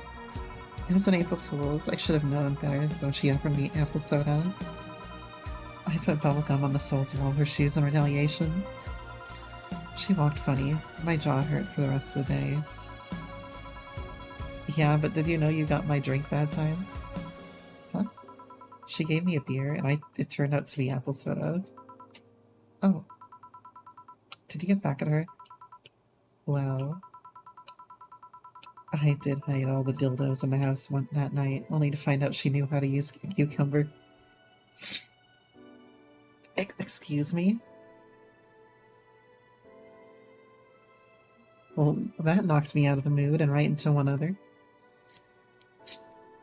It was an April Fool's. I should have known better. Don't she offer me apple soda? I put bubblegum on the soles of all her shoes in retaliation. She walked funny. My jaw hurt for the rest of the day. Yeah, but did you know you got my drink that time? Huh? She gave me a beer, and it turned out to be apple soda. Oh. Did you get back at her? Wow. I did hide all the dildos in the house that night, only to find out she knew how to use a cucumber. Excuse me? Well, that knocked me out of the mood and right into one other.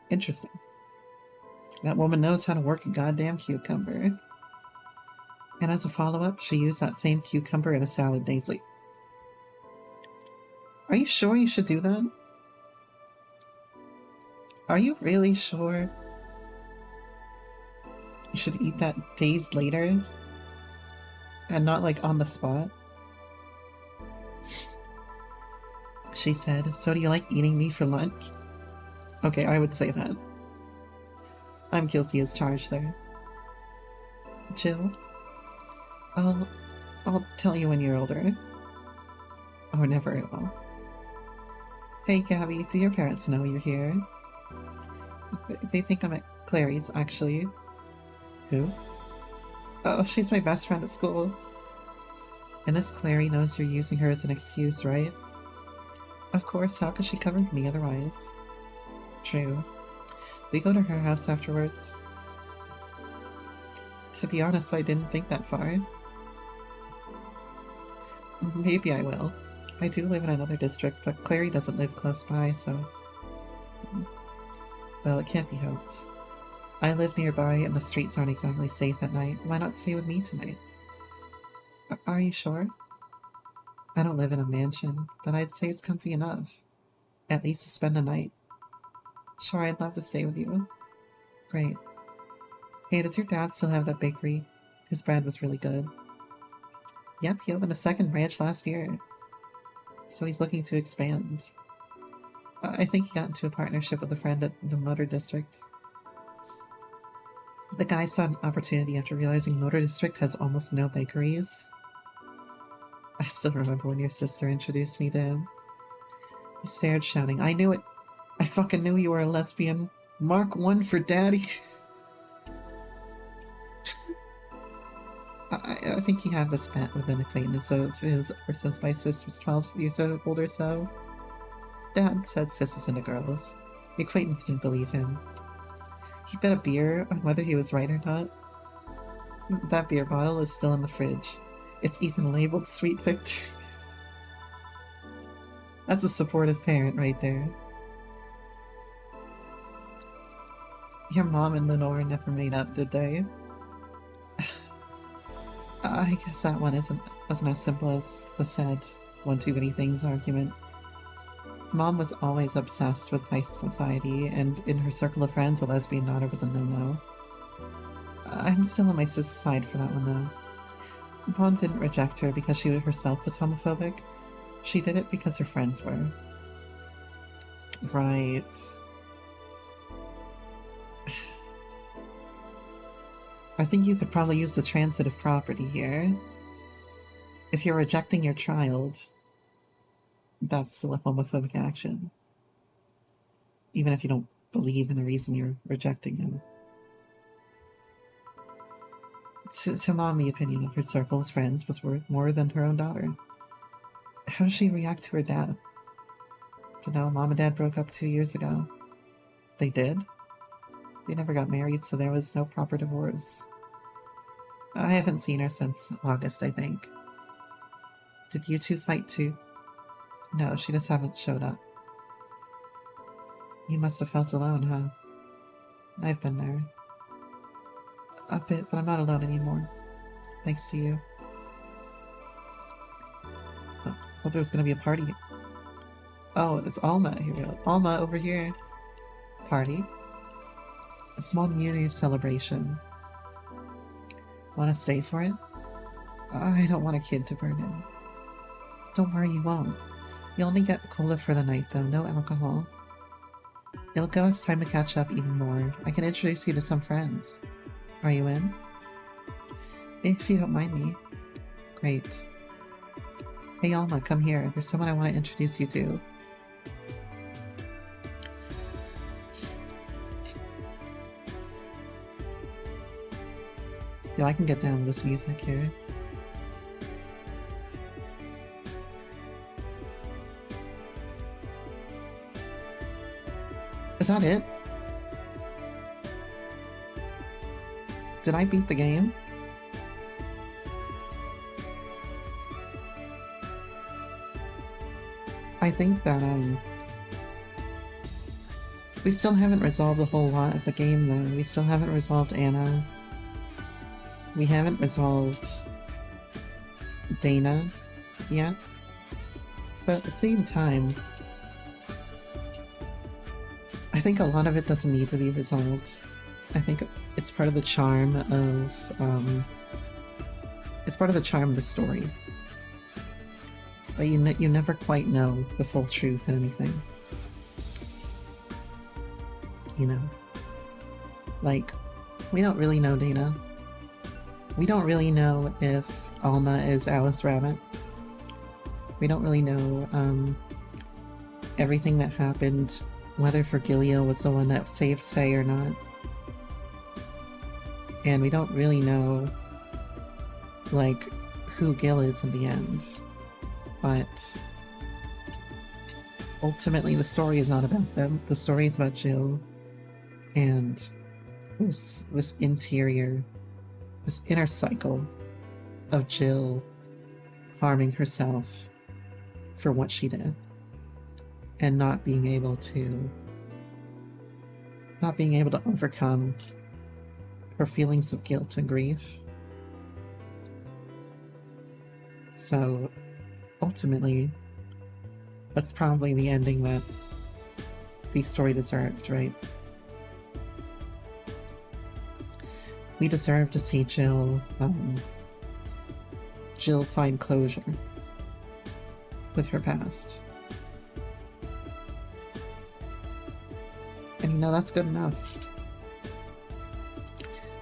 Interesting. That woman knows how to work a goddamn cucumber. And as a follow-up, she used that same cucumber in a salad daisy. Are you sure you should do that? Are you really sure you should eat that days later? And not like on the spot? She said, so do you like eating me for lunch? Okay, I would say that. I'm guilty as charged there. Jill? I'll tell you when you're older. Or never at all. Hey Gabby, do your parents know you're here? They think I'm at Clary's, actually. Who? Oh, she's my best friend at school. And this Clary knows you're using her as an excuse, right? Of course, how could she cover me otherwise? True. We go to her house afterwards. To be honest, I didn't think that far. Maybe I will. I do live in another district, but Clary doesn't live close by, so... Well, it can't be helped. I live nearby, and the streets aren't exactly safe at night. Why not stay with me tonight? Are you sure? I don't live in a mansion, but I'd say it's comfy enough. At least to spend a night. Sure, I'd love to stay with you. Great. Hey, does your dad still have that bakery? His bread was really good. Yep, he opened a second branch last year. So he's looking to expand. I think he got into a partnership with a friend at the Motor District. The guy saw an opportunity after realizing Motor District has almost no bakeries. I still remember when your sister introduced me to him. He stared, shouting, I knew it! I fucking knew you were a lesbian! Mark 1 for daddy! I think he had this bet with an acquaintance of his ever since my sis was 12 years old or so. Dad said sis was into girls. The acquaintance didn't believe him. He bet a beer on whether he was right or not. That beer bottle is still in the fridge. It's even labeled Sweet Victory. That's a supportive parent right there. Your mom and Lenore never made up, did they? I guess that one wasn't as simple as the said one too many things argument. Mom was always obsessed with high society, and in her circle of friends, a lesbian daughter was a no-no. I'm still on my sis' side for that one, though. Mom didn't reject her because she herself was homophobic. She did it because her friends were. Right. I think you could probably use the transitive property here. If you're rejecting your child, that's still a homophobic action. Even if you don't believe in the reason you're rejecting him. To Mom, the opinion of her circle of friends was worth more than her own daughter. How does she react to her death? To know Mom and Dad broke up 2 years ago. They did? They never got married, so there was no proper divorce. I haven't seen her since August, I think. Did you two fight too? No, she just haven't showed up. You must have felt alone, huh? I've been there. A bit, but I'm not alone anymore. Thanks to you. Oh, there's gonna be a party. Oh, it's Alma here. Alma over here. Party. A small New Year's celebration. Want to stay for it? I don't want a kid to burn in. Don't worry, you won't. You only get cola for the night, though. No alcohol. It'll give us time to catch up even more. I can introduce you to some friends. Are you in? If you don't mind me. Great. Hey, Alma, come here. There's someone I want to introduce you to. Yeah, I can get down with this music here. Is that it? Did I beat the game? I think that, we still haven't resolved a whole lot of the game, though. We still haven't resolved Anna. We haven't resolved Dana yet. But at the same time, I think a lot of it doesn't need to be resolved. I think it's part of the charm of, it's part of the charm of the story. But you never quite know the full truth in anything. You know? Like, we don't really know Dana. We don't really know if Alma is Alice Rabbit. We don't really know, everything that happened, whether Virgilio was the one that saved Say or not. And we don't really know, like, who Gil is in the end. But ultimately the story is not about them. The story is about Jill and this interior this inner cycle of Jill harming herself for what she did and not being able to overcome her feelings of guilt and grief. So ultimately, that's probably the ending that the story deserved, right? We deserve to see Jill find closure with her past. And that's good enough.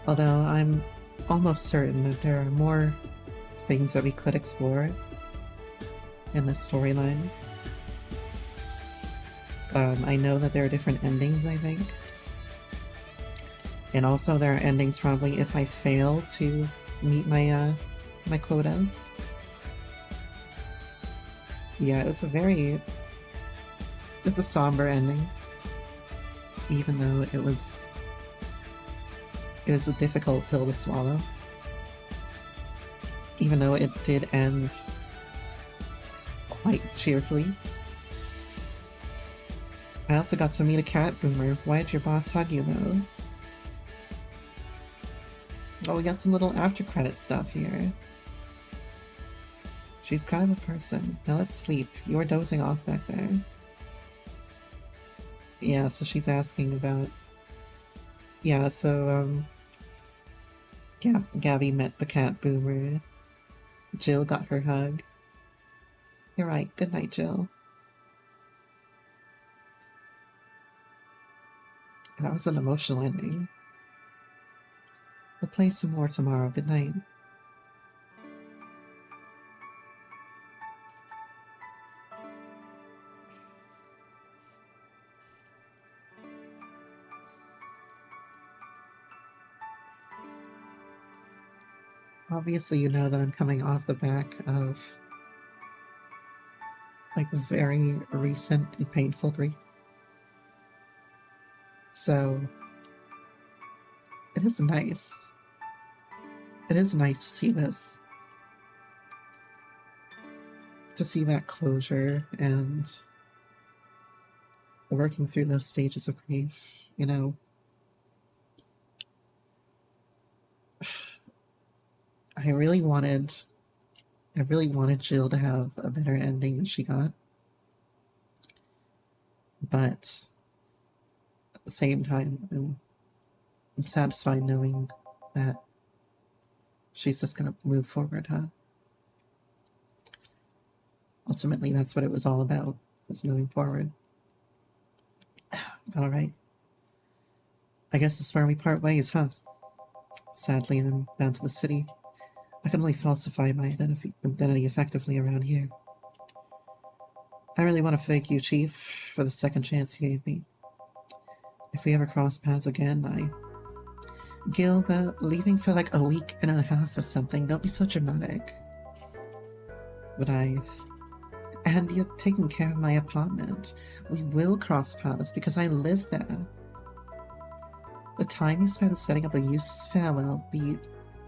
Although I'm almost certain that there are more things that we could explore in this storyline. I know that there are different endings, I think. And also there are endings probably if I fail to meet my my quotas. Yeah, it was a somber ending. Even though it was a difficult pill to swallow. Even though it did end quite cheerfully. I also got to meet a cat boomer. Why did your boss hug you though? Oh, we got some little after credit stuff here. She's kind of a person. Now let's sleep. You were dozing off back there. Yeah, so she's asking about... Yeah, so, Gabby met the cat boomer. Jill got her hug. You're right. Good night, Jill. That was an emotional ending. We'll play some more tomorrow. Good night. Obviously, you know that I'm coming off the back of like very recent and painful grief. So it is nice. It is nice to see this. To see that closure and working through those stages of grief, I really wanted Jill to have a better ending than she got. But at the same time, I'm satisfied knowing that she's just gonna move forward, huh? Ultimately, that's what it was all about, was moving forward. Alright. I guess this is where we part ways, huh? Sadly, I'm bound to the city. I can only falsify my identity effectively around here. I really want to thank you, Chief, for the second chance you gave me. If we ever cross paths again, Gil, leaving for like a week and a half or something, don't be so dramatic. But and you're taking care of my apartment. We will cross paths because I live there. The time you spent setting up a useless farewell be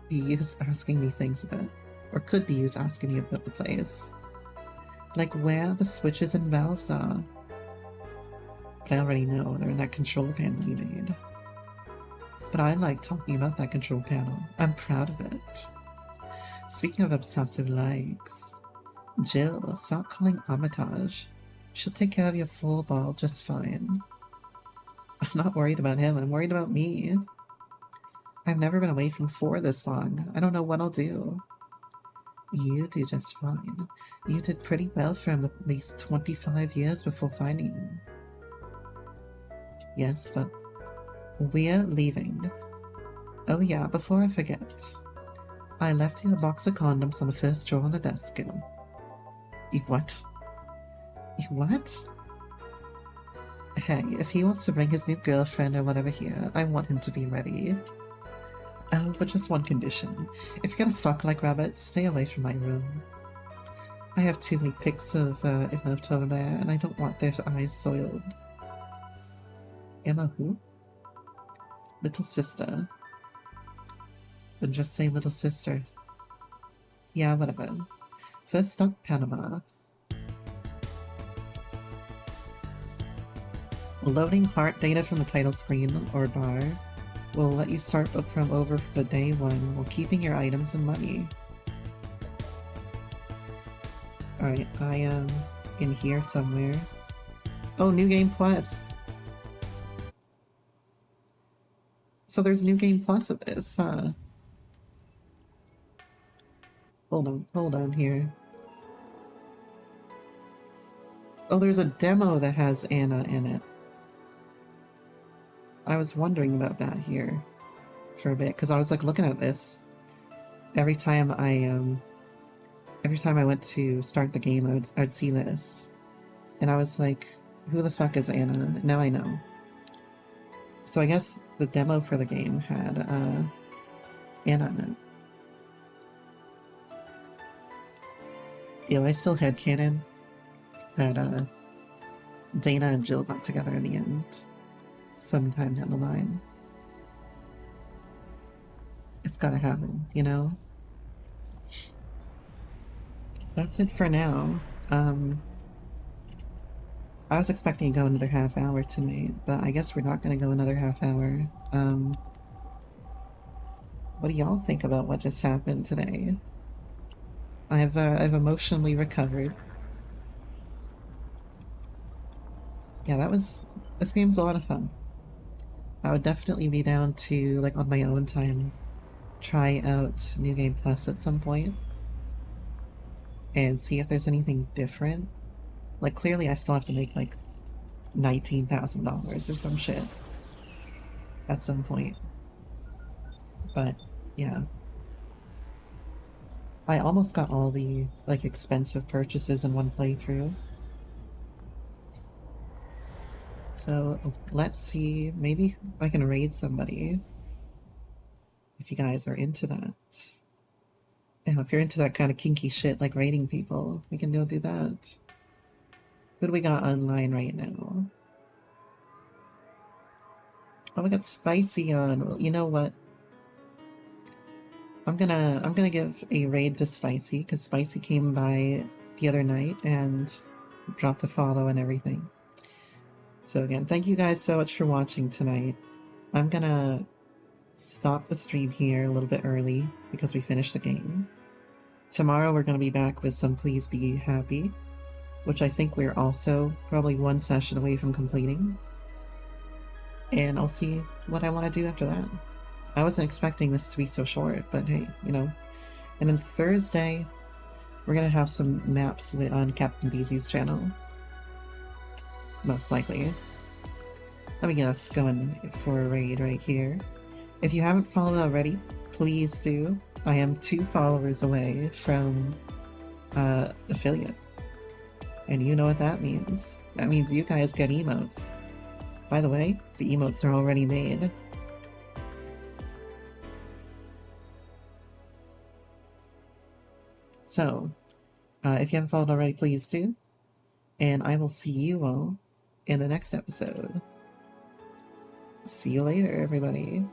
used asking me things about, or could be used asking me about the place. Like where the switches and valves are. But I already know they're in that control panel you made. But I like talking about that control panel. I'm proud of it. Speaking of obsessive likes, Jill, stop calling Armitage. She'll take care of your full ball just fine. I'm not worried about him, I'm worried about me. I've never been away from 4 this long. I don't know what I'll do. You do just fine. You did pretty well for him at least 25 years before finding him. Yes, but we're leaving. Oh yeah, before I forget. I left you a box of condoms on the first drawer on the desk, Gil. You what? You what? Hey, if he wants to bring his new girlfriend or whatever here, I want him to be ready. Oh, but just one condition. If you're gonna fuck like rabbits, stay away from my room. I have too many pics of Emma over there, and I don't want their eyes soiled. Emma who? Little sister. Then just say little sister. Yeah, whatever. First stop, Panama. Loading heart data from the title screen or bar will let you start book from over for day one while keeping your items and money. Alright, I am in here somewhere. Oh, New Game Plus! So there's New Game Plus of this, huh? Hold on here. Oh, there's a demo that has Anna in it. I was wondering about that here for a bit, because I was like looking at this. Every time I went to start the game, I'd see this. And I was like, who the fuck is Anna? Now I know. So I guess the demo for the game had Anna in it. Yo, I still headcanon that Dana and Jill got together in the end. Sometime down the line. It's gotta happen, you know? That's it for now. I was expecting to go another half hour tonight, but I guess we're not gonna go another half hour. What do y'all think about what just happened today? I've emotionally recovered. Yeah, this game's a lot of fun. I would definitely be down to, like, on my own time, try out New Game Plus at some point and see if there's anything different. Like, clearly I still have to make, like, $19,000 or some shit at some point. But, yeah. I almost got all the, like, expensive purchases in one playthrough. So, let's see, maybe I can raid somebody. If you guys are into that. And if you're into that kind of kinky shit, like raiding people, we can go do that. Who do we got online right now? Oh, we got Spicy on. Well, you know what? I'm gonna give a raid to Spicy, because Spicy came by the other night and dropped a follow and everything. So again, thank you guys so much for watching tonight. I'm gonna stop the stream here a little bit early because we finished the game. Tomorrow we're gonna be back with some Please Be Happy, which I think we're also probably one session away from completing. And I'll see what I want to do after that. I wasn't expecting this to be so short, but hey, you know. And then Thursday, we're gonna have some maps on Captain BZ's channel. Most likely. Let me get us going for a raid right here. If you haven't followed already, please do. I am 2 followers away from affiliate. And you know what that means. That means you guys get emotes. By the way, the emotes are already made. So, if you haven't followed already, please do. And I will see you all in the next episode. See you later, everybody.